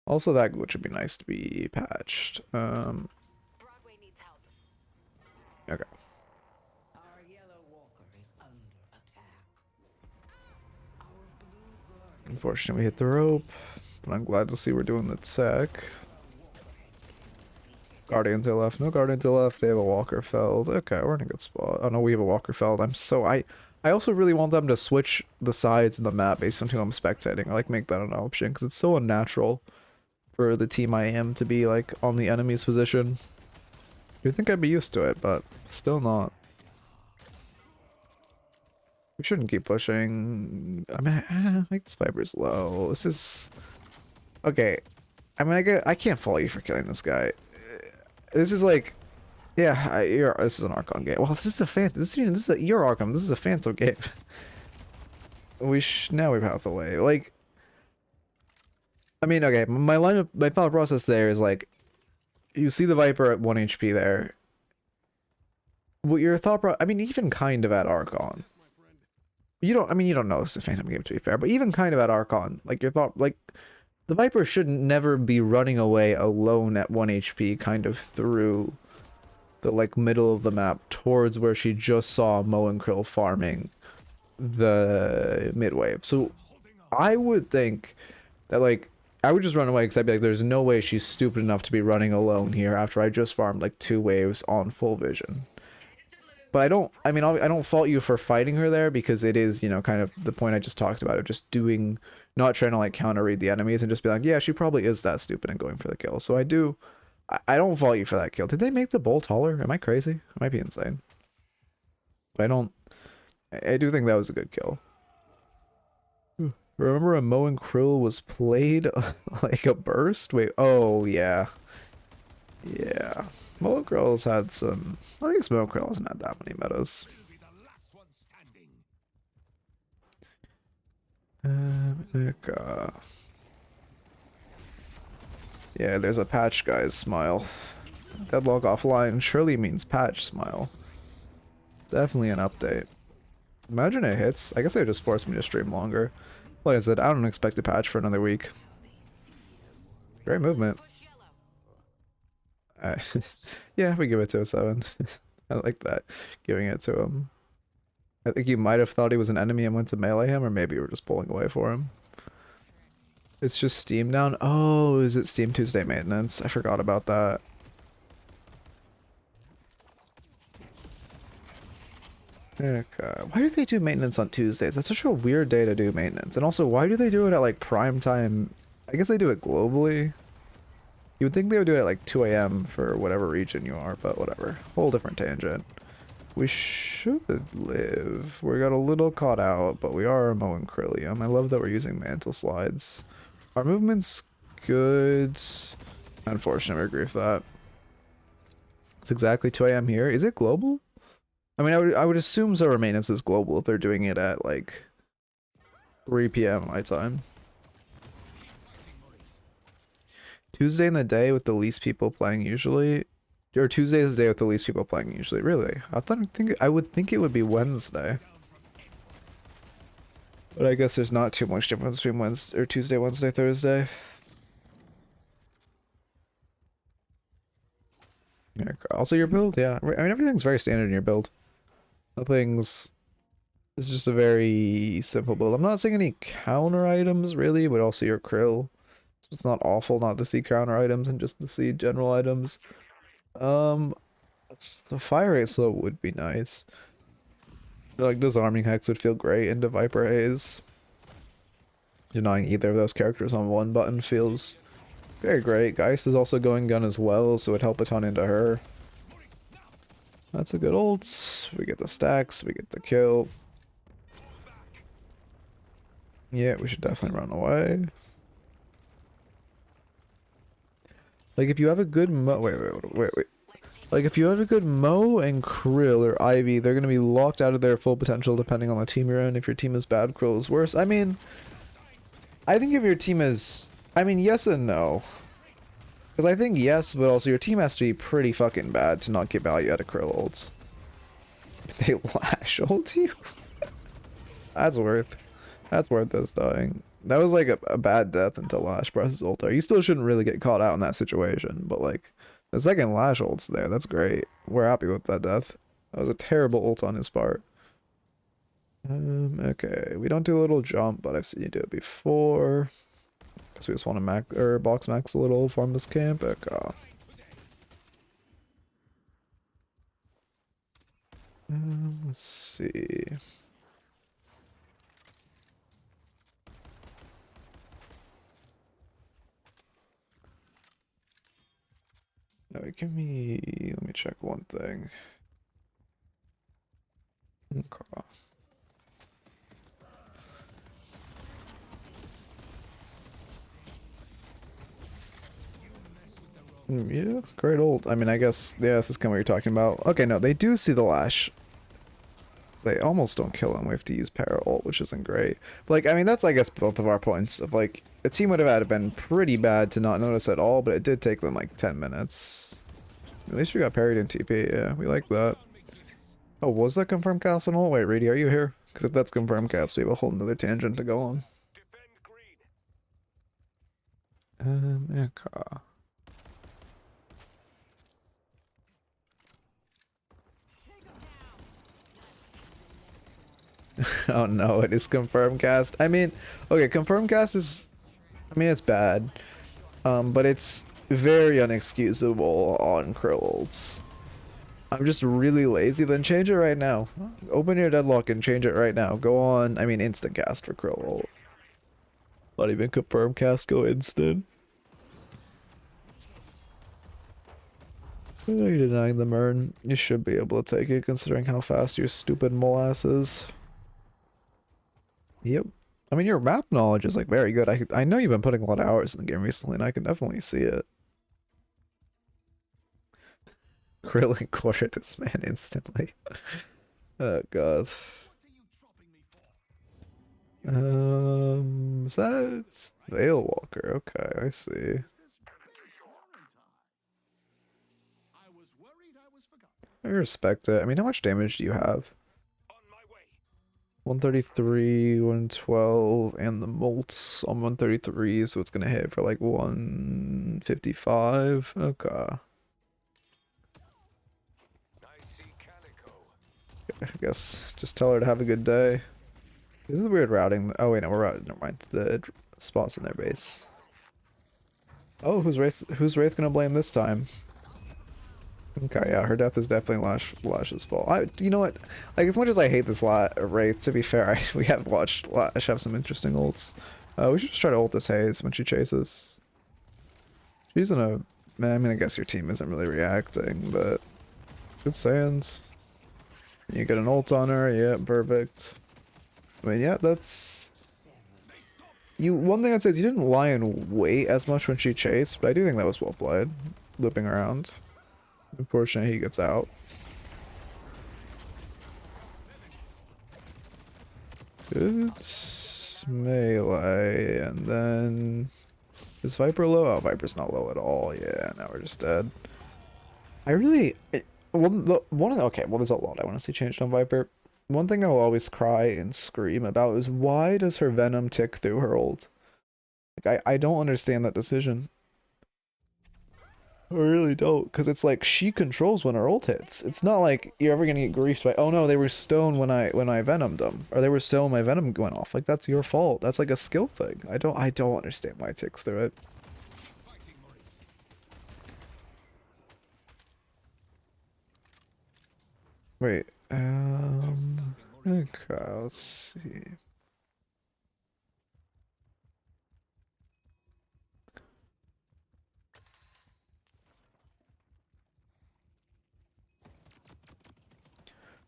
Also, that glitch would be nice to be patched. Okay. Unfortunately, we hit the rope, but I'm glad to see we're doing the tech. Guardians are left. No Guardians are left. They have a Walker Feld. Okay, we're in a good spot. Oh no, we have a Walker Feld. I also really want them to switch the sides of the map based on who I'm spectating. I like make that an option because it's so unnatural for the team I am to be like on the enemy's position. You'd think I'd be used to it, but still not. We shouldn't keep pushing. I mean, I think this Viper's low. This is okay. I mean, I can't fault you for killing this guy. This is like, yeah, this is an Archon game. Well, this is a Phantom. This is your Archon. This is a Phantom game. Now we path away. Like, I mean, okay, my thought process there is like, you see the Viper at 1 HP there. Well, your I mean, even kind of at Archon. You don't know this is a Phantom game to be fair, but even kind of at Archon, like your thought, like, the Viper should never be running away alone at 1 HP kind of through the like middle of the map towards where she just saw Mo and Krill farming the mid wave. So I would think that like I would just run away because I'd be like, there's no way she's stupid enough to be running alone here after I just farmed like 2 waves on full vision. But I don't fault you for fighting her there because it is, you know, kind of the point I just talked about of just not trying to like counter read the enemies and just be like, yeah, she probably is that stupid and going for the kill. So I don't fault you for that kill. Did they make the bowl taller? Am I crazy? I might be insane. But I do think that was a good kill. Remember when Mo and Krill was played like a burst? Wait, oh yeah. Yeah. Mo Krill's had some. I think Mo Krill hasn't had that many metas. Yeah, there's a patch guy's smile. Deadlock offline surely means patch smile. Definitely an update. Imagine it hits. I guess they just forced me to stream longer. Like I said, I don't expect a patch for another week. Great movement. Yeah, we give it to a 7. I like that. Giving it to him. I think you might have thought he was an enemy and went to melee him, or maybe you were just pulling away for him. It's just Steam down. Oh, is it Steam Tuesday maintenance? I forgot about that. Okay. Why do they do maintenance on Tuesdays? That's such a weird day to do maintenance. And also, why do they do it at like prime time? I guess they do it globally. You would think they would do it at like 2 AM for whatever region you are, but whatever. Whole different tangent. We should live. We got a little caught out, but we are Mo and Krillium. I love that we're using mantle slides. Our movement's good. Unfortunately, we agree with that. It's exactly 2 AM here. Is it global? I mean, I would assume Zora maintenance is global if they're doing it at like 3 PM my time. Tuesday in the day with the least people playing usually, or Tuesday is the day with the least people playing usually. Really, I would think it would be Wednesday, but I guess there's not too much difference between Wednesday or Tuesday, Wednesday, Thursday. Yeah. Also, your build, yeah. I mean, everything's very standard in your build. Nothing's. It's just a very simple build. I'm not seeing any counter items really, but also your Krill. So it's not awful not to see counter items and just to see general items. The fire rate slow would be nice. Like disarming hex would feel great into Viper Haze. Denying either of those characters on one button feels Very great. Geist is also going gun as well, so it'd help a ton into her. That's a good ult. We get the stacks, we get the kill. Yeah, we should definitely run away. Like, if you have a good wait. Like, if you have a good Mo and Krill or Ivy, they're going to be locked out of their full potential depending on the team you're in. If your team is bad, Krill is worse. I mean, I think if your team is... I mean, yes and no. Because I think yes, but also your team has to be pretty fucking bad to not get value out of Krill ults. They lash ult you? That's worth us dying. That was like a bad death until Lash presses ult. You still shouldn't really get caught out in that situation, but like the second Lash ult's there, that's great. We're happy with that death. That was a terrible ult on his part. Okay, we don't do a little jump, but I've seen you do it before. Because we just want to box max a little, farm this camp. Okay. Let's see. No, let me check one thing. Okay. Yeah, great ult. I mean, I guess, yeah, this is kind of what you're talking about. Okay, no, they do see the Lash. They almost don't kill him. We have to use para ult, which isn't great. But, like, I mean, that's, I guess, both of our points of, like, a team would have had been pretty bad to not notice at all, but it did take them, like, 10 minutes. At least we got parried in TP, yeah, we like that. Oh, was that confirmed cast on ult? Wait, Reedy, are you here? Because if that's confirmed cast, we have a whole nother tangent to go on. Okay. Oh no, it is confirmed cast. I mean, okay, confirmed cast is, I mean, it's bad, but it's very unexcusable on Krill ults. I'm just really lazy. Then change it right now. Open your Deadlock and change it right now. Go on, I mean, instant cast for Krill ult. Not even confirmed cast, go instant. Oh, you're denying the Mern. You should be able to take it considering how fast your stupid molasses. Yep. I mean, your map knowledge is like very good. I know you've been putting a lot of hours in the game recently, and I can definitely see it. Krill and quarter this man instantly. Oh god. Is that Veil Walker? Okay, I see. I respect it. I mean, how much damage do you have? 133, 112, and the Molts on 133, so it's gonna hit for like 155. Okay. I guess just tell her to have a good day. This is weird routing. Oh wait, no, we're routing. Never mind. The spots in their base. Oh, who's Wraith gonna blame this time? Okay, yeah, her death is definitely Lash's fault. You know what? Like, as much as I hate this Wraith, to be fair, we have watched Lash have some interesting ults. We should just try to ult this Haze when she chases. She's in a... Man, I mean, I guess your team isn't really reacting, but... Good Saiyans. You get an ult on her, yeah, perfect. I mean, yeah, that's... One thing I'd say is you didn't lie in wait as much when she chased, but I do think that was well played. Looping around. Unfortunately, he gets out. Good melee, and then is Viper low? Oh, Viper's not low at all. Yeah, now we're just dead. I really, okay, well, there's a lot I want to see changed on Viper. One thing I'll always cry and scream about is why does her Venom tick through her ult? Like, I don't understand that decision. I really don't, because it's like she controls when her ult hits. It's not like you're ever gonna get griefed by, oh no, they were stoned when I venomed them, or they were stoned when my venom went off. Like, that's your fault. That's like a skill thing. I don't understand why it ticks through it. Wait, okay, let's see.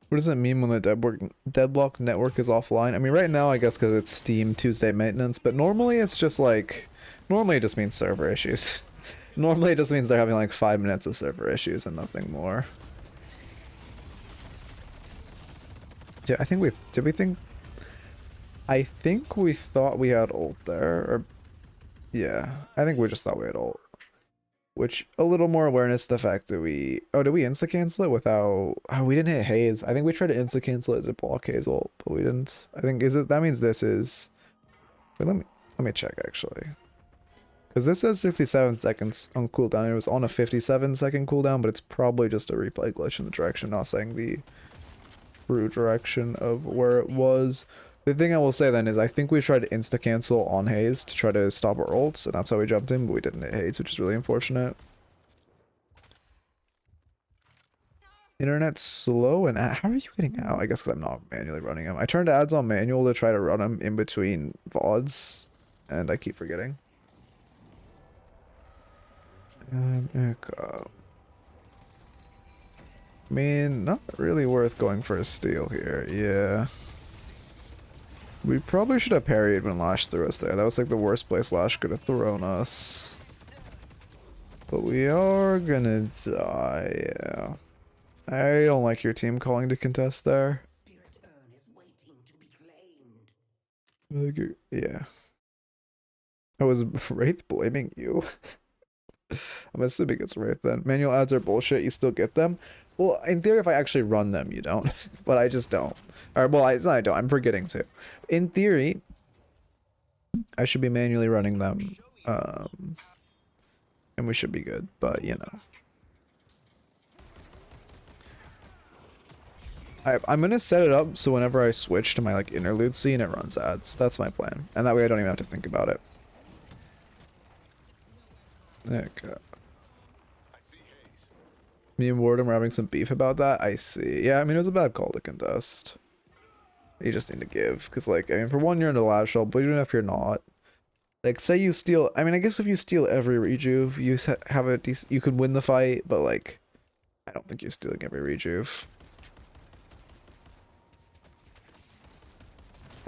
What does it mean when the Deadlock network is offline? I mean, right now, I guess because it's Steam Tuesday maintenance, but normally it's just like, normally it just means server issues. Normally it just means they're having like 5 minutes of server issues and nothing more. Yeah, I think I think we thought we had ult there, or yeah, I think we just thought we had ult. Which, a little more awareness to the fact that we... Oh, did we insta-cancel it without... Oh, we didn't hit Haze. I think we tried to insta-cancel it to block Haze ult, but we didn't. I think, that means this is... Wait, let me check, actually. Because this says 67 seconds on cooldown. It was on a 57-second cooldown, but it's probably just a replay glitch in the direction, not saying the true direction of where it was. The thing I will say then is I think we tried to insta-cancel on Haze to try to stop our ults, and that's how we jumped in, but we didn't hit Haze, which is really unfortunate. Internet's slow, and how are you getting out? I guess because I'm not manually running them. I turned ads on manual to try to run them in between VODs, and I keep forgetting. I mean, not really worth going for a steal here, yeah. We probably should have parried when Lash threw us there. That was like the worst place Lash could have thrown us. But we are gonna die, yeah. I don't like your team calling to contest there. Yeah. I was Wraith blaming you. I'm assuming it's Wraith then. Manual ads are bullshit, you still get them? Well, in theory, if I actually run them, you don't. But I just don't. Or, well, it's not I don't, I'm forgetting to. In theory, I should be manually running them. And we should be good, but you know. I'm gonna set it up so whenever I switch to my like interlude scene, it runs ads. That's my plan. And that way I don't even have to think about it. Okay. Me and Warden were having some beef about that. I see. Yeah, I mean, it was a bad call to contest. You just need to give. Because, like, I mean, for one, you're in the last shell, but even if you're not. Like, say you steal... I mean, I guess if you steal every rejuve, you have a decent... You could win the fight, but, like... I don't think you're stealing every rejuve.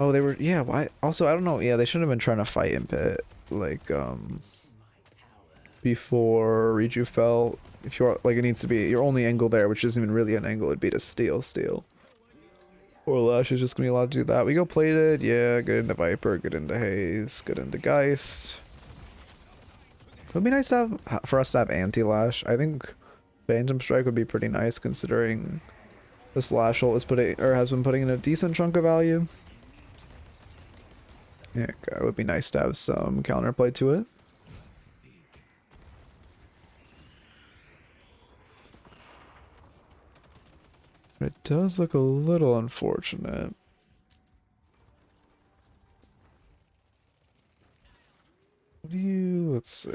Oh, they were... Yeah, why? Also, I don't know. Yeah, they shouldn't have been trying to fight in pit. Like, before rejuve fell. If you're like, it needs to be your only angle there, which isn't even really an angle, it'd be to steal. Or Lash is just gonna be allowed to do that. We go plated, yeah, good into Viper, good into Haze, good into Geist. It would be nice to have, for us to have anti-Lash. I think Phantom Strike would be pretty nice considering this Lash ult is has been putting in a decent chunk of value. Yeah, it would be nice to have some counterplay to it. It does look a little unfortunate. What do you... Let's see.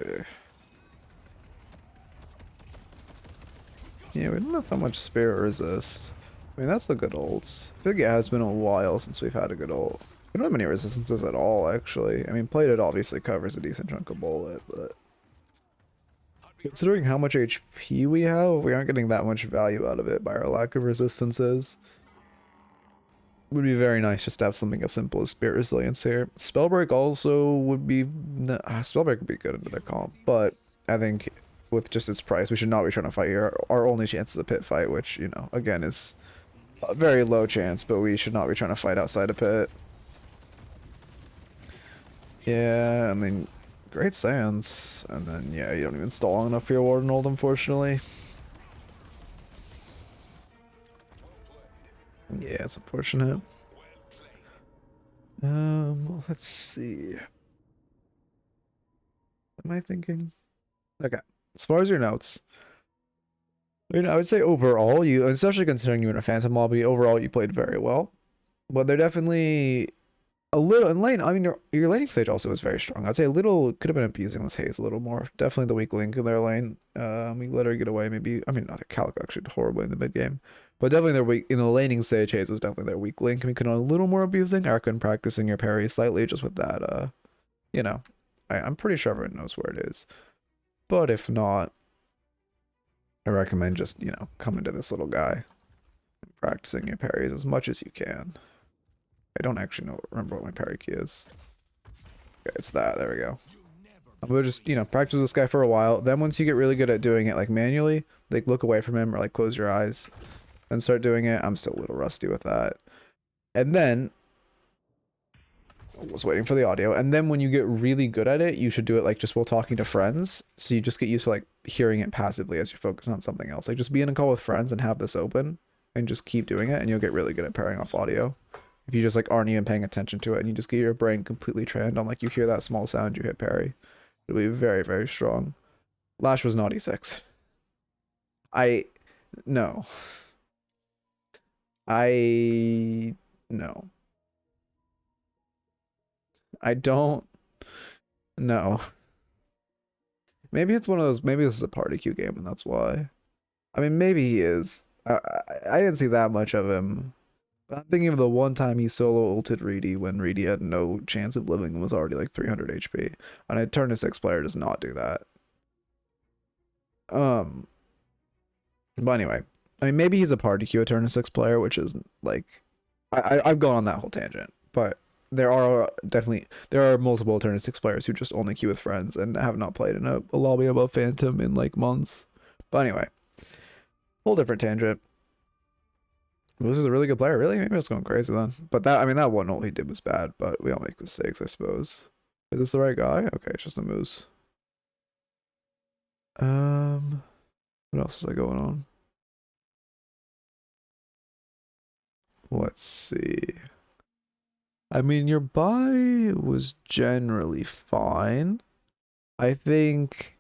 Yeah, we don't have that much spirit resist. I mean, that's a good ult. I think it has been a while since we've had a good ult. We don't have any resistances at all, actually. I mean, plated obviously covers a decent chunk of bullet, but... Considering how much HP we have, we aren't getting that much value out of it by our lack of resistances. It would be very nice just to have something as simple as Spirit Resilience here. Spellbreak also would be... Spellbreak would be good into their comp, but I think with just its price, we should not be trying to fight here. Our only chance is a pit fight, which, you know, again is a very low chance, but we should not be trying to fight outside a pit. Yeah, I mean... Great Sands, and then yeah, you don't even stall long enough for your Warden ult, unfortunately. Yeah, it's unfortunate. Let's see. What am I thinking? Okay, as far as your notes, I mean, I would say overall, you, especially considering you were in a Phantom lobby, overall you played very well. But they're definitely a little in lane. I mean, your laning stage also was very strong. I'd say a little could have been abusing this Haze a little more. Definitely the weak link in their lane. We let her get away. Maybe I mean, not Calico actually did horribly in the mid game, but definitely their weak in the laning stage. Haze was definitely their weak link. We could have a little more abusing. Archon practicing your parry slightly just with that. You know, I'm pretty sure everyone knows where it is. But if not, I recommend just, you know, coming to this little guy and practicing your parries as much as you can. I don't actually remember what my parry key is. Okay, it's that. There we go. I'm gonna just, you know, practice this guy for a while. Then once you get really good at doing it like manually, like look away from him or like close your eyes and start doing it. I'm still a little rusty with that. And then I was waiting for the audio. And then when you get really good at it, you should do it like just while talking to friends. So you just get used to like hearing it passively as you're focusing on something else. Like just be in a call with friends and have this open and just keep doing it, and you'll get really good at pairing off audio. If you just like aren't even paying attention to it and you just get your brain completely trained on like you hear that small sound, you hit parry. It'll be very, very strong. Lash was not E6. No. No. I don't know. Maybe it's one of those, maybe this is a party queue game and that's why. I mean, maybe he is. I didn't see that much of him. But I'm thinking of the one time he solo ulted Reedy when Reedy had no chance of living and was already like 300 HP. And a turn to 6 player does not do that. But anyway, I mean, maybe he's a party queue, a turn to 6 player, which is like, I've gone on that whole tangent, but there are multiple turn to 6 players who just only queue with friends and have not played in a lobby above Phantom in like months. But anyway, whole different tangent. This is a really good player. Really? Maybe I was going crazy then. But that, I mean, that one ult he did was bad, but we all make mistakes, I suppose. Is this the right guy? Okay, it's just a moose. What else is I going on? Let's see. I mean, your buy was generally fine. I think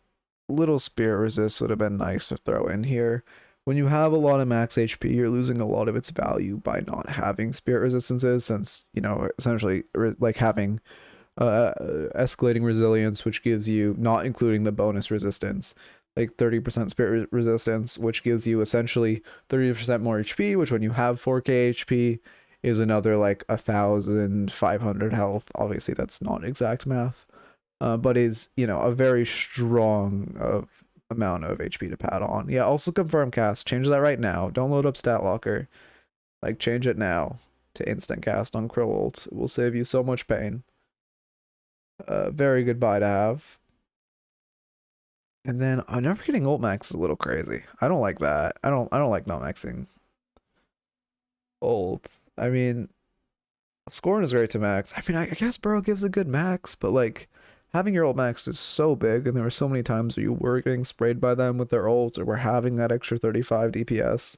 little spirit resist would have been nice to throw in here. When you have a lot of max HP, you're losing a lot of its value by not having spirit resistances, since, you know, essentially like having escalating resilience, which gives you, not including the bonus resistance, like 30% spirit resistance, which gives you essentially 30% more HP, which when you have 4k HP is another like 1,500 health. Obviously that's not exact math, but is, you know, a very strong amount of HP to pad on. Yeah, also confirm cast. Change that right now. Don't load up stat locker. Like, change it now to instant cast on Krill ult. It will save you so much pain. Very good buy to have. And then never getting ult max is a little crazy. I don't like that. I don't like not maxing ult. I mean, scoring is great to max. I mean, I guess Burrow gives a good max, but like having your ult max is so big, and there were so many times where you were getting sprayed by them with their ults, or were having that extra 35 DPS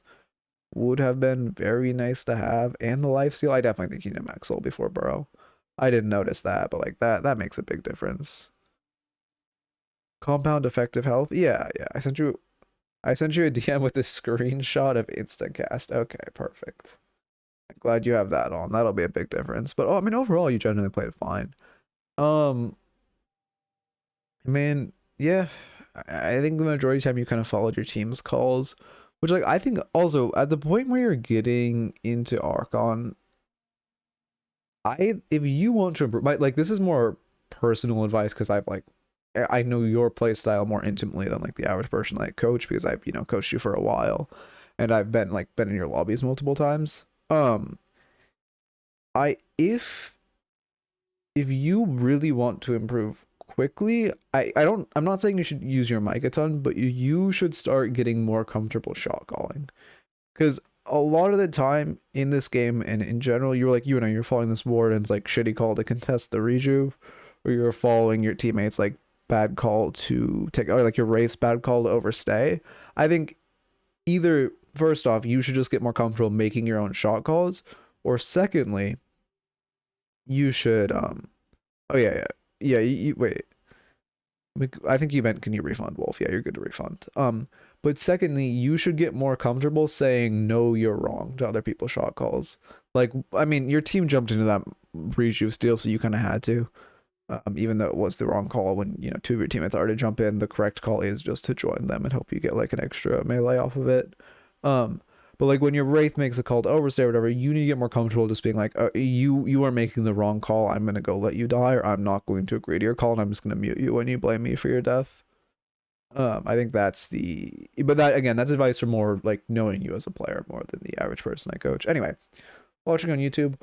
would have been very nice to have. And the lifesteal, I definitely think you need a max ult before Burrow. I didn't notice that, but like that makes a big difference. Compound effective health, yeah. I sent you a DM with this screenshot of instant cast. Okay, perfect. I'm glad you have that on. That'll be a big difference. But I mean, overall, you generally played fine. I mean, yeah, I think the majority of the time you kind of followed your team's calls, which like I think also at the point where you're getting into Archon, if you want to improve, like this is more personal advice because I know your play style more intimately than like the average person like coach, because I've, you know, coached you for a while and I've been in your lobbies multiple times. If you really want to improve quickly, I'm not saying you should use your mic a ton, but you should start getting more comfortable shot calling, because a lot of the time in this game and in general, you're like, you know, you're following this warden's like shitty call to contest the rejuve, or you're following your teammates like bad call to take, or like your race bad call to overstay. I think either first off, you should just get more comfortable making your own shot calls, or secondly, you should wait. I think you meant, can you refund Wolf? Yeah, you're good to refund. But secondly, you should get more comfortable saying no, you're wrong to other people's shot calls. Like, I mean, your team jumped into that rejuve steal, so you kind of had to. Even though it was the wrong call, when, you know, two of your teammates already jump in, the correct call is just to join them and hope you get like an extra melee off of it. But like when your Wraith makes a call to overstay or whatever, you need to get more comfortable just being like, you are making the wrong call. I'm going to go let you die, or I'm not going to agree to your call, and I'm just going to mute you when you blame me for your death. I think that's the, but that again, that's advice for more like knowing you as a player more than the average person I coach. Anyway, watching on YouTube.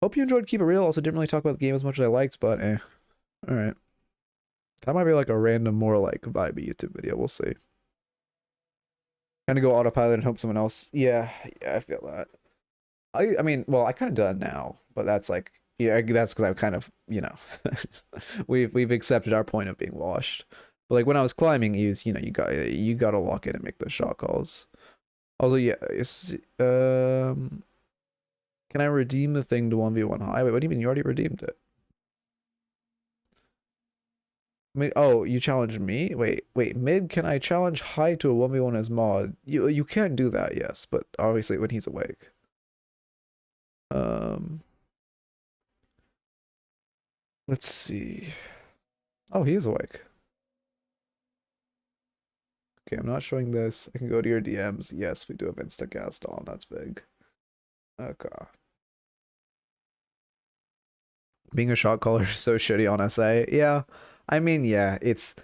Hope you enjoyed Keep It Real. Also, didn't really talk about the game as much as I liked, but all right. That might be like a random, more like vibey YouTube video. We'll see. Kind of go autopilot and hope someone else. Yeah, I feel that. I mean, well, I kind of done now, but that's like, yeah, that's because I'm kind of, we've accepted our point of being washed. But like when I was climbing, you got to lock in and make those shot calls. Also, yeah, can I redeem the thing to 1v1 high? Wait, what do you mean? You already redeemed it. I mean, oh, you challenged me? Wait, mid, can I challenge high to a 1v1 as mod? You can do that, yes, but obviously when he's awake. Let's see. Oh, he is awake. Okay, I'm not showing this. I can go to your DMs. Yes, we do have Instacast on. That's big. Okay. Being a shot caller is so shitty on SA. Yeah. I mean, yeah, it's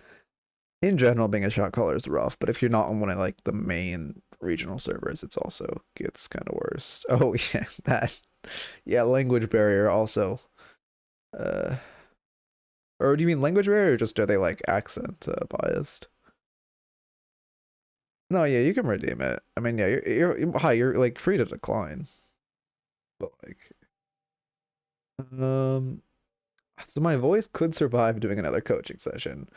in general being a shot caller is rough, but if you're not on one of like the main regional servers, it's also gets kind of worse. Oh yeah, that yeah, language barrier also. Or do you mean language barrier or just are they like accent biased? No, yeah, you can redeem it. I mean, yeah, you're like free to decline. But like so my voice could survive doing another coaching session.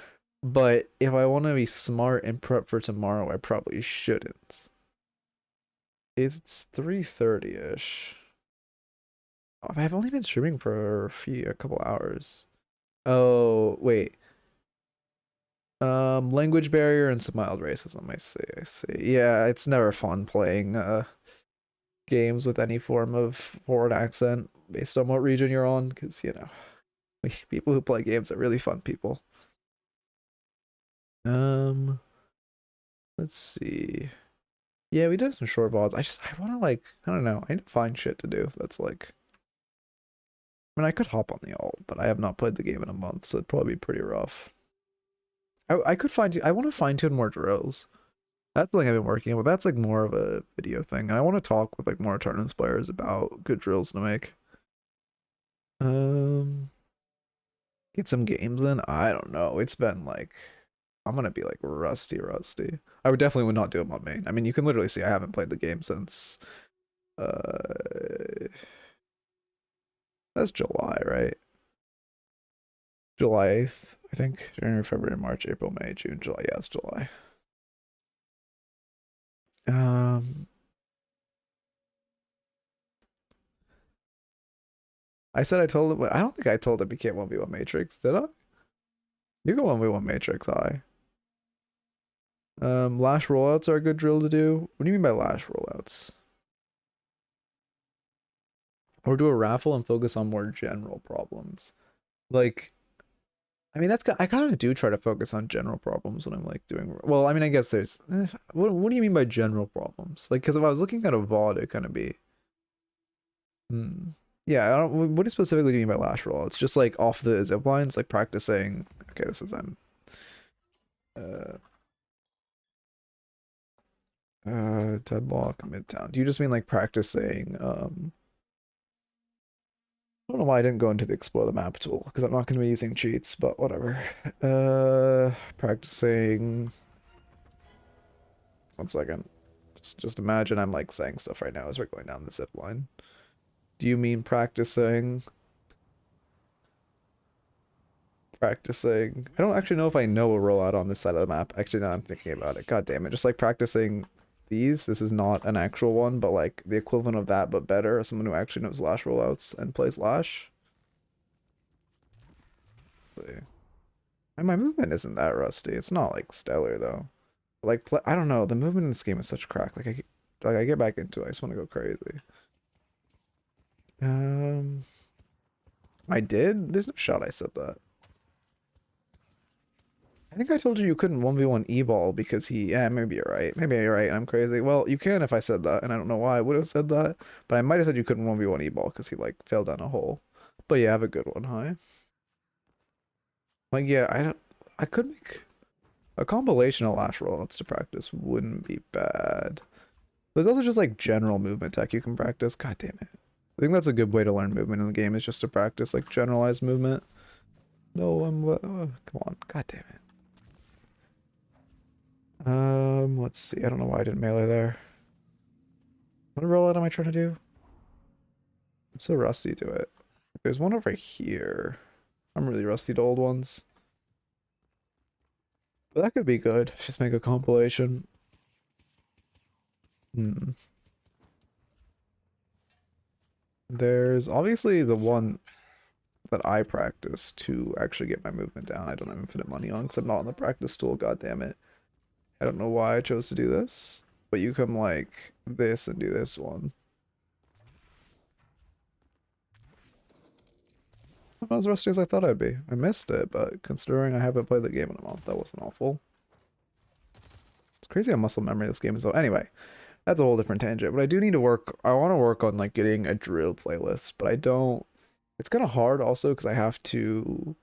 But if I want to be smart and prep for tomorrow, I probably shouldn't. It's 3:30-ish. I've only been streaming for a couple hours. Oh, wait. Language barrier and some mild racism, I see. Yeah, it's never fun playing games with any form of foreign accent based on what region you're on, because people who play games are really fun people. Let's see. Yeah, we did some short VODs. I want to like, I don't know. I need to find shit to do. That's like, I mean, I could hop on the alt, but I have not played the game in a month, so it'd probably be pretty rough. I could I want to fine tune more drills. That's something I've been working on, but that's like more of a video thing. And I want to talk with like more tournament players about good drills to make. Get some games in. I don't know. It's been like, I'm gonna be like rusty. I would not do them on main. I mean, you can literally see I haven't played the game since that's July, right? July 8th, I think. January, February, March, April, May, June, July. Yeah, it's July. I said I told him. I don't think I told him he can't 1v1 Matrix, did I? You can 1v1 Matrix, I. Lash rollouts are a good drill to do. What do you mean by lash rollouts? Or do a raffle and focus on more general problems. Like, I mean, I kind of do try to focus on general problems when I'm like doing. Well, I mean, I guess there's. What do you mean by general problems? Like, because if I was looking at a VOD, it'd kind of be. Yeah, I don't. What specifically do you mean by lash roll? It's just like off the zip lines, like practicing. Okay, this is Deadlock Midtown. Do you just mean like practicing? I don't know why I didn't go into the explore the map tool because I'm not going to be using cheats, but whatever. Practicing. 1 second. Just imagine I'm like saying stuff right now as we're going down the zip line. Do you mean practicing? Practicing. I don't actually know if I know a rollout on this side of the map. Actually, now I'm thinking about it. God damn it. Just like practicing these. This is not an actual one, but like the equivalent of that, but better. As someone who actually knows Lash rollouts and plays Lash. Let's see. And my movement isn't that rusty. It's not like stellar though. Like I don't know. The movement in this game is such crack. Like I get back into it. I just want to go crazy. I did? There's no shot I said that. I think I told you couldn't 1v1 E-ball because yeah, maybe you're right. Maybe you're right. I'm crazy. Well, you can if I said that, and I don't know why I would have said that, but I might have said you couldn't 1v1 E-ball because he like fell down a hole. But yeah, have a good one, hi. Like yeah, I could make A compilation of last roll notes to practice wouldn't be bad. There's also just like general movement tech you can practice. God damn it. I think that's a good way to learn movement in the game, is just to practice like generalized movement. No, come on. God damn it. Let's see. I don't know why I didn't melee there. What rollout am I trying to do? I'm so rusty to it. There's one over here. I'm really rusty to old ones. But that could be good. Just make a compilation. There's obviously the one that I practice to actually get my movement down. I don't have infinite money on because I'm not on the practice tool. God damn it. I don't know why I chose to do this, but you come like this and do this one. I'm not as rusty as I thought I'd be. I missed it, but considering I haven't played the game in a month, that wasn't awful. It's crazy how muscle memory this game is though. Anyway, that's a whole different tangent, but I do need to work. I want to work on like getting a drill playlist, but I don't. It's kind of hard also because I have to.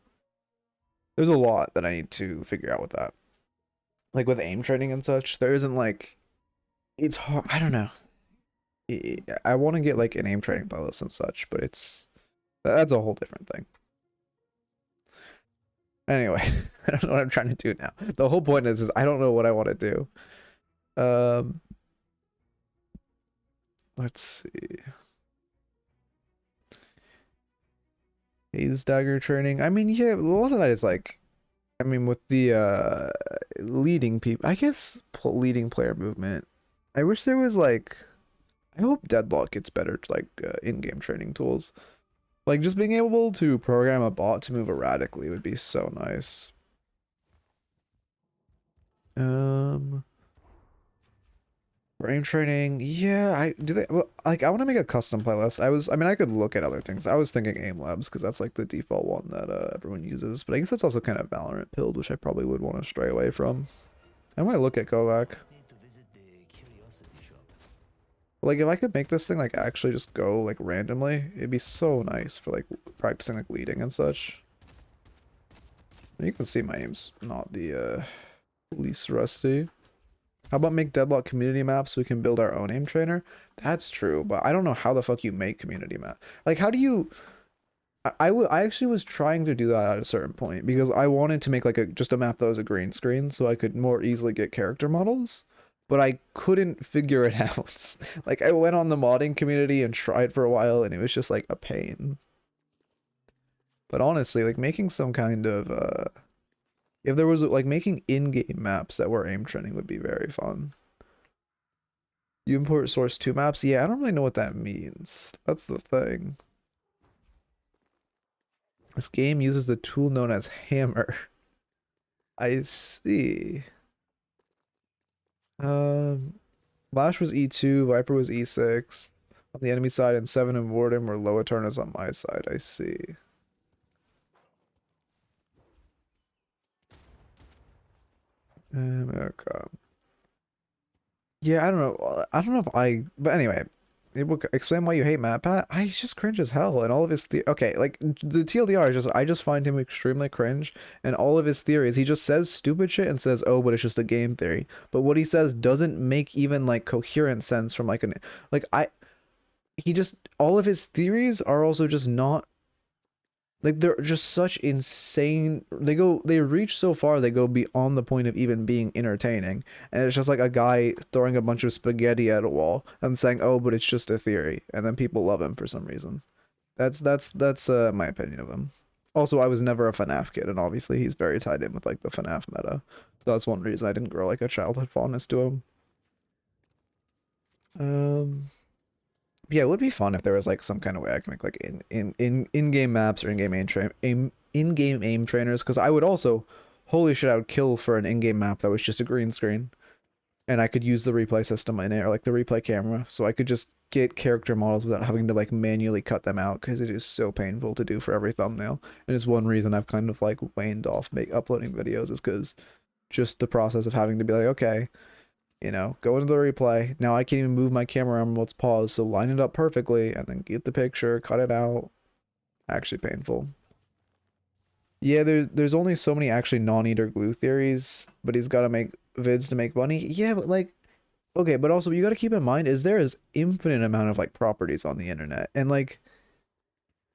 There's a lot that I need to figure out with that. Like with aim training and such, there isn't like. It's hard. I don't know. I want to get like an aim training playlist and such, but that's a whole different thing. Anyway, I don't know what I'm trying to do now. The whole point is I don't know what I want to do. Let's see. Haze dagger training. I mean, yeah, a lot of that is like, I mean, with the leading people, I guess leading player movement. I wish there was like, I hope Deadlock gets better like in-game training tools. Like just being able to program a bot to move erratically would be so nice. For aim training, yeah, I want to make a custom playlist. I mean I could look at other things. I was thinking aim labs because that's like the default one that everyone uses, but I guess that's also kind of Valorant pilled, which I probably would want to stray away from. I might look at Kovac. Like if I could make this thing like actually just go like randomly, it'd be so nice for like practicing like leading and such. And you can see my aim's not the least rusty. How about make Deadlock community maps so we can build our own aim trainer? That's true, but I don't know how the fuck you make community map. Like how do you I actually was trying to do that at a certain point because I wanted to make like just a map that was a green screen so I could more easily get character models. But I couldn't figure it out. Like I went on the modding community and tried for a while and it was just like a pain. But honestly, like making some kind of if there was like making in-game maps that were aim training would be very fun. You import source 2 maps? Yeah, I don't really know what that means. That's the thing. This game uses the tool known as hammer. I see. Lash was E2, Viper was E6 on the enemy side, and 7 and Warden were low Eternus on my side. I see. Okay. Yeah, I don't know. I don't know if I. But anyway, it will explain why you hate Matt Pat. He's just cringe as hell, and all of his okay, like the TLDR is just I just find him extremely cringe, and all of his theories he just says stupid shit and says oh, but it's just a game theory. But what he says doesn't make even like coherent sense from like he just all of his theories are also just not. Like they're just such insane. They reach so far. They go beyond the point of even being entertaining, and it's just like a guy throwing a bunch of spaghetti at a wall and saying, "Oh, but it's just a theory," and then people love him for some reason. That's my opinion of him. Also, I was never a FNAF kid, and obviously he's very tied in with like the FNAF meta. So that's one reason I didn't grow like a childhood fondness to him. Yeah, it would be fun if there was like some kind of way I can make like in-game maps or in-game aim trainers, because I would also, holy shit, I would kill for an in-game map that was just a green screen, and I could use the replay system in it or like the replay camera, so I could just get character models without having to like manually cut them out because it is so painful to do for every thumbnail. And it's one reason I've kind of like waned off uploading videos is because just the process of having to be like, okay, you know, go into the replay. Now I can't even move my camera arm. Let's pause. So line it up perfectly and then get the picture, cut it out. Actually painful. Yeah, there's only so many actually non-eater glue theories, but he's got to make vids to make money. Yeah, but like, okay, but also you got to keep in mind is there is infinite amount of like properties on the internet, and like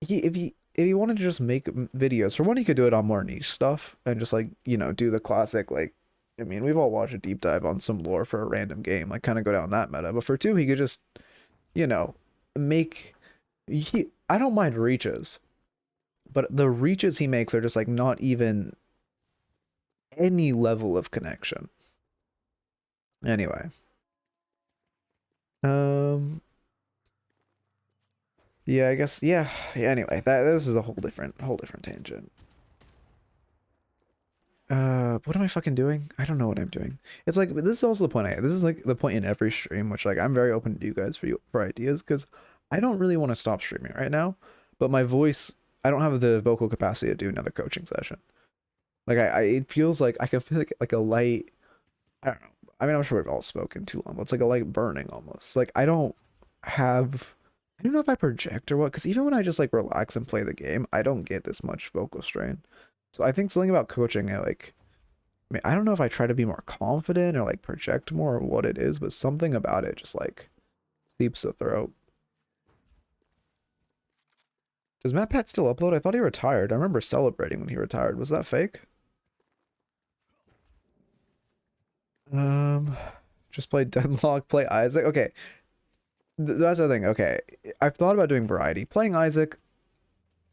if he wanted to just make videos, for one, he could do it on more niche stuff and just like do the classic like. I mean, we've all watched a deep dive on some lore for a random game, like kind of go down that meta. But for two, he could just you know make. I don't mind reaches, but the reaches he makes are just like not even any level of connection. Anyway, um, yeah, I guess yeah. Anyway, this is a whole different tangent. What am I fucking doing? I don't know what I'm doing. It's like this is also the point. This is like the point in every stream, which like I'm very open to you guys for ideas because I don't really want to stop streaming right now, but my voice, I don't have the vocal capacity to do another coaching session. Like it feels like I can feel like a light. I don't know. I mean, I'm sure we've all spoken too long, but it's like a light burning almost. Like I don't have. I don't know if I project or what, because even when I just like relax and play the game, I don't get this much vocal strain. So I think something about coaching, I mean, I don't know if I try to be more confident or like project more or what it is, but something about it just like sleeps the throat. Does Matt Pat still upload? I thought he retired. I remember celebrating when he retired. Was that fake? Um, just play Deadlock, play Isaac. Okay, that's the thing. Okay, I've thought about doing variety. Playing Isaac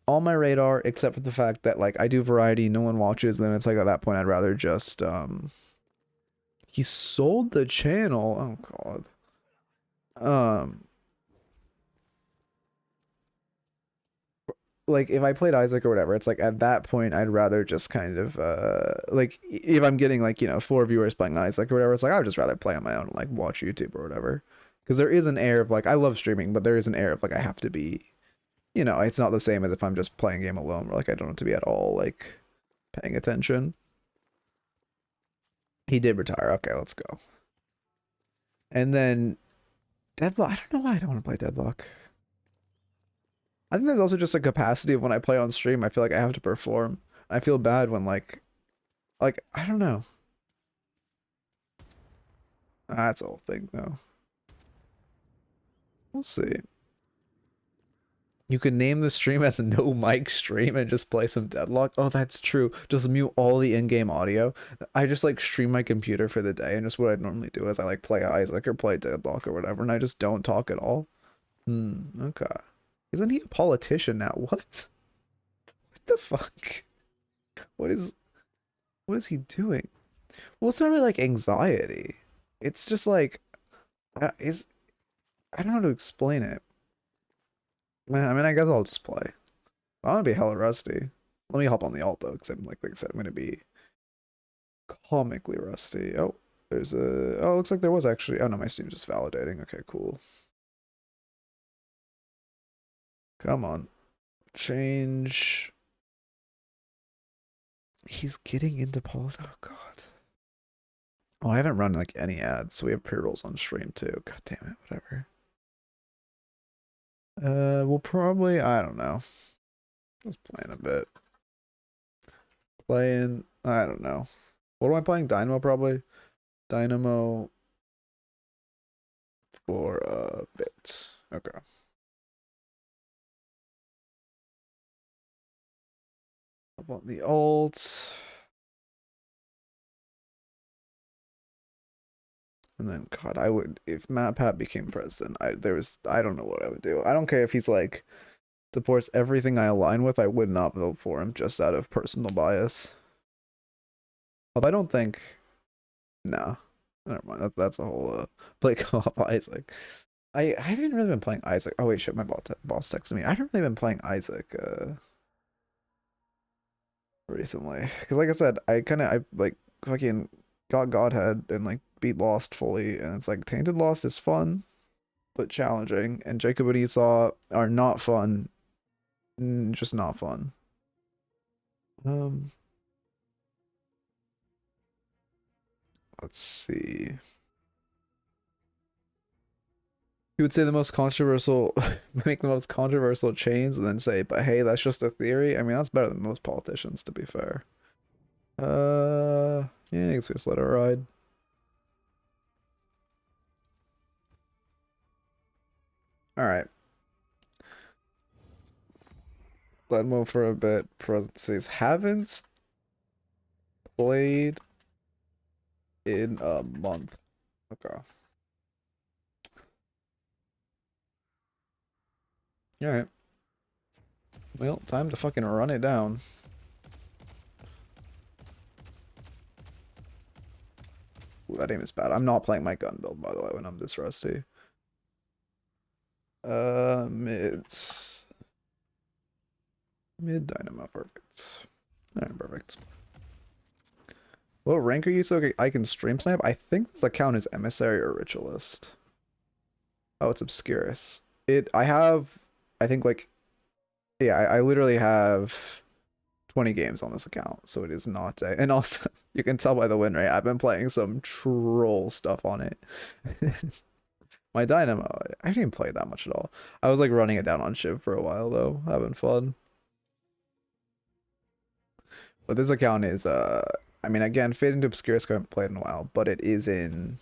on my radar, except for the fact that like I do variety, no one watches. Then it's like at that point, I'd rather just He sold the channel. Oh God. Like if I played Isaac or whatever, it's like at that point I'd rather just kind of like if I'm getting like 4 viewers playing Isaac or whatever, it's like I'd just rather play on my own and like watch YouTube or whatever. Because there is an air of like I love streaming, but there is an air of like I have to be, it's not the same as if I'm just playing a game alone where like I don't have to be at all like paying attention. He did retire. Okay, let's go. And then Deadlock. I don't know why I don't want to play Deadlock. I think there's also just a capacity of when I play on stream, I feel like I have to perform. I feel bad when like I don't know. That's the whole thing though. We'll see. You can name the stream as a no mic stream and just play some Deadlock. Oh, that's true. Just mute all the in-game audio. I just like stream my computer for the day, and just what I'd normally do is I like play Isaac or play Deadlock or whatever, and I just don't talk at all. Okay. Isn't he a politician now? What? What the fuck? What is he doing? Well, it's not really like anxiety. It's just like is I don't know how to explain it. I mean, I guess I'll just play. I want to be hella rusty. Let me hop on the alt though, because I'm like I said, I'm gonna be comically rusty. Oh, there's a. Oh, looks like there was actually. Oh no, my Steam's just validating. Okay, cool. Come on, change. He's getting into politics. Oh god. Oh, I haven't run like any ads, so we have pre-rolls on stream too. God damn it, whatever. We'll probably, I don't know. Just playing a bit. Playing, I don't know. What am I playing? Dynamo probably. Dynamo for a bit. Okay. Up on the alt. And then, God, I would, if Matt Pat became president, I don't know what I would do. I don't care if he's like, supports everything I align with, I would not vote for him just out of personal bias. Although I don't think, nah, never mind. That's a whole play co-op Isaac. I haven't really been playing Isaac. Oh wait, shit, my boss texted me. I haven't really been playing Isaac recently. Cause like I said, I like fucking got Godhead and like beat Lost fully, and it's like Tainted Lost is fun, but challenging, and Jacob and Esau are not fun. Just not fun. Um let's see. He would say the most controversial, make the most controversial chains, and then say, "But hey, that's just a theory." I mean, that's better than most politicians, to be fair. Yeah, I guess we just let it ride. All right. Let move for a bit. Parentheses. Haven't played in a month. Okay. All right. Well, time to fucking run it down. Ooh, that aim is bad. I'm not playing my gun build, by the way, when I'm this rusty. Mids. Mid dynamo, perfect. Alright, perfect. What rank are you so I can stream snipe? I think this account is emissary or ritualist. Oh, it's obscurus. I have, I think like, yeah, I literally have 20 games on this account, so it is not a, and also, you can tell by the win rate, I've been playing some troll stuff on it. My dynamo, I didn't even play that much at all. I was like running it down on Shiv for a while though, having fun. But this account is, I mean, again, Fade into Obscurus, I haven't played in a while, but it is in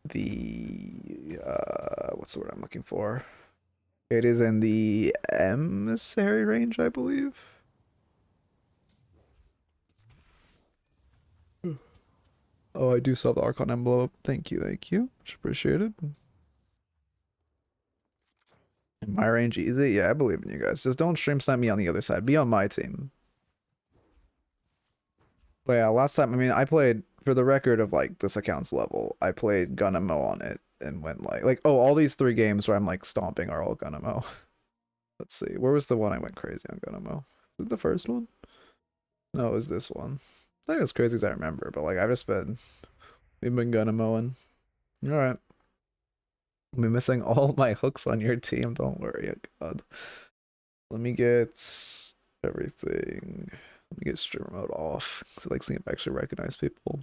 the, what's the word I'm looking for? It is in the emissary range, I believe. Oh, I do sell the Archon envelope. Thank you, thank you. Much appreciated. In my range, easy? Yeah, I believe in you guys. Just don't stream snipe me on the other side. Be on my team. But yeah, last time, I mean, I played, for the record of like this account's level, I played Gun Mo on it and went like, oh, all these 3 games where I'm like stomping are all Gun Mo. Let's see, where was the one I went crazy on Gun Mo? Is it the first one? No, it was this one. I think it was crazy as I remember, but like we've been Gun Moing. Alright. I'll be missing all my hooks on your team, don't worry, oh god. Let me get everything. Let me get stream mode off because I like seeing if I actually recognize people.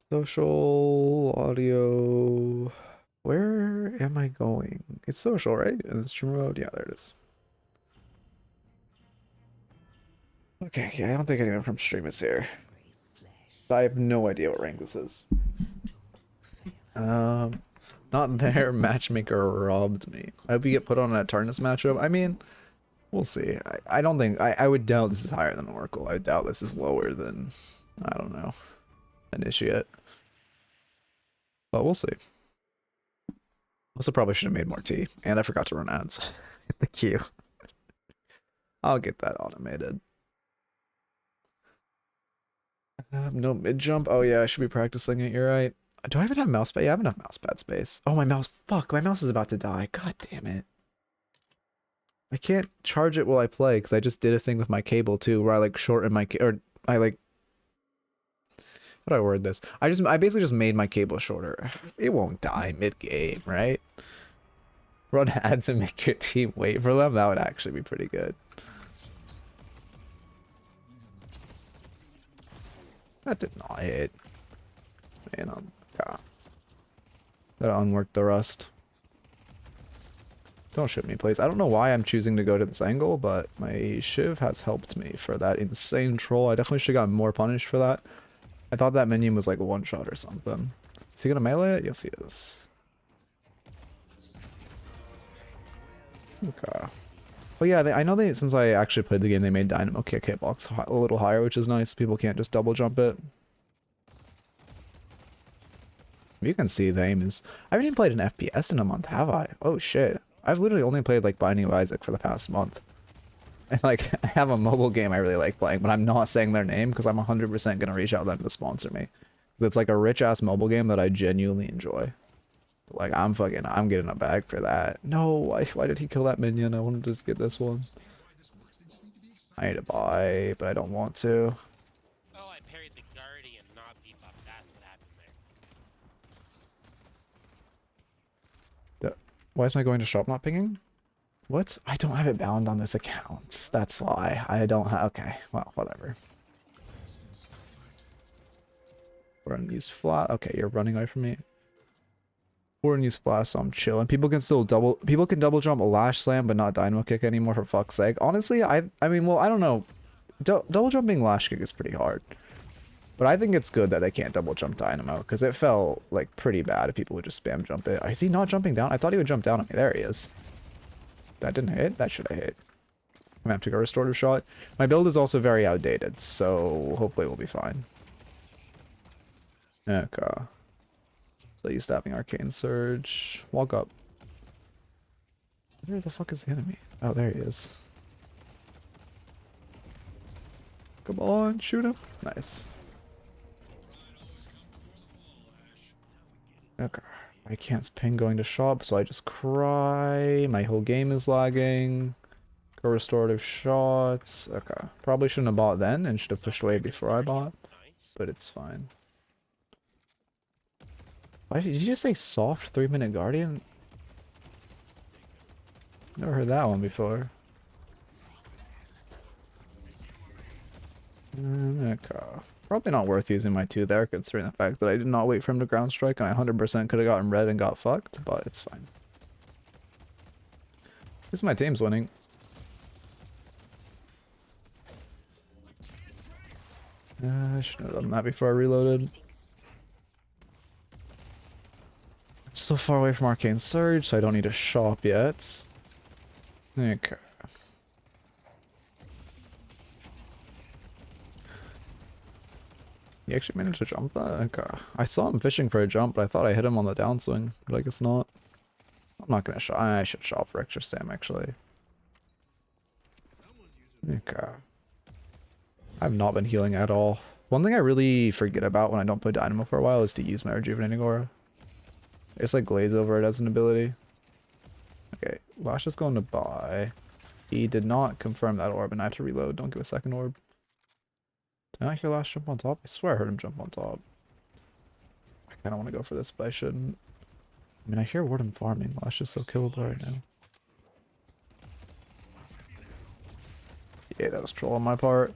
Social audio. Where am I going? It's social, right? In the stream mode? Yeah, there it is. Okay, yeah, I don't think anyone from stream is here. I have no idea what rank this is. Not there. Matchmaker robbed me. I hope you get put on a Tarnus matchup. I mean, we'll see. I don't think I would doubt this is higher than Oracle. I doubt this is lower than, I don't know, Initiate. But we'll see. Also probably should have made more tea. And I forgot to run ads. The queue. I'll get that automated. No mid jump. Oh yeah, I should be practicing it. You're right. Do I even have mouse pad? Yeah, I have enough mouse pad space. Oh, my mouse. Fuck, my mouse is about to die. God damn it. I can't charge it while I play because I just did a thing with my cable too where I like shorten my or I like, how do I word this? I basically just made my cable shorter. It won't die mid-game, right? Run ads and make your team wait for them. That would actually be pretty good. That did not hit. Man, I'm gotta unwork the rust. Don't shoot me, please. I don't know why I'm choosing to go to this angle, but my Shiv has helped me for that insane troll. I definitely should have gotten more punished for that. I thought that minion was like a one-shot or something. Is he gonna melee it? Yes, he is. Okay. Well, yeah, I know since I actually played the game, they made Dynamo kick hitbox a little higher, which is nice. People can't just double jump it. You can see the aim is... I haven't even played an FPS in a month, have I? Oh shit. I've literally only played like Binding of Isaac for the past month. And like, I have a mobile game I really like playing, but I'm not saying their name because I'm 100% gonna reach out to them to sponsor me. It's like a rich ass mobile game that I genuinely enjoy. Like, I'm getting a bag for that. No, why did he kill that minion? I wanted to just get this one. I need to buy, but I don't want to. Oh, I parried the Guardian, not beat up. That's what happened there. Why is my going to shop not pinging? What? I don't have it bound on this account. That's why. I don't have... Okay, well, whatever. Run use flash. Okay, you're running away from me. Or use flash, so I'm chilling. People can double jump a lash slam, but not dynamo kick anymore, for fuck's sake. Honestly, I mean, well, I don't know. Double jumping lash kick is pretty hard. But I think it's good that they can't double jump dynamo, because it felt like pretty bad if people would just spam jump it. Is he not jumping down? I thought he would jump down on me. There he is. That didn't hit? That should have hit. I'm gonna have to go restorative shot. My build is also very outdated, so hopefully we'll be fine. Okay. So used to having Arcane Surge. Walk up. Where the fuck is the enemy? Oh, there he is. Come on, shoot him. Nice. Okay. I can't ping going to shop, so I just cry. My whole game is lagging. Go restorative shots. Okay. Probably shouldn't have bought then and should have pushed away before I bought. But it's fine. Why did you just say soft 3-minute guardian? Never heard that one before. Okay. Probably not worth using my 2 there, considering the fact that I did not wait for him to ground strike and I 100% could have gotten red and got fucked, but it's fine. At least my team's winning. I should have done that before I reloaded. I'm so far away from Arcane Surge, so I don't need to shop yet. Okay. He actually managed to jump that? Okay. I saw him fishing for a jump, but I thought I hit him on the downswing, but I guess not. I'm not gonna shop. I should shop for extra stam, actually. Okay. I've not been healing at all. One thing I really forget about when I don't play Dynamo for a while is to use my Rejuvenating Aura. I just like glaze over it as an ability. Okay, Lash is going to buy. He did not confirm that orb, and I have to reload. Don't give a second orb. Did I hear Lash jump on top? I swear I heard him jump on top. I kind of want to go for this, but I shouldn't. I mean, I hear Warden farming. Lash is so killable right now. Yeah, that was troll on my part.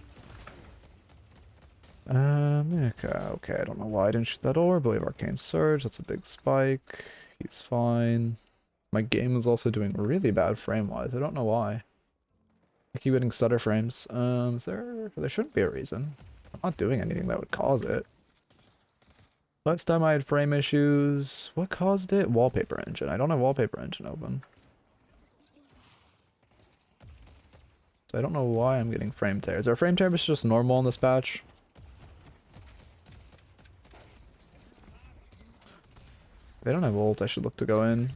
Okay, I don't know why I didn't shoot that orb. I believe Arcane Surge, that's a big spike. He's fine. My game is also doing really bad frame-wise. I don't know why. I keep getting stutter frames. There shouldn't be a reason. I'm not doing anything that would cause it. Last time I had frame issues, what caused it? Wallpaper engine. I don't have wallpaper engine open. So I don't know why I'm getting frame tears. Are frame tears just normal in this patch? They don't have ult, I should look to go in.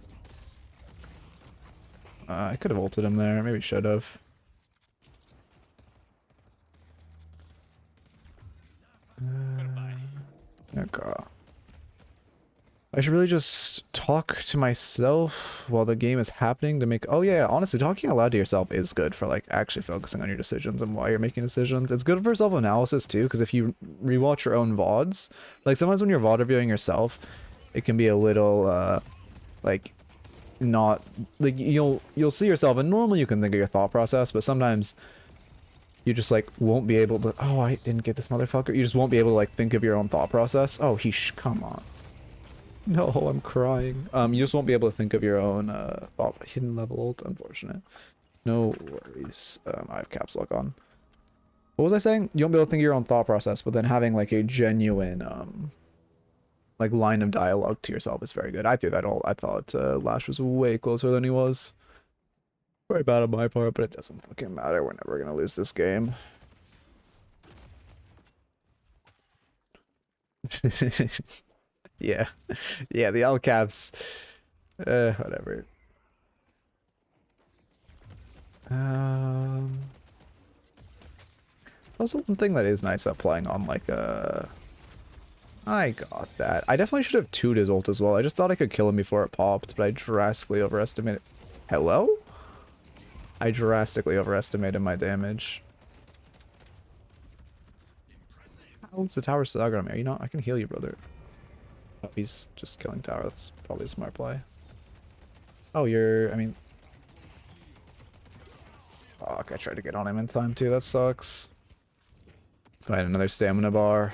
I could have ulted him there, maybe should have. Okay. I should really just talk to myself while the game is happening to make... Oh yeah, honestly, talking aloud to yourself is good for like actually focusing on your decisions and why you're making decisions. It's good for self-analysis too, because if you rewatch your own VODs, like sometimes when you're VOD reviewing yourself, it can be a little like not like you'll see yourself and normally you can think of your thought process, but sometimes you just like won't be able to... Oh, I didn't get this motherfucker. You just won't be able to like think of your own thought process. Oh, come on. No, I'm crying. You just won't be able to think of your own hidden level ult, unfortunate. No worries. I have caps lock on. What was I saying? You won't be able to think of your own thought process, but then having like a genuine like line of dialogue to yourself is very good. I threw that ult. I thought Lash was way closer than he was. Very bad on my part, but it doesn't fucking matter. We're never gonna lose this game. Yeah. Yeah, the all caps. Whatever. Also one thing that is nice about playing on like I got that. I definitely should have 2'd his ult as well. I just thought I could kill him before it popped, but I drastically overestimated... Hello? I drastically overestimated my damage. How's the tower still aggro on me? Are you not? I can heal you, brother. Oh, he's just killing tower. That's probably a smart play. Oh, you're... I mean... Fuck, I tried to get on him in time too. That sucks. So I had another stamina bar.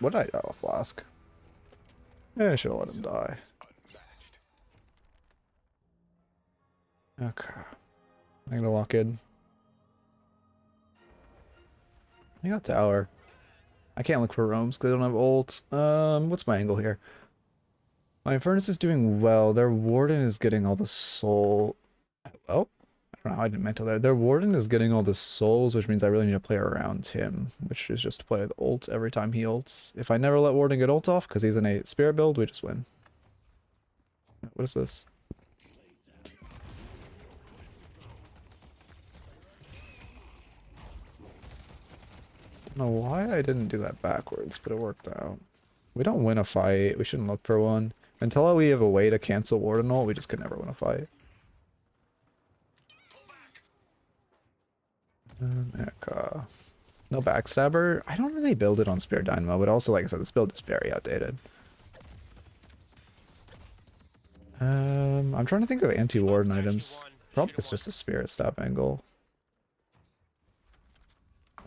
What did I... Oh, Flask. Yeah, I should have let him die. Okay. I'm gonna lock in. I got tower. I can't look for roams because I don't have ult. What's my angle here? My Infernus is doing well. Their Warden is getting all the soul. Oh, I don't know how I didn't mental that. Their Warden is getting all the souls, which means I really need to play around him, which is just to play the ult every time he ults. If I never let Warden get ult off because he's in a spirit build, we just win. What is this? Don't know why I didn't do that backwards, but it worked out. We don't win a fight. We shouldn't look for one. Until we have a way to cancel Warden ult, we just could never win a fight. No backstabber. I don't really build it on Spirit Dynamo, but also, like I said, this build is very outdated. I'm trying to think of anti-warden items. Probably it's just a spirit stab angle.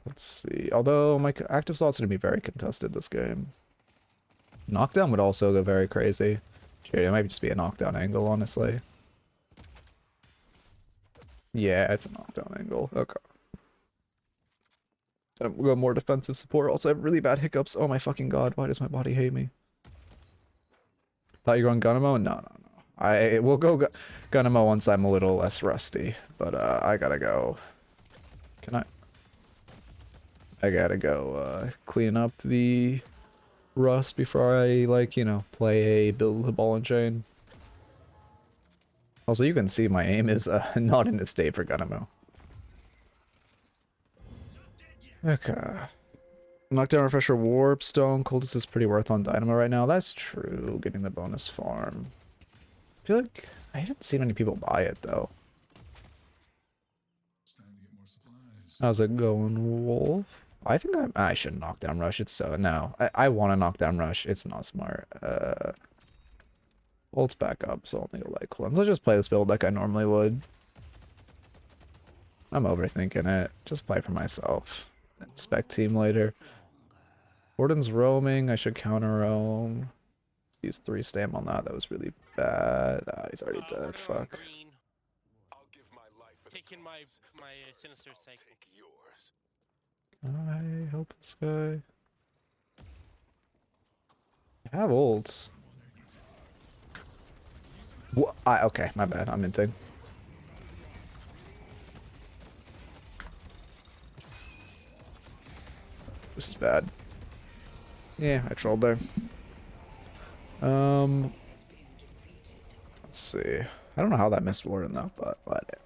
Let's see. Although my active slot's gonna be very contested this game. Knockdown would also go very crazy. Shit, it might just be a knockdown angle, honestly. Yeah, it's a knockdown angle. Okay. And we'll go more defensive support. Also, I have really bad hiccups. Oh my fucking god, why does my body hate me? Thought you were on Gunamo? No. I will go Gunamo once I'm a little less rusty. But I gotta go. Can I gotta go clean up the rust before I, like, you know, play a build the ball and chain. Also, you can see my aim is not in the state for Gunamo. Okay. Knockdown, Refresher, Warp, Stone, Coldest is pretty worth on Dynamo right now. That's true, getting the bonus farm. I feel like I haven't seen many people buy it, though. How's it going, Wolf? I think I should knockdown rush. It's so... No, I want to knockdown rush. It's not smart. Ult's back up, so I'll need a light cleanse. Let's just play this build like I normally would. I'm overthinking it. Just play for myself. Spec team later. Warden's roaming. I should counter roam. Use 3 stam on that. That was really bad. He's already dead. Fuck. Taking my sinister sake. Can I help this guy? I have ults. What? Okay, my bad. I'm minting. This is bad. Yeah, I trolled there. Let's see. I don't know how that missed Warden though, but whatever.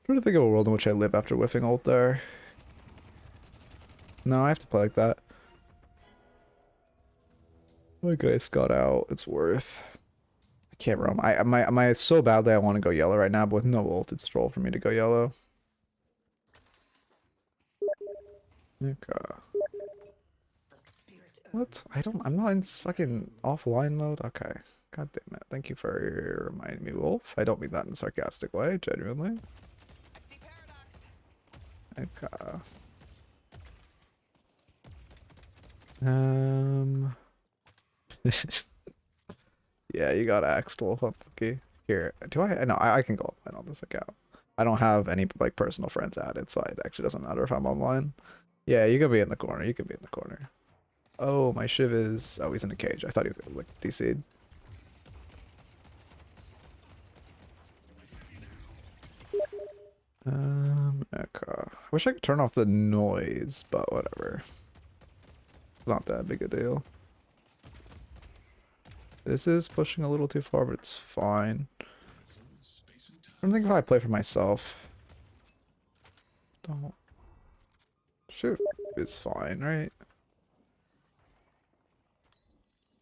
Trying to think of a world in which I live after whiffing ult there. No, I have to play like that. Like I got out, it's worth. I can't roam. I so badly I want to go yellow right now, but with no ult, it's troll for me to go yellow. Okay. What? I'm not in fucking offline mode? Okay. God damn it. Thank you for reminding me, Wolf. I don't mean that in a sarcastic way, genuinely. Okay. Yeah, you got axed, Wolf. I'm lucky. Here, do I? No, I can go offline on this account. I don't have any like personal friends added, so it actually doesn't matter if I'm online. Yeah, you can be in the corner. You can be in the corner. Oh, my Shiv is... Oh, he's in a cage. I thought he was like DC'd. Okay. I wish I could turn off the noise, but whatever. Not that big a deal. This is pushing a little too far, but it's fine. I don't think if I play for myself. Don't. Shoot, it's fine, right?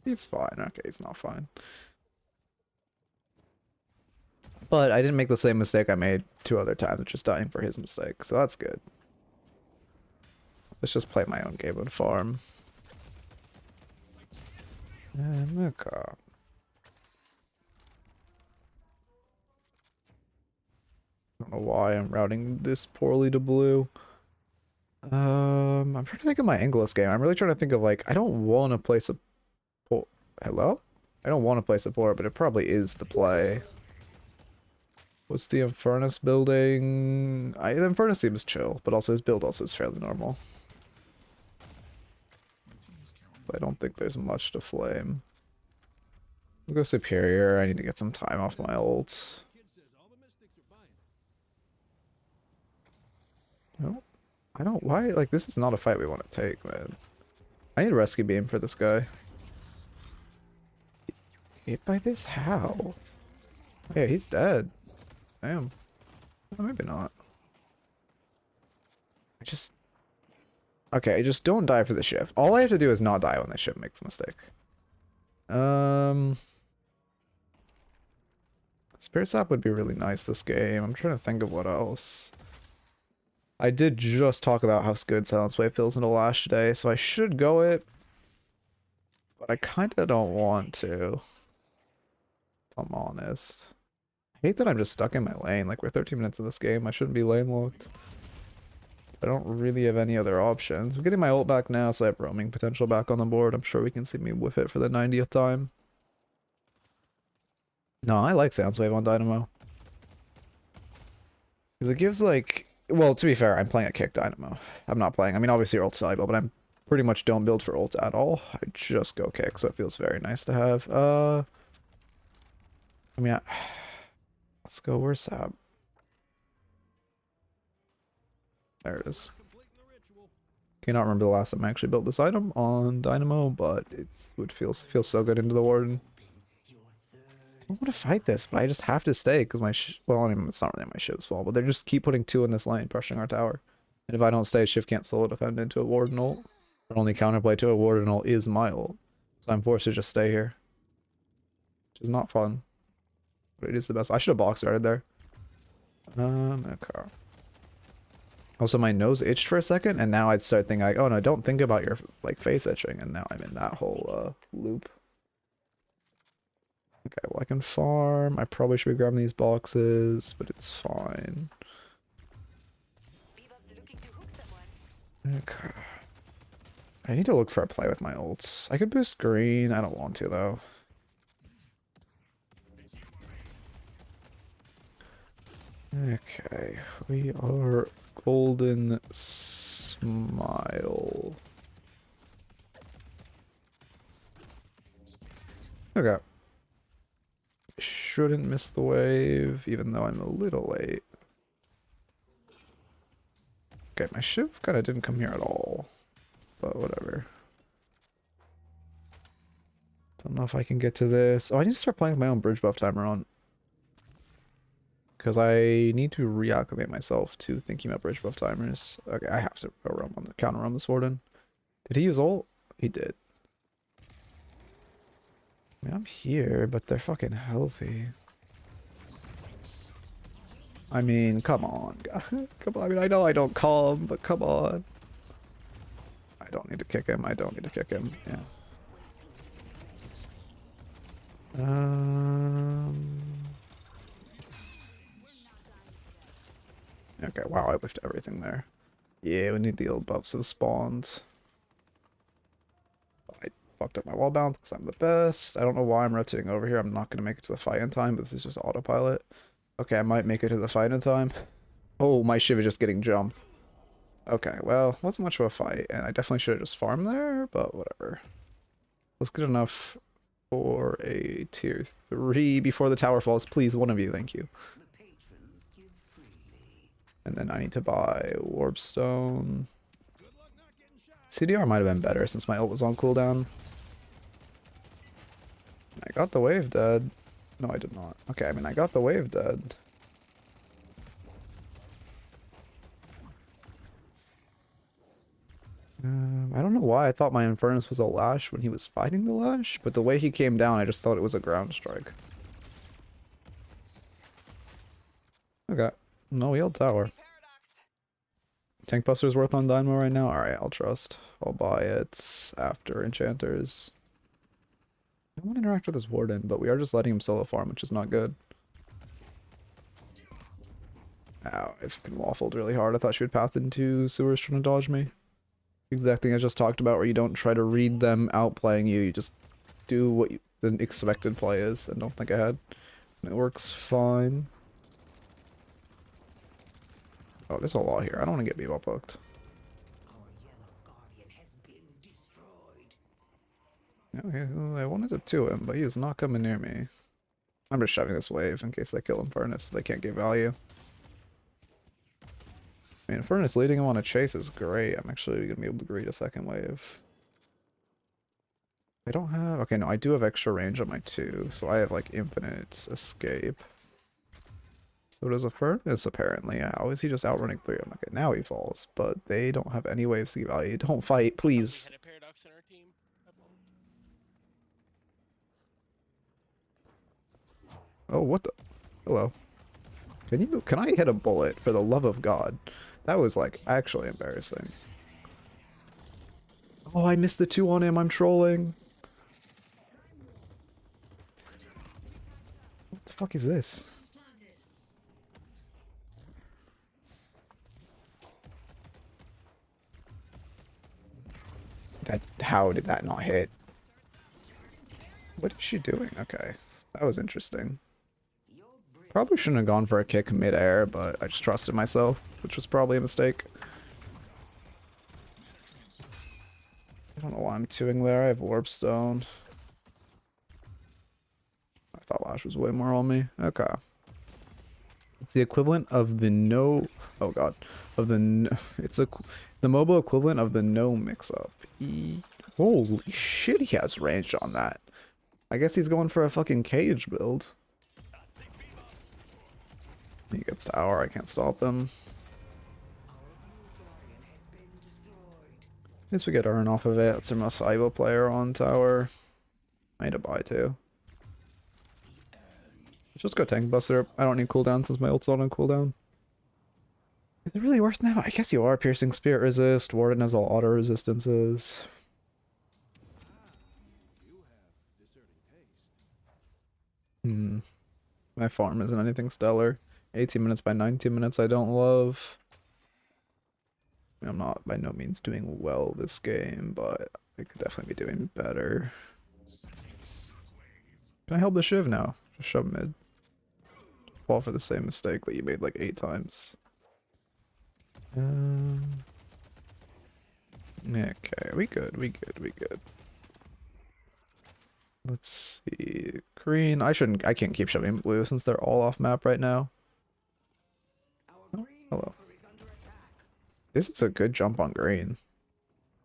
He's fine. Okay, he's not fine. But I didn't make the same mistake I made 2 other times, just dying for his mistake, so that's good. Let's just play my own game and farm. Okay. I don't know why I'm routing this poorly to blue. I'm trying to think of my angle game. I'm really trying to think of like, I don't want to play support. Hello? I don't want to play support, but it probably is the play. What's the Infernus building? The Infernus seems chill, but also his build also is fairly normal. I don't think there's much to flame. We'll go Superior. I need to get some time off my ult. No, I don't. Why? Like, this is not a fight we want to take, man. I need a rescue beam for this guy. Hit by this? How? Yeah, he's dead. Damn. Well, maybe not. Okay, just don't die for the Shiv. All I have to do is not die when the Shiv makes a mistake. Spirit Sap would be really nice this game. I'm trying to think of what else. I did just talk about how good Silence Wave feels in the last today, so I should go it. But I kinda don't want to. If I'm honest. I hate that I'm just stuck in my lane. Like, we're 13 minutes of this game. I shouldn't be lane locked. I don't really have any other options. I'm getting my ult back now, so I have roaming potential back on the board. I'm sure we can see me whiff it for the 90th time. No, I like Silence Wave on Dynamo. Because it gives, like... Well, to be fair, I'm playing a kick Dynamo. I'm not playing... I mean, obviously your ult's valuable, but I'm pretty much don't build for ult at all. I just go kick, so it feels very nice to have. I mean, let's go. Where's Sab? There it is. Cannot remember the last time I actually built this item on Dynamo, but it would feel so good into the Warden. I don't want to fight this, but I just have to stay because my well, I mean, it's not really my Shiv's fault, but they just keep putting 2 in this lane, pressuring our tower. And if I don't stay, Shiv can't solo defend into a Warden ult. Our only counterplay to a Warden ult is my ult, so I'm forced to just stay here, which is not fun, but it is the best. I should have box started there. Okay. Also, my nose itched for a second, and now I'd start thinking like, oh no, don't think about your like face itching, and now I'm in that whole loop. Okay, well I can farm. I probably should be grabbing these boxes, but it's fine. Okay. I need to look for a play with my ults. I could boost green. I don't want to though. Okay, we are Golden Smile. Okay. Shouldn't miss the wave, even though I'm a little late. Okay, my Shiv kind of didn't come here at all, but whatever. Don't know if I can get to this. Oh, I need to start playing with my own bridge buff timer on. Because I need to reacclimate myself to thinking about bridge buff timers. Okay, I have to go roam on the counter roam this Warden. Did he use ult? He did. I mean, I'm here, but they're fucking healthy. I mean, come on. Come on. I mean, I know I don't call him, but come on. I don't need to kick him. I don't need to kick him. Yeah. Okay, wow, I lifted everything there. Yeah, we need the old buffs of spawned. I fucked up my wall bounce because I'm the best. I don't know why I'm rotating over here. I'm not going to make it to the fight in time, but this is just autopilot. Okay, I might make it to the fight in time. Oh, my Shiv is just getting jumped. Okay, well, wasn't much of a fight, and I definitely should have just farmed there, but whatever. Let's get enough for a tier 3 before the tower falls. Please, one of you, thank you. And then I need to buy Warpstone. CDR might have been better since my ult was on cooldown. I got the wave dead. No, I did not. Okay, I mean, I got the wave dead. I don't know why I thought my Infernus was a Lash when he was fighting the Lash, but the way he came down, I just thought it was a ground strike. Okay. No, we held tower. Tank Buster's worth on Dynamo right now? Alright, I'll trust. I'll buy it after Enchanters. I don't want to interact with this Warden, but we are just letting him solo farm, which is not good. Ow, I fucking waffled really hard. I thought she would path into sewers trying to dodge me. Exact thing I just talked about, where you don't try to read them outplaying you, you just do what the expected play is, and don't think ahead. And it works fine. Oh, there's a lot here. I don't want to get bebop hooked. Okay, well, I wanted to 2 him, but he is not coming near me. I'm just shoving this wave in case they kill Infernus, so they can't get value. I mean, Infernus leading him on a chase is great. I'm actually going to be able to greet a second wave. I don't have... Okay, no, I do have extra range on my 2, so I have, like, infinite escape. So does a Furnace, apparently. How is he just outrunning 3? I'm like, okay, now he falls, but they don't have any waves to give value. Don't fight, please. We had a paradox in our team. Oh, what the... Hello. Can I hit a bullet, for the love of God? That was, like, actually embarrassing. Oh, I missed the 2 on him. I'm trolling. What the fuck is this? How did that not hit? What is she doing? Okay, that was interesting. Probably shouldn't have gone for a kick mid-air, but I just trusted myself, which was probably a mistake. I don't know why I'm 2ing there. I have Warpstone. I thought Lash was way more on me. Okay. It's the equivalent of the no... Oh god. Of the... It's the mobile equivalent of the no mix-up. Holy shit, he has range on that. I guess he's going for a fucking cage build. He gets tower, I can't stop him. At least we get Urn off of it. That's our most valuable player on tower. I need to buy too. Let's just go tank buster. I don't need cooldown since my ult's not on cooldown. Is it really worth now? I guess you are. Piercing Spirit resist. Warden has all auto resistances. My farm isn't anything stellar. 18 minutes by 19 minutes I don't love. I mean, I'm not by no means doing well this game, but I could definitely be doing better. Can I help the Shiv now? Just shove mid. Fall for the same mistake that you made like 8 times. Okay, we good. Let's see. Green. I can't keep shoving blue since they're all off map right now. Oh, hello. This is a good jump on green.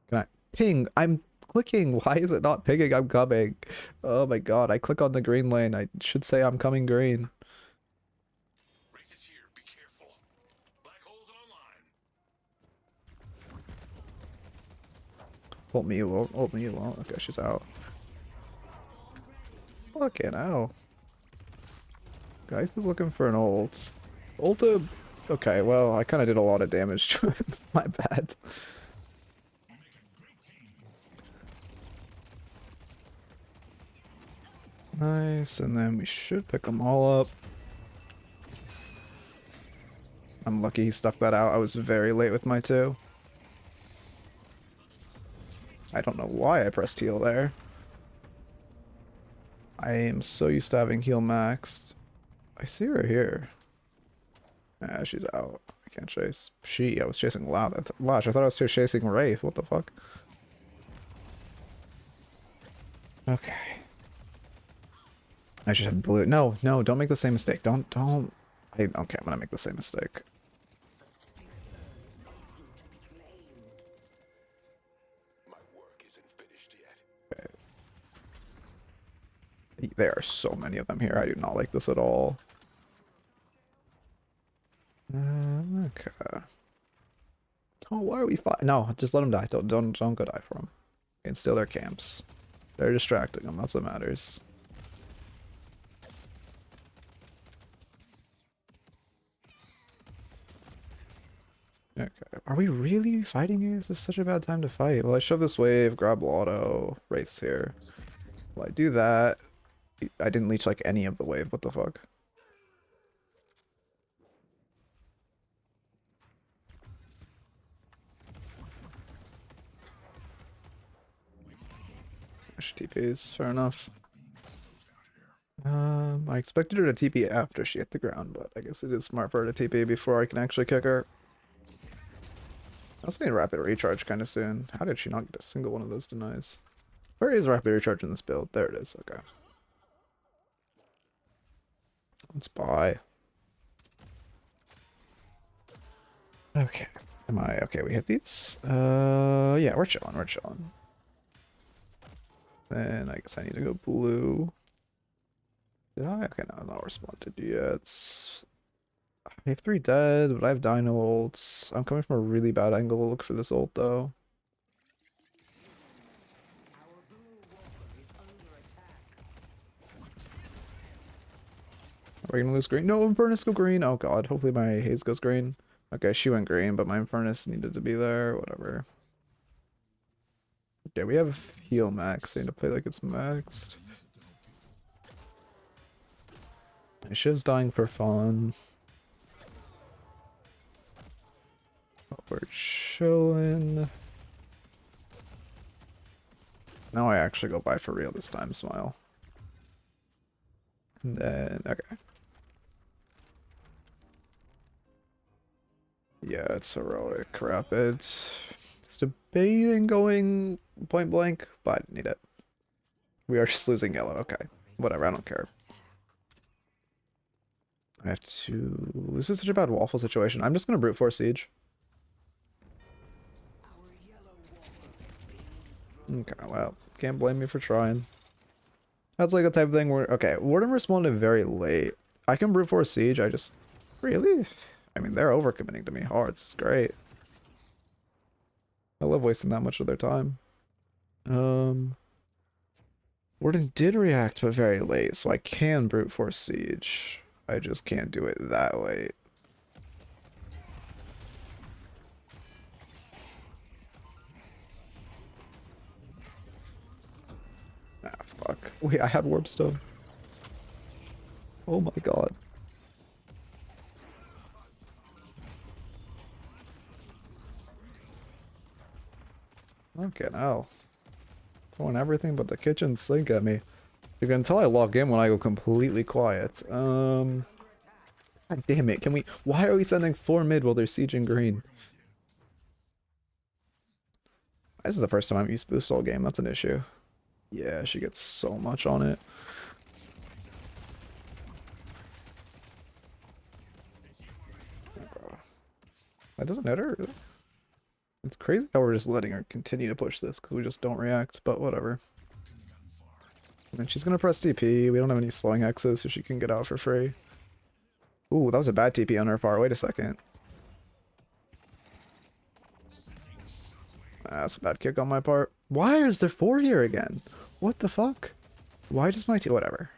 Can I ping? I'm clicking. Why is it not pinging? I'm coming. Oh my god. I click on the green lane. I should say I'm coming green. Ult me, you won't. Ult me, you won't. Okay, she's out. Fucking hell. Guys is looking for an ult. Ulta. Okay, well, I kind of did a lot of damage to it. My bad. Nice, and then we should pick them all up. I'm lucky he stuck that out. I was very late with my 2. I don't know why I pressed heal there. I am so used to having heal maxed. I see her here. Ah, she's out. I can't chase. I was chasing Lash. I thought I was just chasing Wraith. What the fuck? Okay. I should have blue. No, don't make the same mistake. Don't. Okay, I'm gonna make the same mistake. There are so many of them here. I do not like this at all. Okay. Oh, why are we fighting? No, just let them die. Don't go die for them. You can steal their camps. They're distracting them. That's what matters. Okay. Are we really fighting here? Is this such a bad time to fight? Well, I shove this wave, grab Lotto, Wraith's here. Well, I do that. I didn't leech like any of the wave. What the fuck? She TPs, fair enough. I expected her to TP after she hit the ground, but I guess it is smart for her to TP before I can actually kick her. I also need rapid recharge kind of soon. How did she not get a single one of those denies? Where is rapid recharge in this build? There it is, okay. Let's buy. Okay. Am I okay? We hit these? Yeah, we're chilling, we're chilling. Then I guess I need to go blue. Did I? Okay, no, I've not responded yet. I have 3 dead, but I have dino ults. I'm coming from a really bad angle to look for this ult though. Are we gonna lose green? No, Infernus go green. Oh god, hopefully my haze goes green. Okay, she went green, but my Infernus needed to be there, whatever. Okay, we have heal max. I need to play like it's maxed. My Shiv's dying for fun. But we're chilling. Now I actually go buy for real this time, smile. And then, okay. Yeah, it's heroic rapid. It's debating going point blank, but I didn't need it. We are just losing yellow. Okay, whatever. I don't care. I have to. This is such a bad waffle situation. I'm just gonna brute force siege. Okay, well, can't blame me for trying. That's like a type of thing where okay, Warden responded very late. I can brute force siege. I just really. I mean, they're overcommitting to me hard. It's great. I love wasting that much of their time. Warden did react, but very late, so I can brute force siege. I just can't do it that late. Ah, fuck. Wait, I had warp stone. Oh my god. Okay, now. Throwing everything but the kitchen sink at me. You can tell I log in when I go completely quiet. God damn it, can we... Why are we sending 4 mid while they're sieging green? This is the first time I've used boost all game, that's an issue. Yeah, she gets so much on it. That doesn't hit her, really? It's crazy how we're just letting her continue to push this because we just don't react, but whatever. I mean, she's gonna press TP. We don't have any slowing X's, so she can get out for free. Ooh, that was a bad TP on her part. Wait a second. That's a bad kick on my part. Why is there 4 here again? What the fuck? Why does my team... Whatever.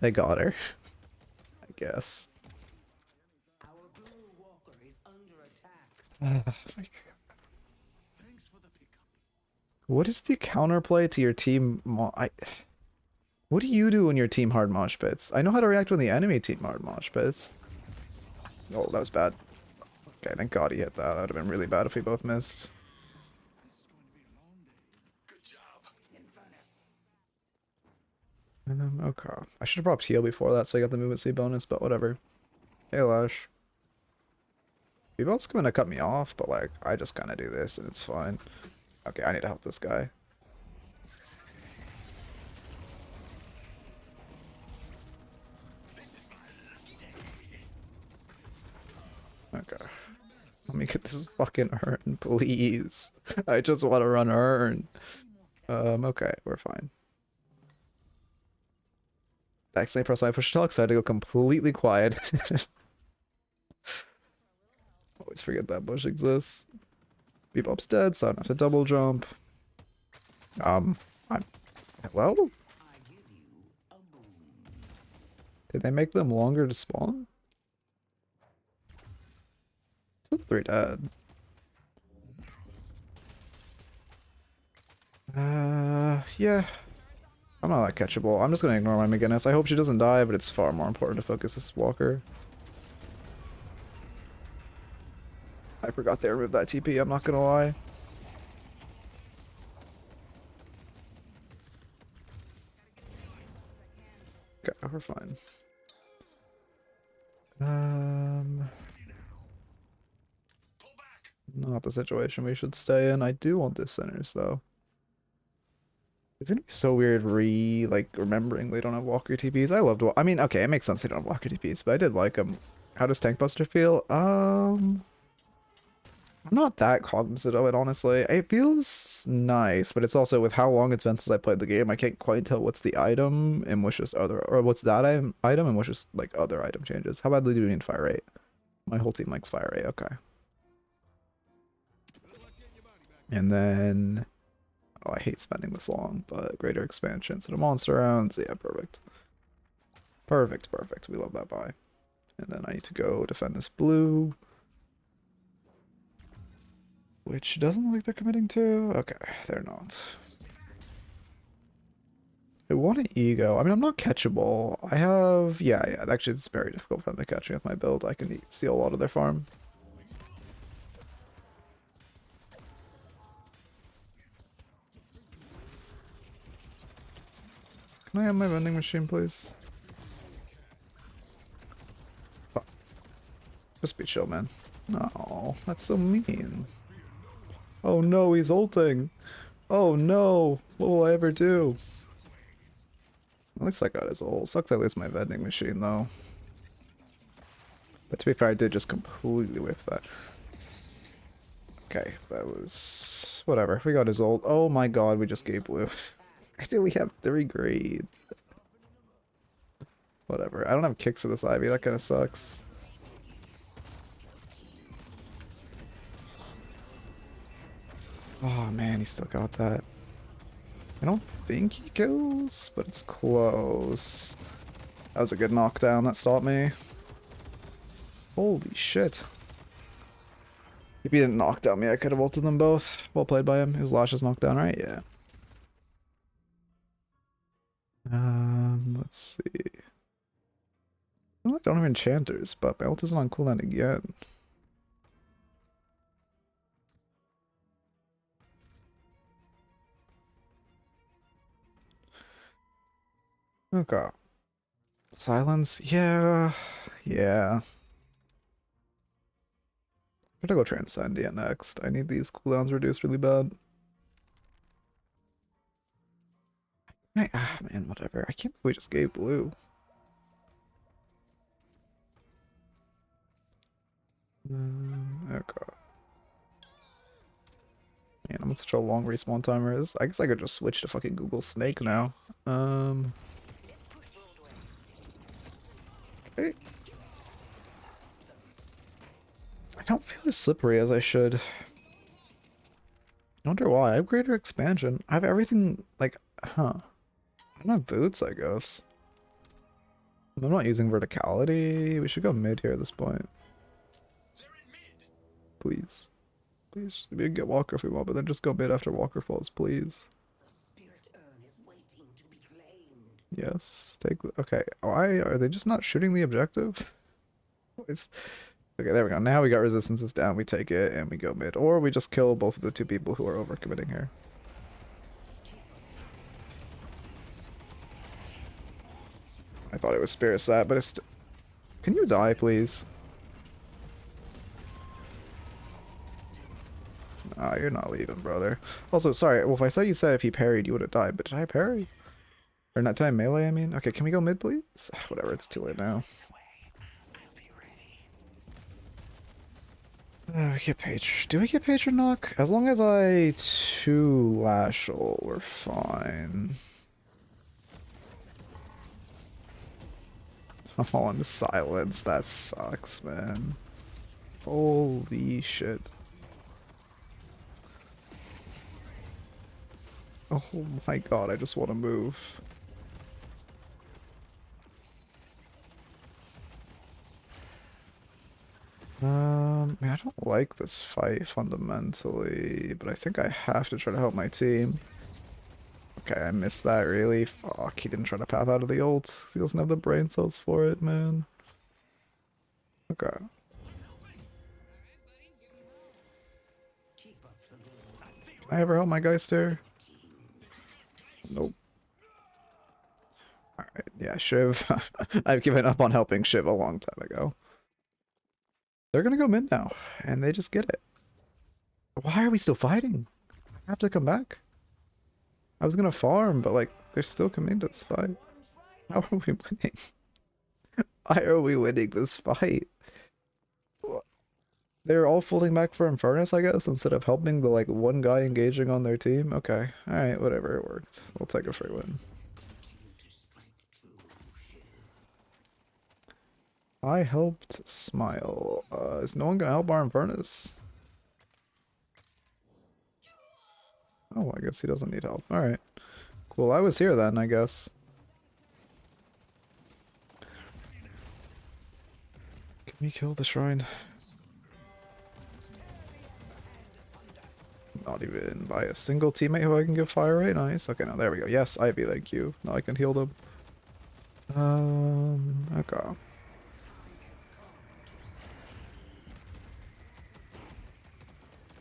They got her. I guess. What is the counterplay to your team? What do you do when your team hard mosh pits? I know how to react when the enemy team hard mosh pits. Oh, that was bad. Okay, thank God he hit that. That would have been really bad if we both missed. Okay. I should have propped heal before that so I got the movement speed bonus, but whatever. Hey, Lash. Bebop's gonna cut me off, but like, I just kind of do this and it's fine. Okay, I need to help this guy. Okay. Let me get this fucking urn, please. I just want to run urn. Okay, we're fine. Accidentally pressed my push talk, so I had to go completely quiet. Always forget that bush exists. Bebop's dead, so I don't have to double jump. Hello? Did they make them longer to spawn? Still 3 dead. Yeah. I'm not that catchable. I'm just gonna ignore my McGinnis. I hope she doesn't die, but it's far more important to focus this walker. I forgot they removed that TP, I'm not gonna lie. Okay, we're fine. Not the situation we should stay in. I do want this centers though. It's gonna be so weird remembering they don't have Walker TPs. I loved I mean, okay, it makes sense they don't have Walker TPs, but I did like them. How does Tank Buster feel? I'm not that cognizant of it, honestly. It feels nice, but it's also with how long it's been since I played the game, I can't quite tell what's the item and what's just other, or what's that item and what's just like other item changes. How badly do we need fire rate? My whole team likes fire rate, okay. And then, oh, I hate spending this long, but greater expansion. So the monster rounds, yeah, perfect. Perfect, perfect. We love that buy. And then I need to go defend this blue. Which doesn't look like they're committing to. Okay, they're not. I want an ego. I mean, I'm not catchable. I have... Yeah, actually, it's very difficult for them to catch me with my build. I can steal a lot of their farm. Can I have my vending machine, please? Oh. Just be chill, man. No, that's so mean. Oh no, he's ulting. Oh no, what will I ever do? At least I got his ult. Sucks I lose my vending machine though. But to be fair, I did just completely whiff that. Okay, that was... Whatever, we got his ult. Oh my god, we just gave blue. Do we have 3 grade? Whatever, I don't have kicks for this Ivy, that kind of sucks. Oh man, he still got that. I don't think he kills, but it's close. That was a good knockdown, that stopped me. Holy shit. If he didn't knock down me, I could have ulted them both. Well played by him. His lash is knocked down, right? Yeah. Let's see. Well, I don't have enchanters, but my ult isn't on cooldown again. Okay. Silence? Yeah. Yeah. I'm gonna go Transcendia next. I need these cooldowns reduced really bad. Man, whatever. I can't believe we just gave blue. Okay. Man, I'm on such a long respawn timer. I guess I could just switch to fucking Google Snake now. Okay. I don't feel as slippery as I should. I wonder why. I have greater expansion. I have everything, like, huh. I don't have boots, I guess. I'm not using verticality. We should go mid here at this point. Please. Please. We can get Walker if we want, but then just go mid after Walker falls, please. Yes. Take... Okay. Why are they just not shooting the objective? Okay, there we go. Now we got resistances down. We take it and we go mid. Or we just kill both of the 2 people who are overcommitting here. I thought it was Spirit Sat, but it's... Can you die, please? Ah, you're not leaving, brother. Also, sorry, well, if I saw you said if he parried, you would have died, but did I parry? Or not, did I melee, I mean? Okay, can we go mid, please? Whatever, it's too late now. We get Patron. Do we get Patron knock? As long as I 2 Lashel, we're fine. Oh, I'm silenced. That sucks, man. Holy shit. Oh my god, I just want to move. Man, I don't like this fight fundamentally, but I think I have to try to help my team. Okay, I missed that, really? Fuck, he didn't try to path out of the ult. He doesn't have the brain cells for it, man. Okay. Can I ever help my Geister? Nope. Alright, yeah, Shiv. I've given up on helping Shiv a long time ago. They're gonna go mid now, and they just get it. Why are we still fighting? I have to come back. I was gonna farm, but like, they're still coming to this fight. How are we winning? Why are we winning this fight? They're all folding back for Infernus, I guess, instead of helping the like one guy engaging on their team. Okay, alright, whatever, it worked. We'll take a free win. I helped Smile. Is no one gonna help our Infernus? Oh, I guess he doesn't need help. Alright. Cool, I was here then, I guess. Can we kill the shrine? Not even by a single teammate who I can give fire rate? Nice. Okay, now there we go. Yes, Ivy, thank you. Now I can heal them. Okay.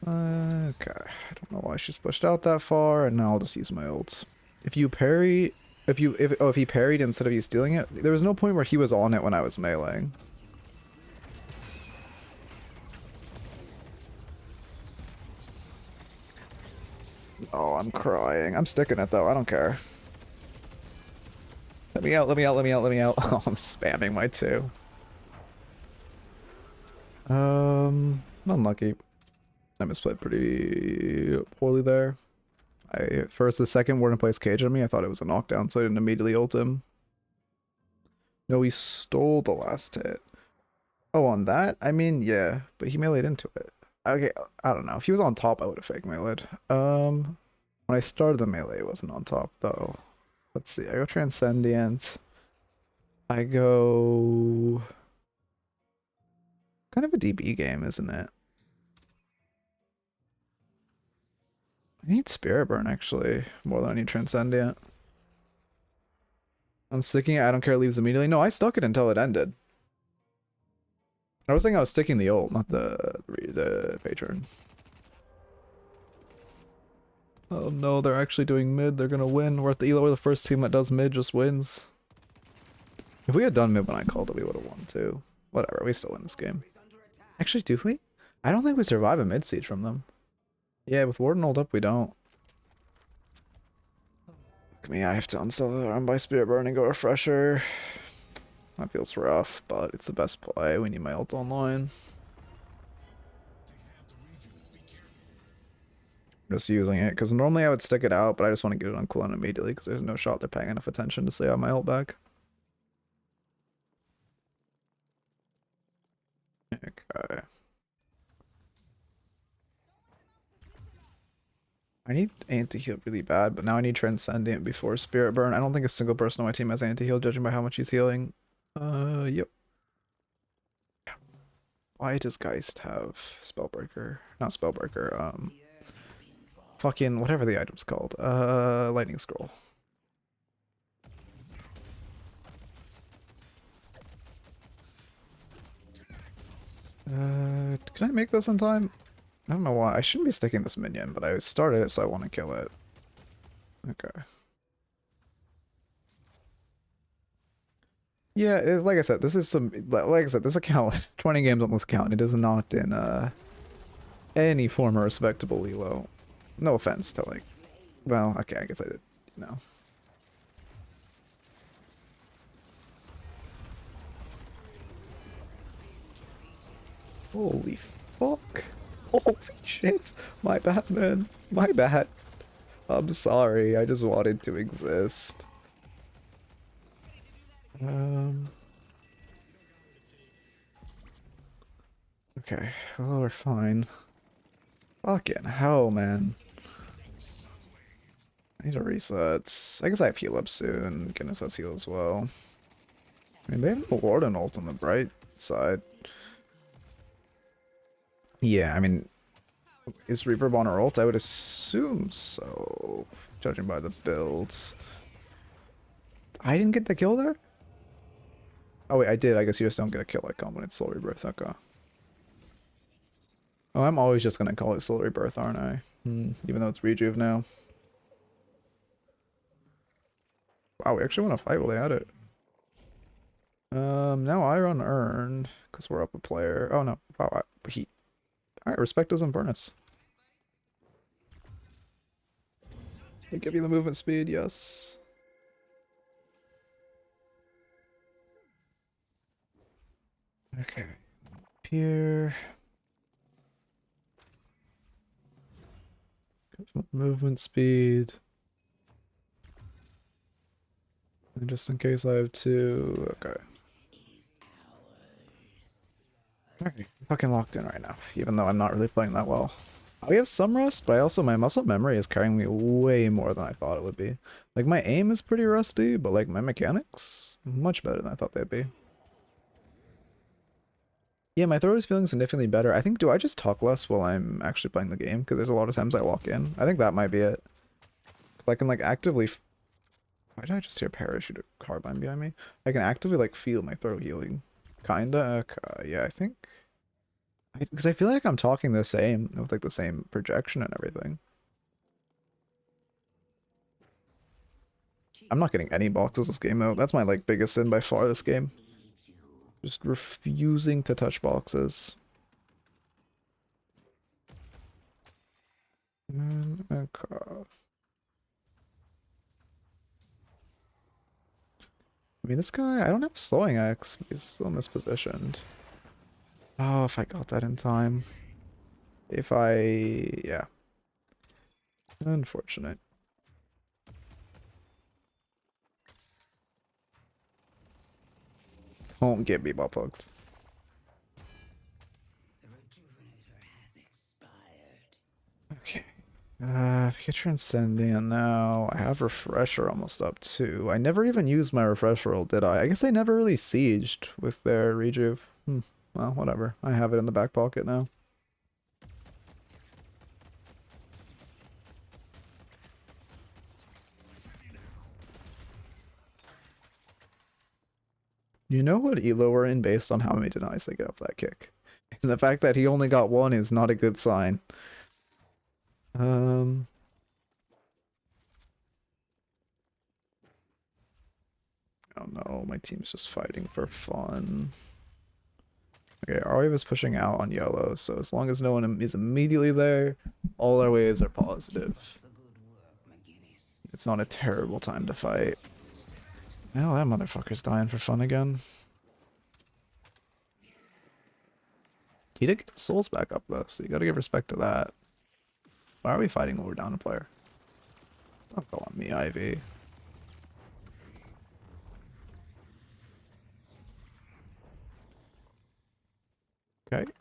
Okay. I don't know why she's pushed out that far, and now I'll just use my ults. If you parry... if he parried instead of you stealing it, there was no point where he was on it when I was meleeing. Oh, I'm crying. I'm sticking it though, I don't care. Let me out, let me out, let me out, let me out. Oh, I'm spamming my 2. Unlucky. I misplayed pretty poorly there. The second Warden placed cage on me, I thought it was a knockdown, so I didn't immediately ult him. No, he stole the last hit. Oh, on that? I mean, yeah, but he meleeed into it. Okay, I don't know. If he was on top, I would have fake meleeed. When I started the melee, it wasn't on top, though. Let's see, I go Transcendent. I go... Kind of a DB game, isn't it? I need Spirit Burn, actually, more than I need Transcendent. I'm sticking it, I don't care, it leaves immediately. No, I stuck it until it ended. I was thinking I was sticking the ult, not the patron. Oh no, they're actually doing mid, they're gonna win. We're the first team that does mid just wins. If we had done mid when I called it, we would have won too. Whatever, we still win this game. Actually, do we? I don't think we survive a mid siege from them. Yeah, with Warden ult up, we don't. Look at me, I have to unsell the arm by Spirit Burn and go Refresher. That feels rough, but it's the best play. We need my ult online. I'm just using it, because normally I would stick it out, but I just want to get it on cooldown immediately, because there's no shot they're paying enough attention to stay on my ult back. Okay. I need anti-heal really bad, but now I need Transcendent before Spirit Burn. I don't think a single person on my team has anti-heal, judging by how much he's healing. Yep. Why does Geist have Spellbreaker? Not Spellbreaker, fucking whatever the item's called. Lightning Scroll. Can I make this in time? I don't know why. I shouldn't be sticking this minion, but I started it, so I want to kill it. Okay. Yeah, like I said, this is some... Like I said, this account, 20 games on this account, it is not in any form of respectable elo. No offense to, like... Well, okay, I guess I did, you know. Holy fuck. Holy shit. My bad, man. My bad. I'm sorry. I just wanted to exist. Okay. Oh, we're fine. Fucking hell, man. I need to reset. I guess I have heal up soon. Goodness, has heal as well. I mean, they have a Warden ult on the bright side. Yeah, I mean, is Reaper on her ult? I would assume so, judging by the builds. I didn't get the kill there? Oh wait, I did. I guess you just don't get a kill icon when it's Soul Rebirth. Okay. Oh, I'm always just gonna call it Soul Rebirth, aren't I? Even though it's Rejuve now. Wow, we actually want to fight while they had it. Now I run earn because we're up a player. Oh no! Wow, he. All right, respect doesn't burn us. They give you the movement speed, yes. Okay, here. Movement speed. And just in case I have two. Okay. Alright, fucking locked in right now, even though I'm not really playing that well. We have some rust, but my muscle memory is carrying me way more than I thought it would be. Like, my aim is pretty rusty, but like my mechanics, much better than I thought they'd be. Yeah, my throw is feeling significantly better. I think, do I just talk less while I'm actually playing the game? Because there's a lot of times I walk in. I think that might be it. I can like actively... Why did I just hear parachute a carbine behind me? I can actively like feel my throw healing. Kinda. Yeah, I think... Because I feel like I'm talking the same, with like the same projection and everything. I'm not getting any boxes this game though. That's my like biggest sin by far this game. Just refusing to touch boxes. Okay. I mean, this guy, I don't have slowing X, but he's still mispositioned. Oh, if I got that in time. Yeah. Unfortunate. Don't get bebop hooked. Okay. If you get Transcendent now, I have Refresher almost up too. I never even used my Refresher roll, did I? I guess I never really sieged with their rejuve. Well, whatever. I have it in the back pocket now. You know what elo we're in based on how many denies they get off that kick. And the fact that he only got one is not a good sign. Oh no, my team's just fighting for fun. Okay, our wave is pushing out on yellow, so as long as no one is immediately there, all our waves are positive. It's not a terrible time to fight. Well, that motherfucker's dying for fun again. He did get his souls back up though, so you gotta give respect to that. Why are we fighting when we're down a player? Don't go on me, Ivy. Okay.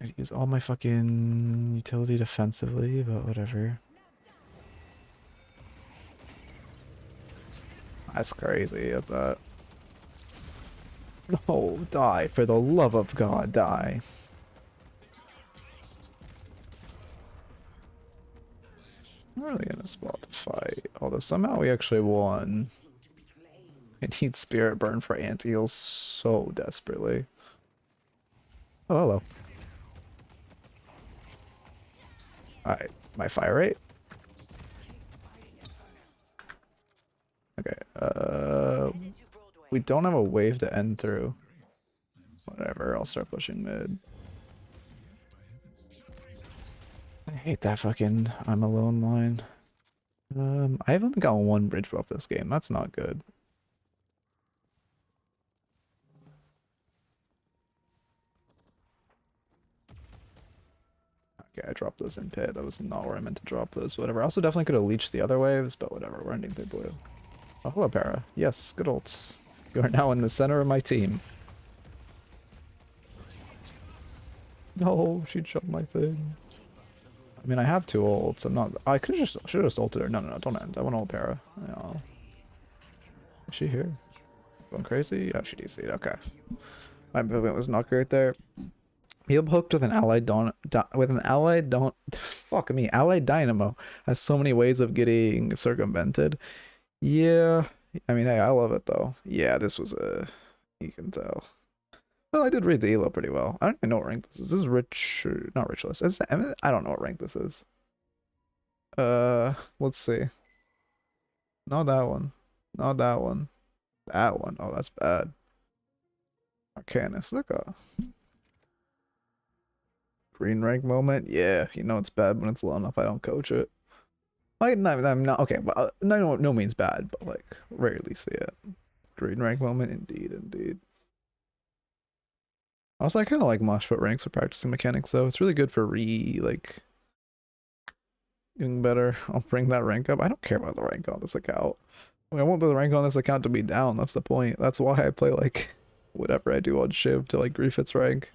I'd use all my fucking utility defensively, but whatever. That's crazy at that. No, die. For the love of God, die. I'm really in a spot to fight. Although somehow we actually won. I need Spirit Burn for anti-heals so desperately. Oh, hello. Alright, my fire rate. Okay, we don't have a wave to end through. Whatever, I'll start pushing mid. I hate that fucking I'm alone line. I've only got one bridge buff this game. That's not good. Okay, I dropped those in pit. That was not where I meant to drop those. Whatever. I also definitely could have leached the other waves, but whatever. We're ending through blue. Oh, hello, Para. Yes, good ults. You are now in the center of my team. No, she jumped my thing. I mean, I have two ults. I'm not. I could have should have just ulted her. No, don't end. I want ult Para. Yeah. Is she here? Going crazy? Oh, she DC'd. Okay. My movement was not great there. Heal hooked with an allied fuck me, allied dynamo has so many ways of getting circumvented. Yeah, I mean, hey, I love it though. Yeah, this was you can tell. Well, I did read the elo pretty well. I don't even know what rank this is. This is not Ritualist. I don't know what rank this is. Let's see. Not that one. Not that one. That one. Oh, that's bad. Arcanist, look up. Green rank moment. Yeah, you know it's bad when it's low enough. I don't coach it. I'm not okay, but no means bad, but like rarely see it. Green rank moment, indeed, indeed. Also, I kind of like mosh pit ranks for practicing mechanics, though. It's really good for like getting better. I'll bring that rank up. I don't care about the rank on this account. I want the rank on this account to be down. That's the point. That's why I play like whatever I do on Shiv to like grief its rank.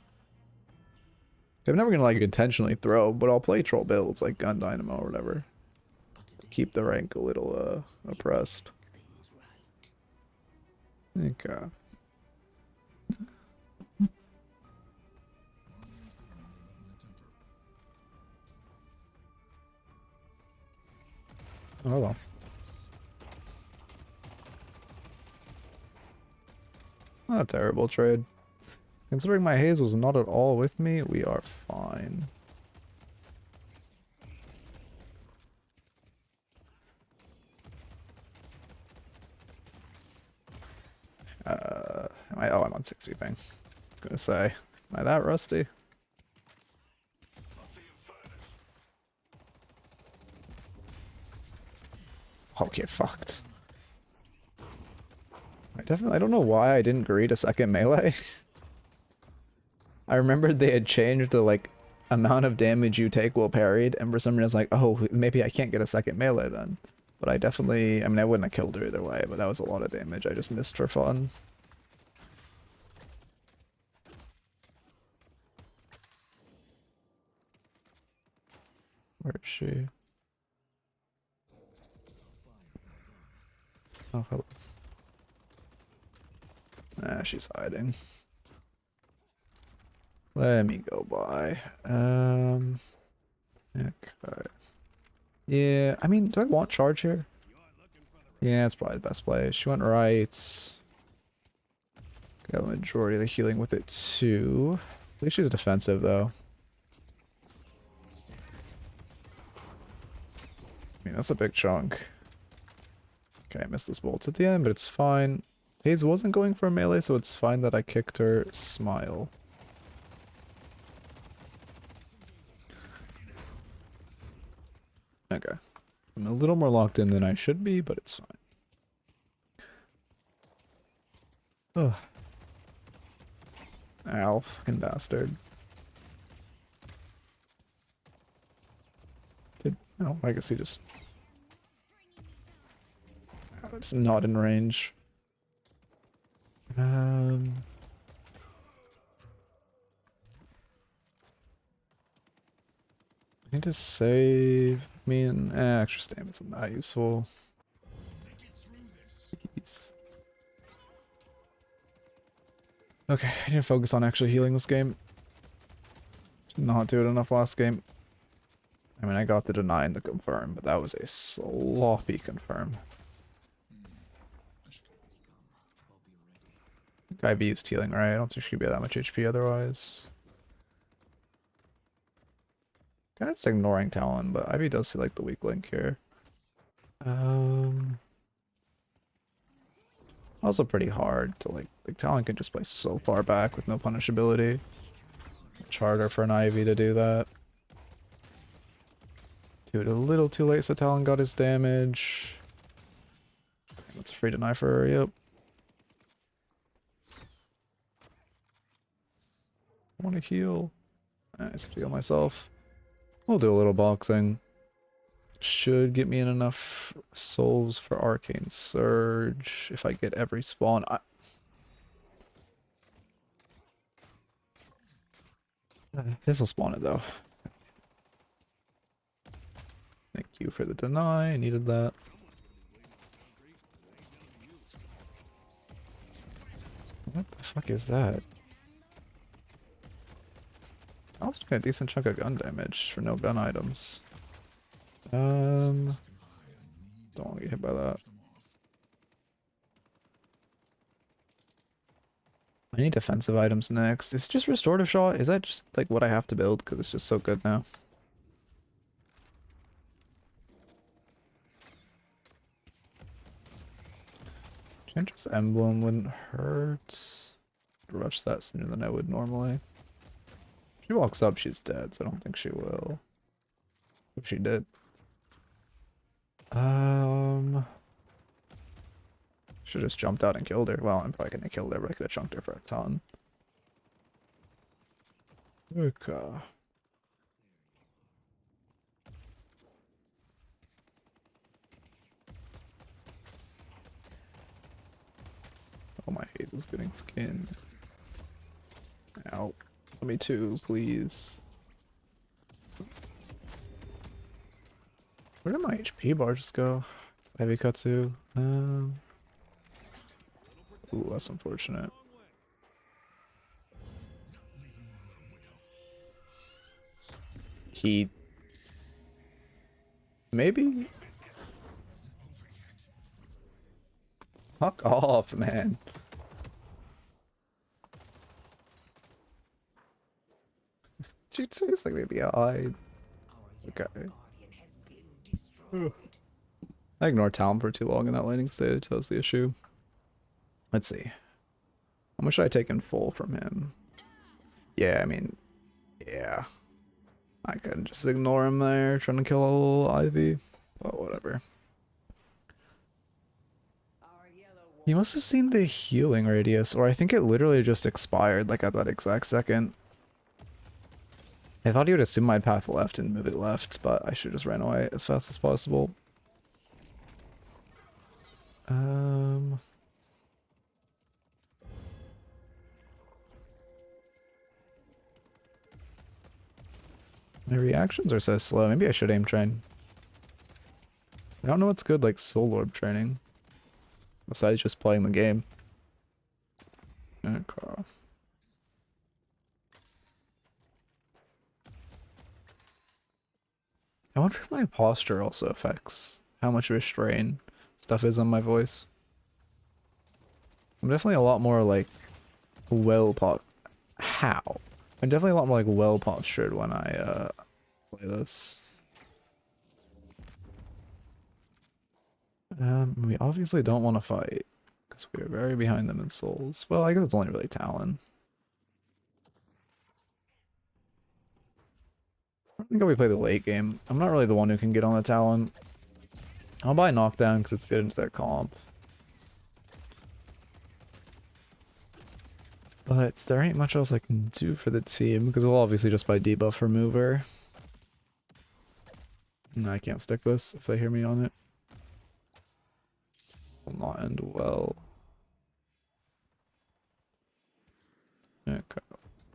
I'm never gonna like intentionally throw, but I'll play troll builds like Gun Dynamo or whatever. Keep the rank a little oppressed. Okay. Oh well. Not a terrible trade. Considering my haze was not at all with me, we are fine. I'm on 60 ping. I was gonna say, am I that rusty? Okay, fucked. I don't know why I didn't greet a second melee. I remembered they had changed the like amount of damage you take while parried, and for some reason I was like, oh, maybe I can't get a second melee then. But I definitely, I mean, I wouldn't have killed her either way, but that was a lot of damage I just missed for fun. Where is she? Oh, hello. Ah, she's hiding. Let me go by. Okay. Yeah, I mean, do I want charge here? Yeah, it's probably the best play. She went right. Got the majority of the healing with it too. At least she's defensive though. I mean, that's a big chunk. Okay, I missed those bolts at the end, but it's fine. Haze wasn't going for a melee, so it's fine that I kicked her. Smile. Okay. I'm a little more locked in than I should be, but it's fine. Ugh. Ow, fucking bastard. Oh, I guess he just... It's not in range. I need to save me and extra stamina isn't that useful. Jeez. Okay, I need to focus on actually healing this game. Did not do it enough last game. I mean, I got the deny and the confirm, but that was a sloppy confirm. Ivy used healing, right? I don't think she'd be that much HP otherwise. Kind of just ignoring Talon, but Ivy does feel like the weak link here. Also pretty hard to like Talon can just play so far back with no punishability. Much harder for an Ivy to do that. Dude, a little too late so Talon got his damage. That's a free deny for her, yep. I want to heal. I have to heal myself. We'll do a little boxing. Should get me in enough souls for Arcane Surge if I get every spawn. This will spawn it though. Thank you for the deny. I needed that. What the fuck is that? I also got a decent chunk of gun damage for no gun items. Don't want to get hit by that. I need defensive items next. Is it just restorative shot? Is that just like what I have to build because it's just so good now? Changer's Emblem wouldn't hurt. Rush that sooner than I would normally. If she walks up, she's dead, so I don't think she will. If she did. Should just jumped out and killed her. Well, I'm probably gonna kill her, but I could have chunked her for a ton. Okay. Oh, my haze is getting fucking out. Let me too, please. Where did my HP bar just go? It's Ivy Katsu. Ooh, that's unfortunate. He... Maybe? Fuck off, man. She'd say it's like maybe a hide. Okay. I ignored Talon for too long in that laning stage, that was the issue. Let's see. How much should I take in full from him? Yeah, I mean, yeah. I couldn't just ignore him there, trying to kill a little Ivy. Well, whatever. He must have seen the healing radius, or I think it literally just expired, like at that exact second. I thought he would assume my path left and move it left, but I should just ran away as fast as possible. My reactions are so slow. Maybe I should aim train. I don't know what's good like Soul Orb training. Besides just playing the game. Okay. I wonder if my posture also affects how much restrain stuff is on my voice. I'm definitely a lot more like How? I'm definitely a lot more like well postured when I play this. We obviously don't want to fight because we are very behind them in souls. Well, I guess it's only really Talon. I think we play the late game. I'm not really the one who can get on the Talon. I'll buy Knockdown because it's good into their comp. But there ain't much else I can do for the team because we'll obviously just buy debuff remover. And I can't stick this if they hear me on it. Will not end well. Okay.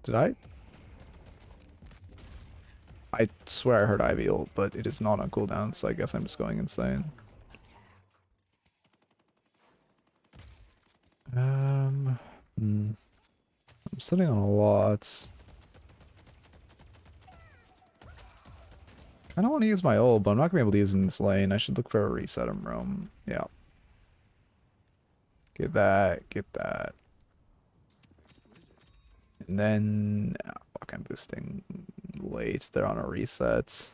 Did I? I swear I heard Ivy ult, but it is not on cooldown, so I guess I'm just going insane. I'm sitting on a lot. I don't want to use my ult, but I'm not gonna be able to use it in this lane. I should look for a reset in Rome. Yeah. Get that, get that. And then fuck, I'm boosting late. They're on a reset.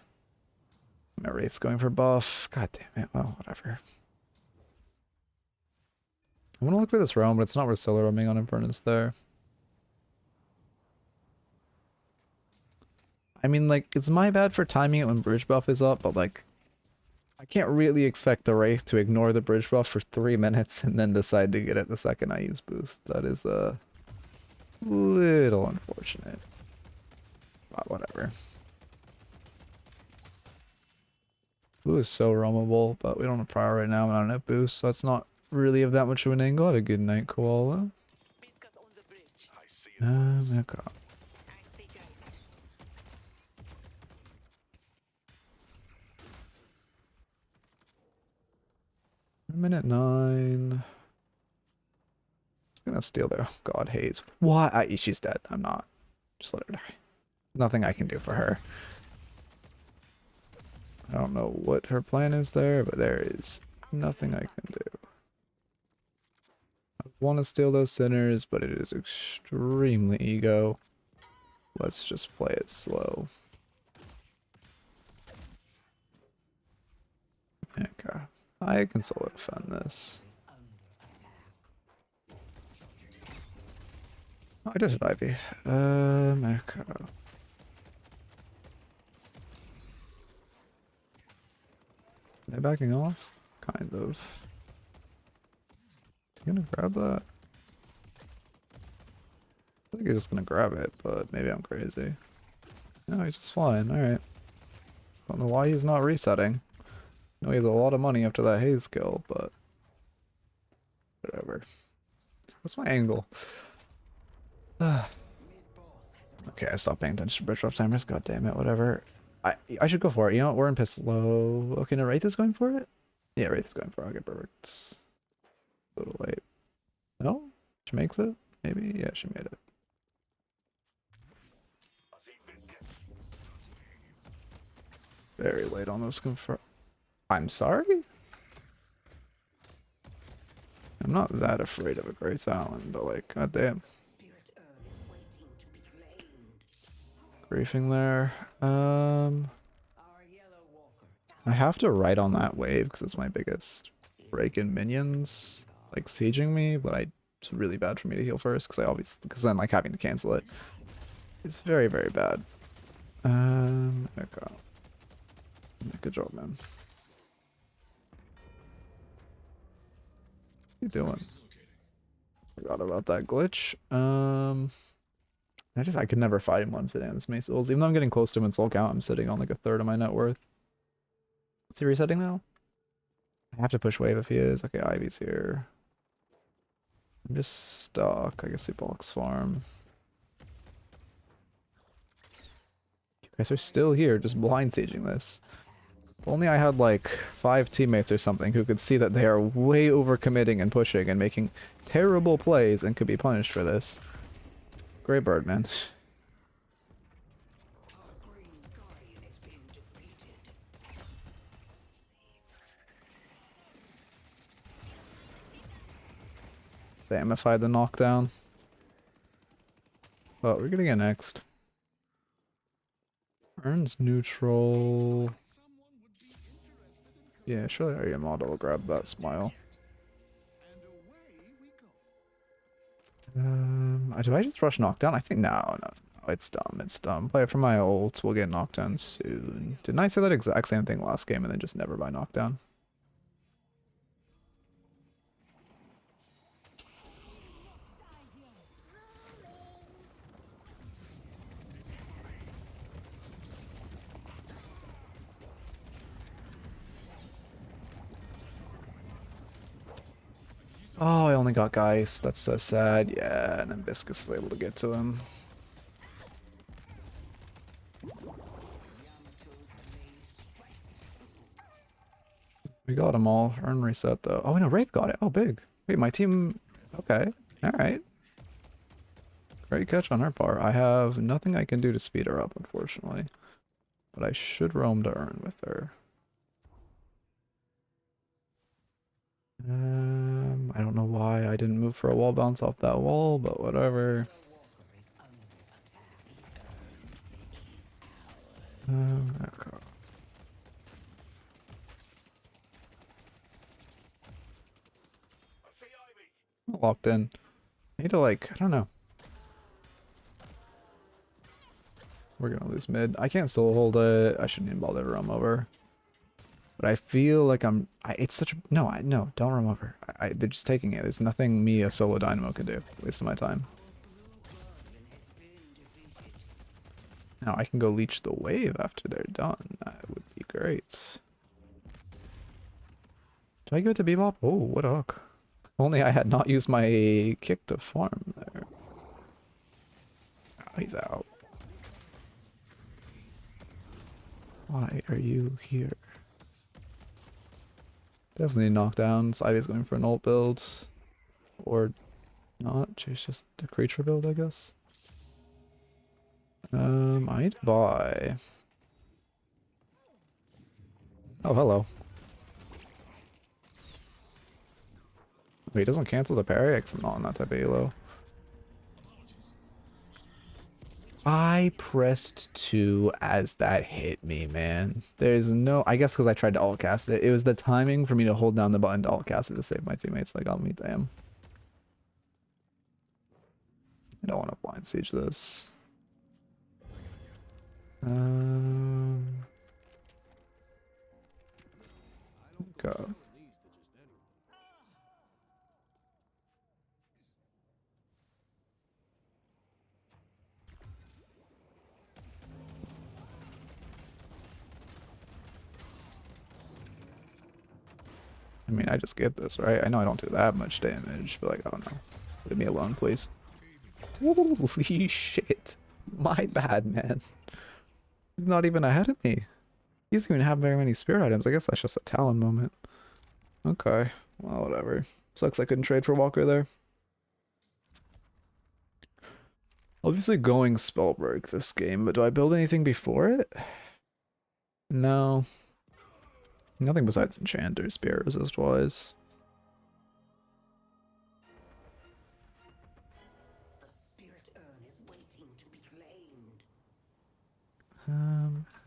My Wraith's going for buff. God damn it. Well, whatever. I want to look for this roam, but it's not Rosillo roaming on Infernus there. I mean, like, it's my bad for timing it when bridge buff is up, but like, I can't really expect the Wraith to ignore the bridge buff for 3 minutes and then decide to get it the second I use boost. That is a little unfortunate. But whatever. Blue is so roamable, but we don't have power right now and I don't have boost, so it's not really of that much of an angle. Have a good night, Koala. Okay. Minute 9. Just gonna steal their God Haze. What? She's dead. I'm not. Just let her die. Nothing I can do for her. I don't know what her plan is there, but there is nothing I can do. I want to steal those sinners, but it is extremely ego. Let's just play it slow. Okay. I can solo defend this. Oh, I did hit Ivy. Echo. Are they backing off? Kind of. Is he gonna grab that? I think he's just gonna grab it, but maybe I'm crazy. No, he's just flying. Alright. Don't know why he's not resetting. I know he has a lot of money after that haze kill, but whatever. What's my angle? Okay, I stopped paying attention to bridge drop timers. God damn it, whatever. I should go for it. You know what? We're in piss low. Okay, no, Wraith is going for it? Yeah, Wraith is going for it. Okay, perfect. A little late. No? She makes it? Maybe? Yeah, she made it. Very late on those confirm. I'm sorry? I'm not that afraid of a Great Talon, but like, goddamn. Griefing there. I have to ride on that wave because it's my biggest break in minions, like sieging me, but it's really bad for me to heal first because then like having to cancel it. It's very, very bad. Okay. Good job, man. What are you doing? Forgot about that glitch. I could never fight him while I'm sitting on this Mace Souls. Even though I'm getting close to him in soul count, I'm sitting on like a third of my net worth. Is he resetting now? I have to push wave if he is. Okay, Ivy's here. I'm just stuck. I guess we box farm. You guys are still here, just blind sieging this. If only I had like 5 teammates or something who could see that they are way overcommitting and pushing and making terrible plays and could be punished for this. Great bird, man. Spamify the knockdown. Oh, we're gonna get next. Earns neutral. Yeah, surely Area Model will grab that smile. Do I just rush knockdown? I think no, it's dumb. It's dumb. Play it for my ult. We'll get knocked down soon. Didn't I say that exact same thing last game and then just never buy knockdown? Oh, I only got Geist. That's so sad. Yeah, and then Viscus is able to get to him. We got them all. Earn reset though. Oh no, Wraith got it. Oh, big. Wait, my team. Okay. Alright. Great catch on her part. I have nothing I can do to speed her up, unfortunately. But I should roam to earn with her. I don't know why I didn't move for a wall bounce off that wall, but whatever. Okay. Locked in. I need to like, I don't know. We're gonna lose mid. I can't still hold it. I shouldn't even bother to roam over. But I feel like it's such a, no, don't roam over. They're just taking it. There's nothing me, a solo dynamo, can do. Wasting my time. Now I can go leech the wave after they're done. That would be great. Do I give it to Bebop? Oh, what a hook. Only I had not used my kick to farm there. Oh, he's out. Why are you here? Definitely knockdowns. Ivy's going for an ult build. Or not. She's just a creature build, I guess. I need to buy. Oh, hello. Wait, he doesn't cancel the parry? I'm not on that type of elo. I pressed 2 as that hit me, man. There's no... I guess because I tried to alt cast it. It was the timing for me to hold down the button to alt cast it to save my teammates. Like, oh, me damn. don't want to blind siege this. Okay. I mean, I just get this, right? I know I don't do that much damage, but like, I don't know. Leave me alone, please. Holy shit. My bad, man. He's not even ahead of me. He doesn't even have very many spirit items. I guess that's just a Talon moment. Okay. Well, whatever. Sucks I couldn't trade for Walker there. Obviously going Spellbreak this game, but do I build anything before it? No. Nothing besides Enchanter, Spirit Resist wise. The spirit urn is waiting to be claimed.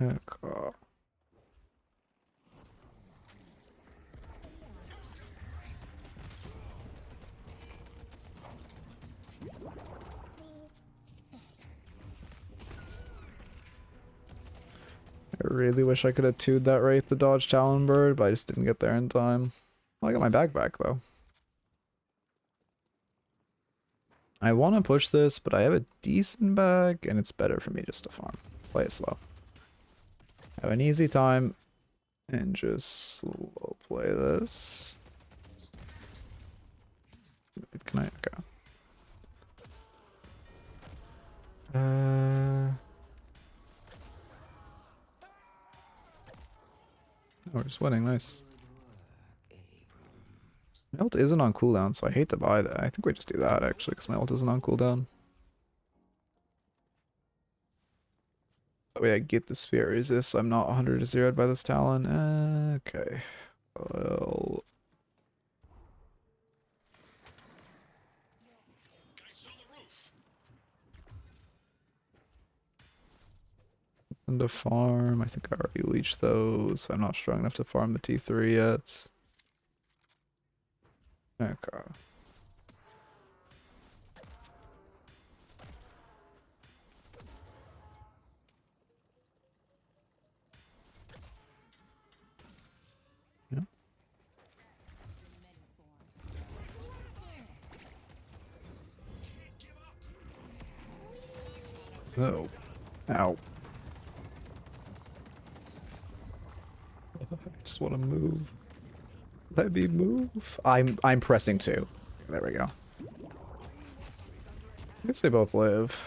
Okay. I really wish I could have 2'd that Wraith to dodge Talon Bird, but I just didn't get there in time. Well, I got my bag back, though. I want to push this, but I have a decent bag, and it's better for me just to farm. Play it slow. Have an easy time, and just slow play this. Can I? Okay. Oh, we're just winning, nice. My ult isn't on cooldown, so I hate to buy that. I think we just do that, actually, because my ult isn't on cooldown. That way I get the Spirit Resist, so I'm not 100 to 0'd by this Talon. Okay. Well... And to farm, I think I already leached those. I'm not strong enough to farm the T3 yet. Okay. Yeah. Oh. Ow. I just want to move. Let me move. I'm pressing 2. There we go. I guess they both live.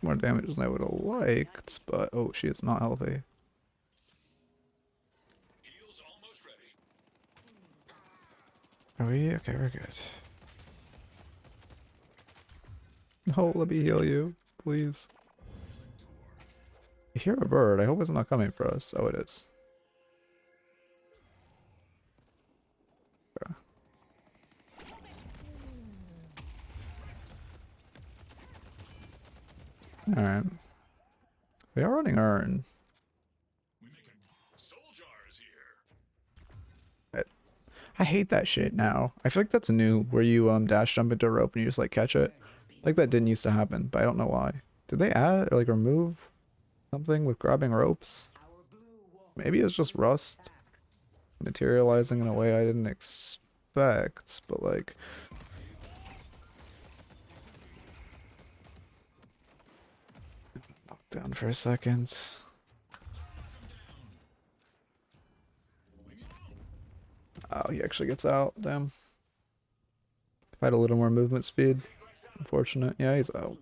More damage than I would have liked, but oh, she is not healthy. Are we? Okay, we're good. No, let me heal you, please. I hear a bird. I hope it's not coming for us. Oh, it is. Okay. Alright. We are running Urn. I hate that shit now. I feel like that's new, where you dash jump into a rope and you just like catch it. Like that didn't used to happen, but I don't know why. Did they add or like remove something with grabbing ropes? Maybe it's just rust materializing in a way I didn't expect, but like... Knock down for a second. Oh, he actually gets out. Damn. If I had a little more movement speed. Unfortunate. Yeah, he's out.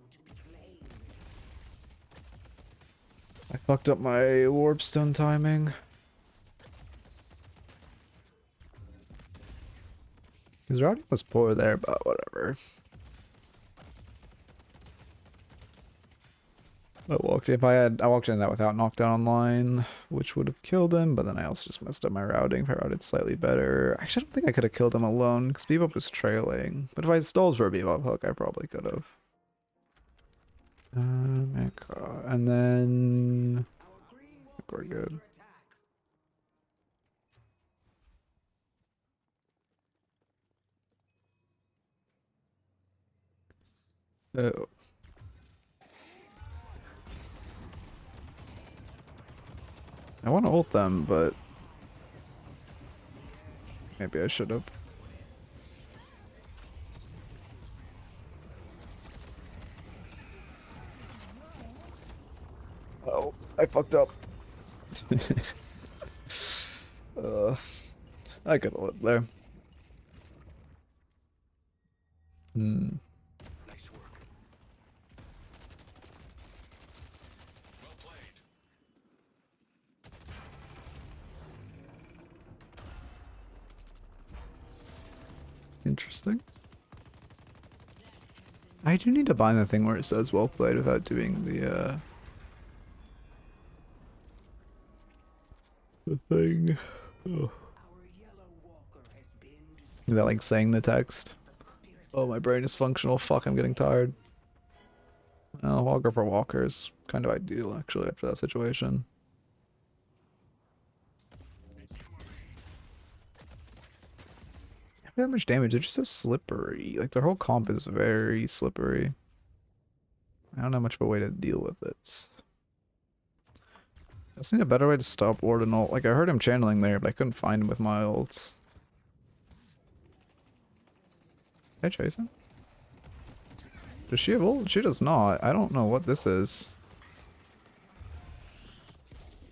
I fucked up my warp stone timing. His routing was poor there, but whatever. I walked in that without knockdown online, which would have killed him, but then I also just messed up my routing. If I routed slightly better. Actually, I don't think I could have killed him alone, because Bebop was trailing. But if I stalled for a Bebop hook, I probably could have. And then... I think we're good. Oh. I want to ult them, but maybe I should have. Oh, I fucked up. I could have lived there. Hmm. Nice work. Well played. Interesting. I do need to bind the thing where it says well played without doing the thing. Oh. Our yellow walker has been destroyed. Is that like saying the text? Oh, my brain is functional. Fuck, I'm getting tired. Well, Walker for Walker is kind of ideal, actually, after that situation. They have that much damage. They're just so slippery. Like, their whole comp is very slippery. I don't have much of a way to deal with it. I just need a better way to stop Warden ult. Like, I heard him channeling there, but I couldn't find him with my ults. Can I chase him? Does she have ult? She does not. I don't know what this is.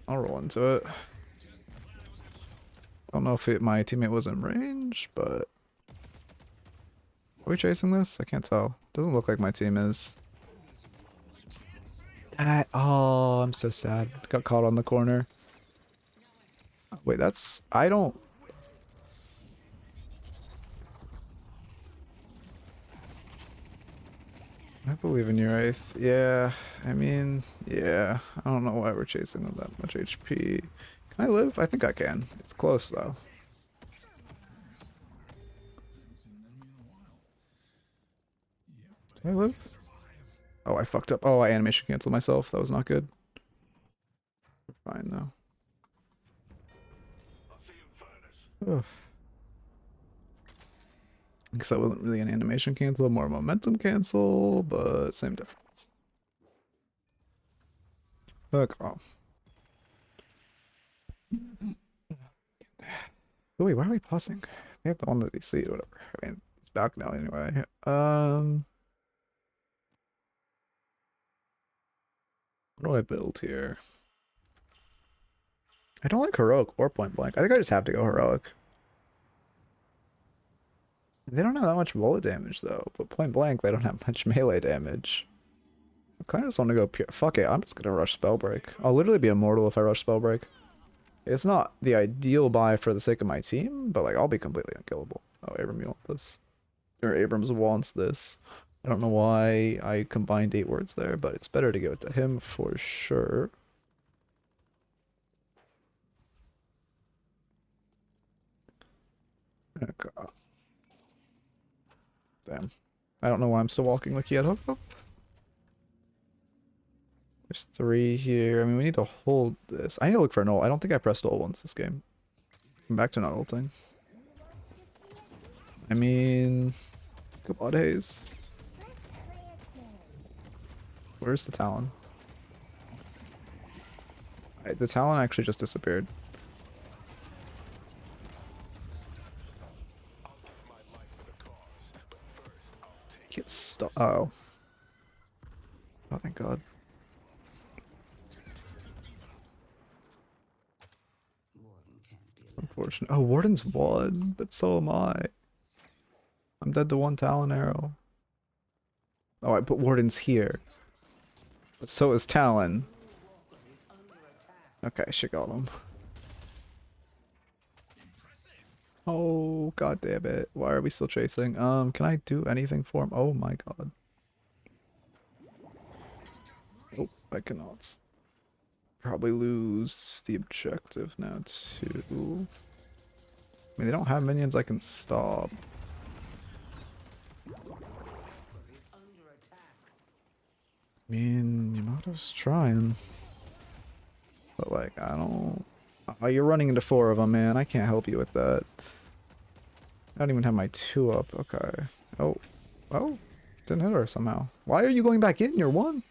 I'll roll into it. Don't know if my teammate was in range, but... Are we chasing this? I can't tell. Doesn't look like my team is. Oh, I'm so sad. Got caught on the corner. Wait, that's... I don't... I believe in your Wraith. Yeah, I mean, yeah. I don't know why we're chasing with that much HP. Can I live? I think I can. It's close, though. Can I live? Oh, I fucked up. Oh, I animation canceled myself. That was not good. We're fine, though. Ugh. I guess that wasn't really an animation cancel, more momentum cancel, but same difference. Fuck off. Oh, wait, why are we pausing? They have the one that they see, whatever. I mean, it's back now anyway. What do I build here? I don't like heroic or point blank. I think I just have to go heroic. They don't have that much bullet damage though, but point blank they don't have much melee damage. I kind of just want to go pure. Fuck it, I'm just gonna rush Spellbreak. I'll literally be immortal if I rush Spellbreak. It's not the ideal buy for the sake of my team, but like I'll be completely unkillable. Oh, Abram, you want this? Or Abrams wants this. I don't know why I combined 8 words there, but it's better to give it to him for sure. Okay. Damn. I don't know why I'm still walking like he had hooked up. There's 3 here. I mean, we need to hold this. I need to look for an ult. I don't think I pressed ult once this game. I'm back to not ulting. I mean... Come on, Hayes. Where's the Talon? The Talon actually just disappeared. Get stuck. Oh. Oh, thank God. It's unfortunate. Oh, Warden's won, but so am I. I'm dead to 1 Talon arrow. Oh, I put Warden's here. But so is Talon. Okay, she got him. Oh, God damn it. Why are we still chasing? Can I do anything for him? Oh my God. Oh, I cannot. Probably lose the objective now too. I mean, they don't have minions I can stop. I mean, Yamato's trying. But like, I don't... Oh, you're running into 4 of them, man. I can't help you with that. I don't even have my 2 up. Okay. Oh. Oh. Didn't hit her somehow. Why are you going back in? You're one.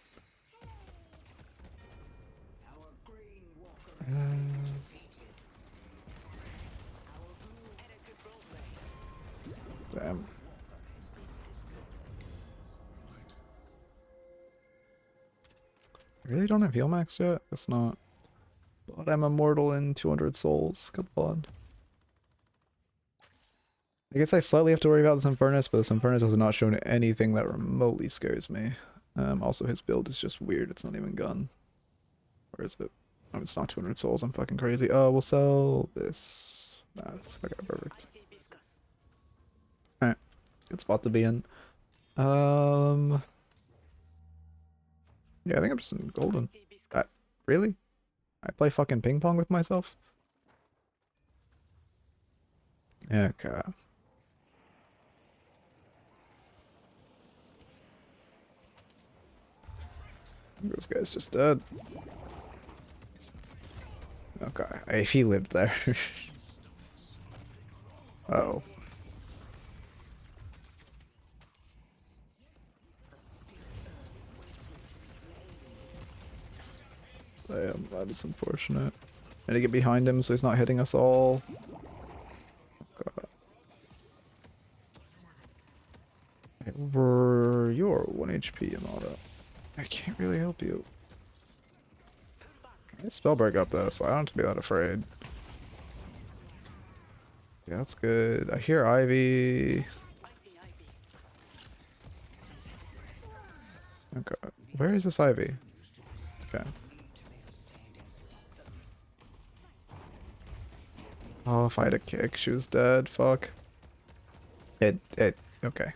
Damn. I really don't have heal max yet? Guess not. But I'm immortal in 200 souls. Good lord. I guess I slightly have to worry about this Infernus, but this Infernus has not shown anything that remotely scares me. Also, his build is just weird. It's not even gun. Where is it? Oh, it's not 200 souls. I'm fucking crazy. Oh, we'll sell this. Nah, it's okay, perfect. Alright. Good spot to be in. Yeah, I think I'm just in golden. Really? I play fucking ping pong with myself? Okay. This guy's just dead. Okay, if he lived there. Oh. Damn, that is unfortunate. I need to get behind him so he's not hitting us all. God. You're 1 HP and all that. I can't really help you. I spellbreak up though, so I don't have to be that afraid. Yeah, that's good. I hear Ivy. Okay. Where is this Ivy? Okay. Oh, if I had a kick, she was dead. Fuck. Okay.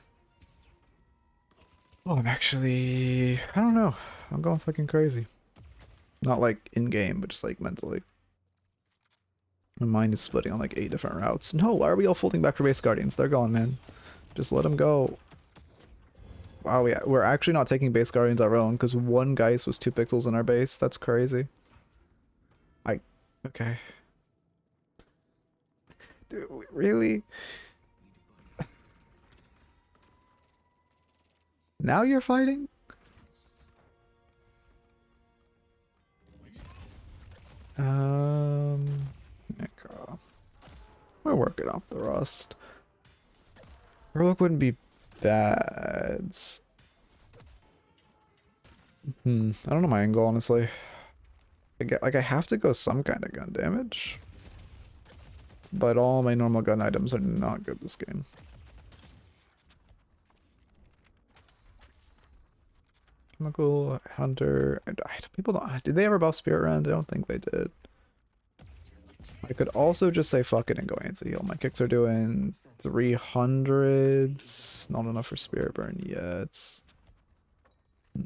Oh, I'm actually... I don't know. I'm going fucking crazy. Not like in-game, but just like mentally. My mind is splitting on like 8 different routes. No, why are we all folding back for base guardians? They're gone, man. Just let them go. Wow, we're actually not taking base guardians our own because one Geist was 2 pixels in our base. That's crazy. Okay. Dude, really? Now you're fighting? Okay. We're working off the rust. Heroic wouldn't be bad. I don't know my angle, honestly. I have to go some kind of gun damage. But all my normal gun items are not good this game. Chemical Hunter. People don't. Did they ever buff Spirit Rend? I don't think they did. I could also just say fuck it and go anti-heal. My kicks are doing 300s. Not enough for Spirit Burn yet. I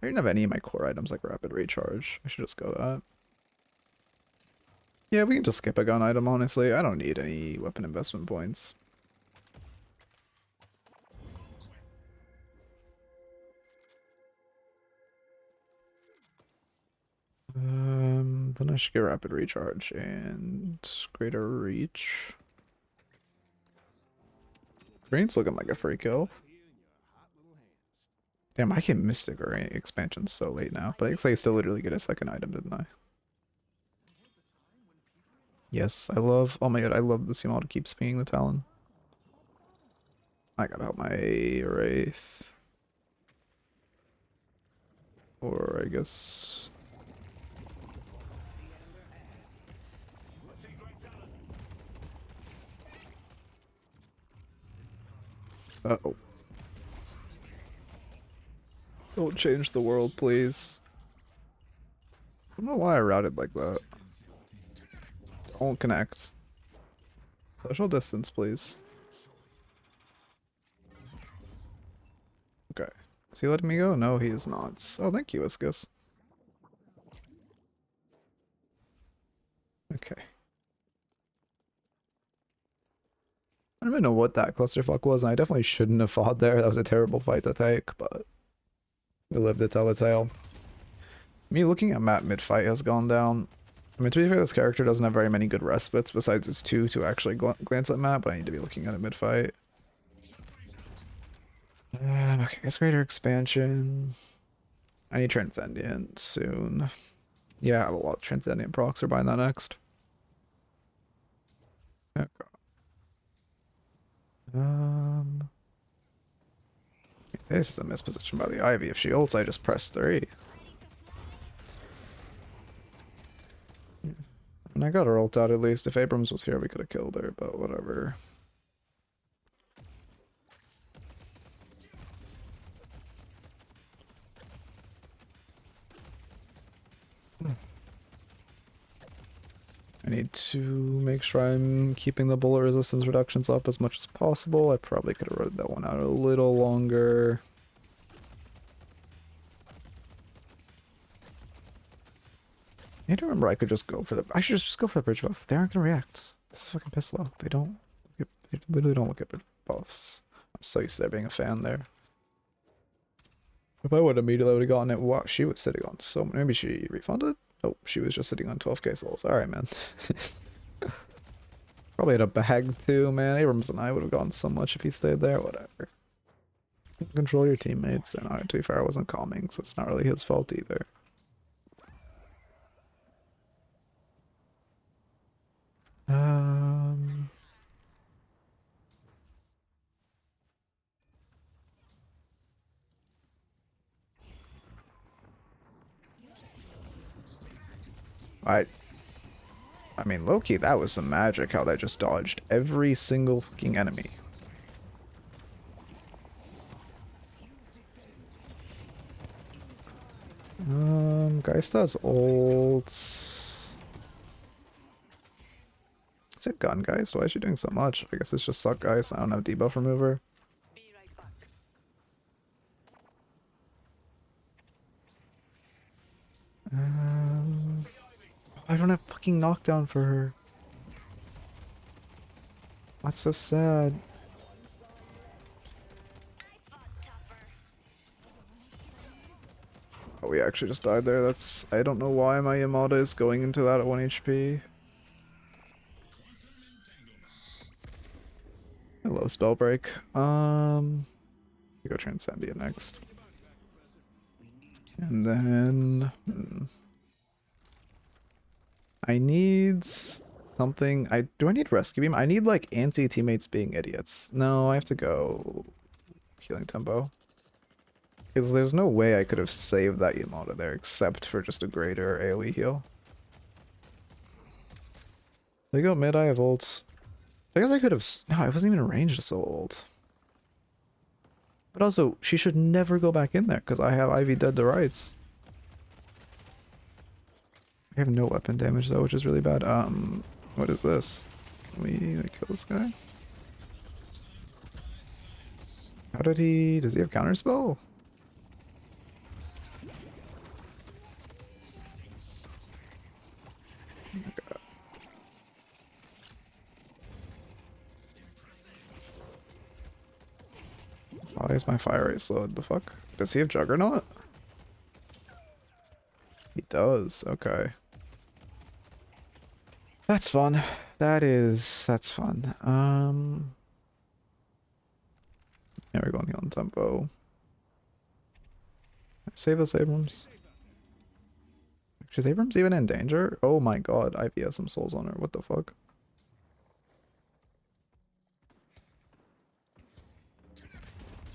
didn't have any of my core items like Rapid Recharge. I should just go that. Yeah, we can just skip a gun item, honestly. I don't need any weapon investment points. Then I should get Rapid Recharge and Greater Reach. Green's looking like a free kill. Damn, I can Mystic or expansion so late now, but I guess I still literally get a second item, didn't I? Yes, I love. Oh my god, I love the CML to keep spinning the Talon. I gotta help my Wraith. Or I guess. Uh-oh. Don't change the world, please. I don't know why I routed like that. Don't connect. Social distance, please. Okay. Is he letting me go? No, he is not. Oh, thank you, Iscus. Okay. I don't even know what that clusterfuck was, and I definitely shouldn't have fought there. That was a terrible fight to take, but we lived to tell the tale. Me looking at map mid-fight has gone down. I mean, to be fair, this character doesn't have very many good respites besides its 2 to actually glance at map, but I need to be looking at it mid-fight. Okay, it's greater expansion. I need Transcendent soon. Yeah, I have a lot of Transcendent procs. We're buying that next. Okay. This is a misposition by the Ivy. If she ults, I just press 3. And I got her ult out at least. If Abrams was here, we could have killed her, but whatever. I need to make sure I'm keeping the bullet resistance reductions up as much as possible. I probably could have rode that one out a little longer. I need to remember I could just go for the... I should just go for the bridge buff. They aren't going to react. This is fucking piss low. They don't... They literally don't look at bridge buffs. I'm so used to there being a fan there. If I would immediately would have gotten it, wow, she was sitting on so... Maybe she refunded? Nope, she was just sitting on 12k souls. Alright, man. Probably had a bag too, man. Abrams and I would have gotten so much if he stayed there. Whatever. Control your teammates. And to be fair, I wasn't calming, so it's not really his fault either. I mean, low-key, that was some magic, how that just dodged every single fucking enemy. Geist has ults. Is it gun Geist? Why is she doing so much? I guess it's just suck Geist. I don't have debuff remover. Be right back. I don't have fucking knockdown for her. That's so sad. Oh, we actually just died there. That's... I don't know why my Yamada is going into that at 1 HP. I love spell break. We go Transcendia next. And then... I need something. Do I need rescue beam? I need like anti-teammates being idiots. No, I have to go healing tempo. Because there's no way I could have saved that Yamada there except for just a greater AoE heal. They go mid, I have ults. I guess I could have... No, I wasn't even in range to so ult. But also, she should never go back in there because I have Ivy dead to rights. I have no weapon damage though, which is really bad. What is this? Can we like, kill this guy? How did he... Does he have counterspell? Okay. Why is my fire rate slowed? The fuck? Does he have Juggernaut? He does. Okay. That's fun. That's fun. Yeah, we're going on tempo. Save us, Abrams. Is Abrams even in danger? Oh my god, Ivy has some souls on her. What the fuck?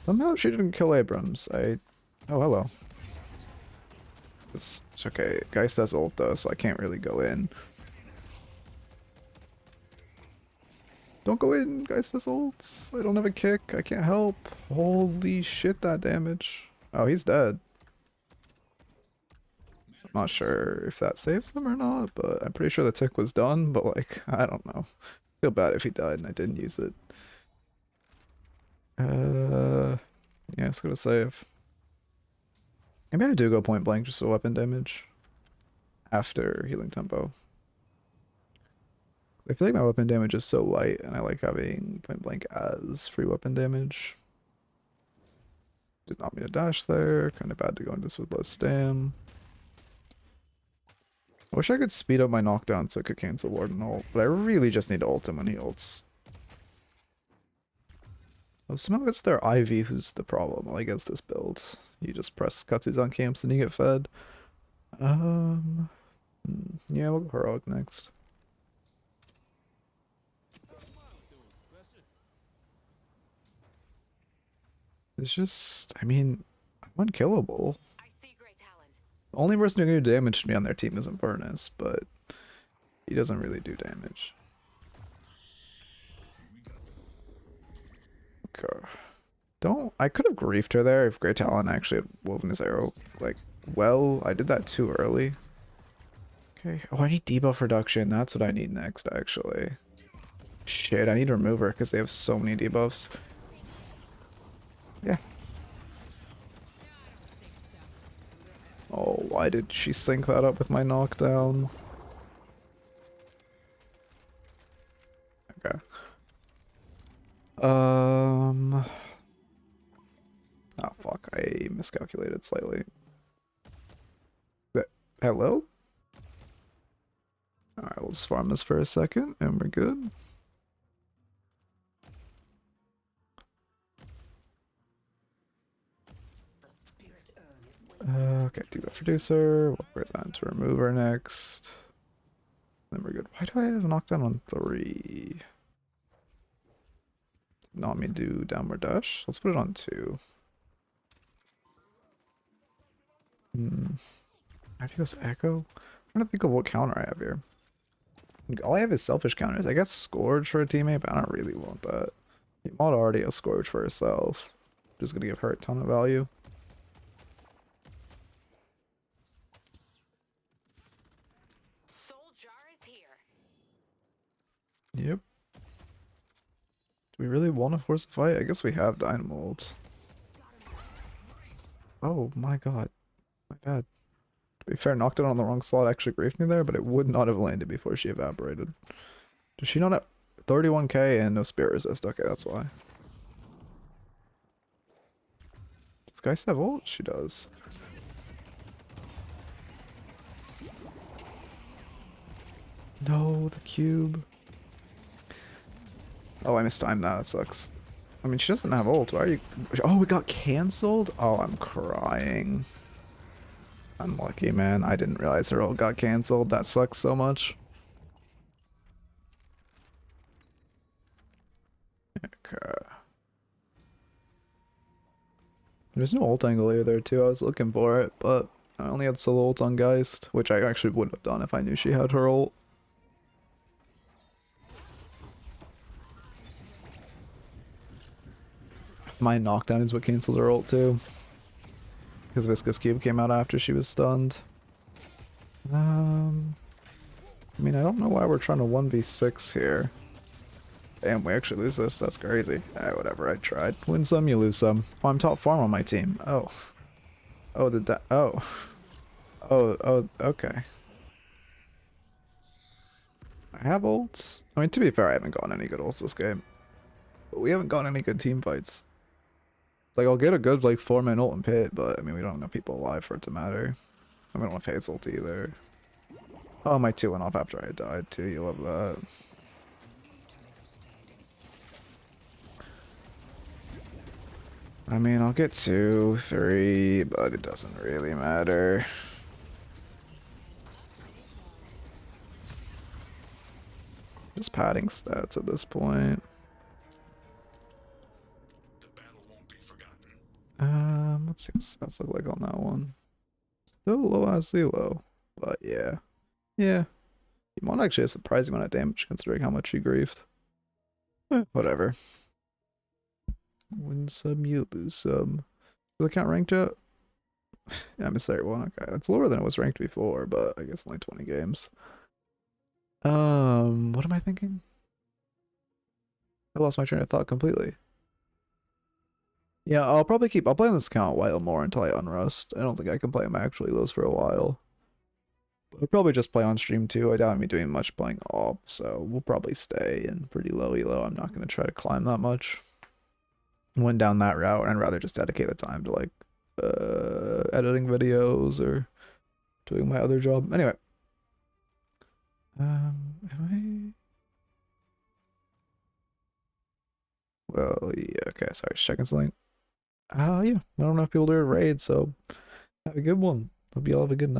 Somehow she didn't kill Abrams. Oh, hello. It's okay. Guy says ult though, so I can't really go in. Don't go in, guys says ults. I don't have a kick. I can't help. Holy shit, that damage. Oh, he's dead. I'm not sure if that saves him or not, but I'm pretty sure the tick was done, but like, I don't know. I feel bad if he died and I didn't use it. Yeah, let's go to save. Maybe I do go point blank just for weapon damage after healing tempo. I feel like my weapon damage is so light and I like having point blank as free weapon damage. Did not mean to dash there. Kind of bad to go into this with low stam. I wish I could speed up my knockdown so I could cancel Lord and ult, but I really just need to ult him when he ults. Oh, somehow it's their Ivy who's the problem, like, against this build. You just press cutsies on camps and you get fed. Yeah, we'll go Heroic next. It's just, I mean, I'm unkillable. I see great talent. The only person who can do damage to me on their team is Infernus, but he doesn't really do damage. Okay. I could have griefed her there if Great Talon actually had woven his arrow, like, well, I did that too early. Okay. Oh, I need debuff reduction. That's what I need next, actually. Shit, I need to remove her because they have so many debuffs. Yeah. Oh, why did she sync that up with my knockdown? Okay. Oh fuck, I miscalculated slightly. Hello? Alright, we'll just farm this for a second and we're good. The spirit urn is waiting. Okay, debuff reducer. We'll put that to remove her next. Then we're good. Why do I have a knockdown on 3? Not want me to do downward dash. Let's put it on 2. I have to go Echo. I'm trying to think of what counter I have here. All I have is selfish counters. I guess Scourge for a teammate, but I don't really want that. Mod already has Scourge for herself. Just gonna give her a ton of value. Soul jar is here. Yep. Do we really want to force a fight? I guess we have Dynamo ults. Oh my god. My bad. To be fair, knocked it on the wrong slot actually griefed me there, but it would not have landed before she evaporated. Does she not have 31k and no spear resist? Okay, that's why. Does Geist have ult? She does. No, the cube. Oh, I mistimed that. That sucks. I mean, she doesn't have ult. Why are you... Oh, it got cancelled? Oh, I'm crying. Unlucky, man. I didn't realize her ult got cancelled. That sucks so much. Okay. There's no ult angle either, too. I was looking for it, but I only had solo ult on Geist, which I actually would have done if I knew she had her ult. My knockdown is what cancels her ult, too. Because Viscous Cube came out after she was stunned. I mean, I don't know why we're trying to 1v6 here. Damn, we actually lose this. That's crazy. Whatever, I tried. Win some, you lose some. Oh, I'm top farm on my team. Oh. Oh, Oh, okay. I have ults. I mean, to be fair, I haven't gotten any good ults this game. But we haven't gotten any good team fights. Like, I'll get a good, like, 4-man ult and pit, but, I mean, we don't have enough people alive for it to matter. I don't have Haze ult either. Oh, my 2 went off after I died, too. You love that. I mean, I'll get 2, 3, but it doesn't really matter. Just padding stats at this point. Let's see what stats look like on that one. Still low as low, but yeah. Yeah. Iman actually has a surprising amount of damage considering how much she griefed. Whatever. Win some, you lose some. Does it count ranked yet? Yeah, I'm sorry, one. Okay, that's lower than it was ranked before, but I guess only 20 games. What am I thinking? I lost my train of thought completely. Yeah, I'll probably I'll play on this account a while more until I unrust. I don't think I can play him actually lows for a while. I'll probably just play on stream too. I doubt me doing much playing off, so we'll probably stay in pretty low elo. I'm not going to try to climb that much. Went down that route, and I'd rather just dedicate the time to like editing videos or doing my other job. Anyway. Well, yeah, okay, sorry, just checking something. Yeah, I don't know if people do a raid, so have a good one. Hope you all have a good night.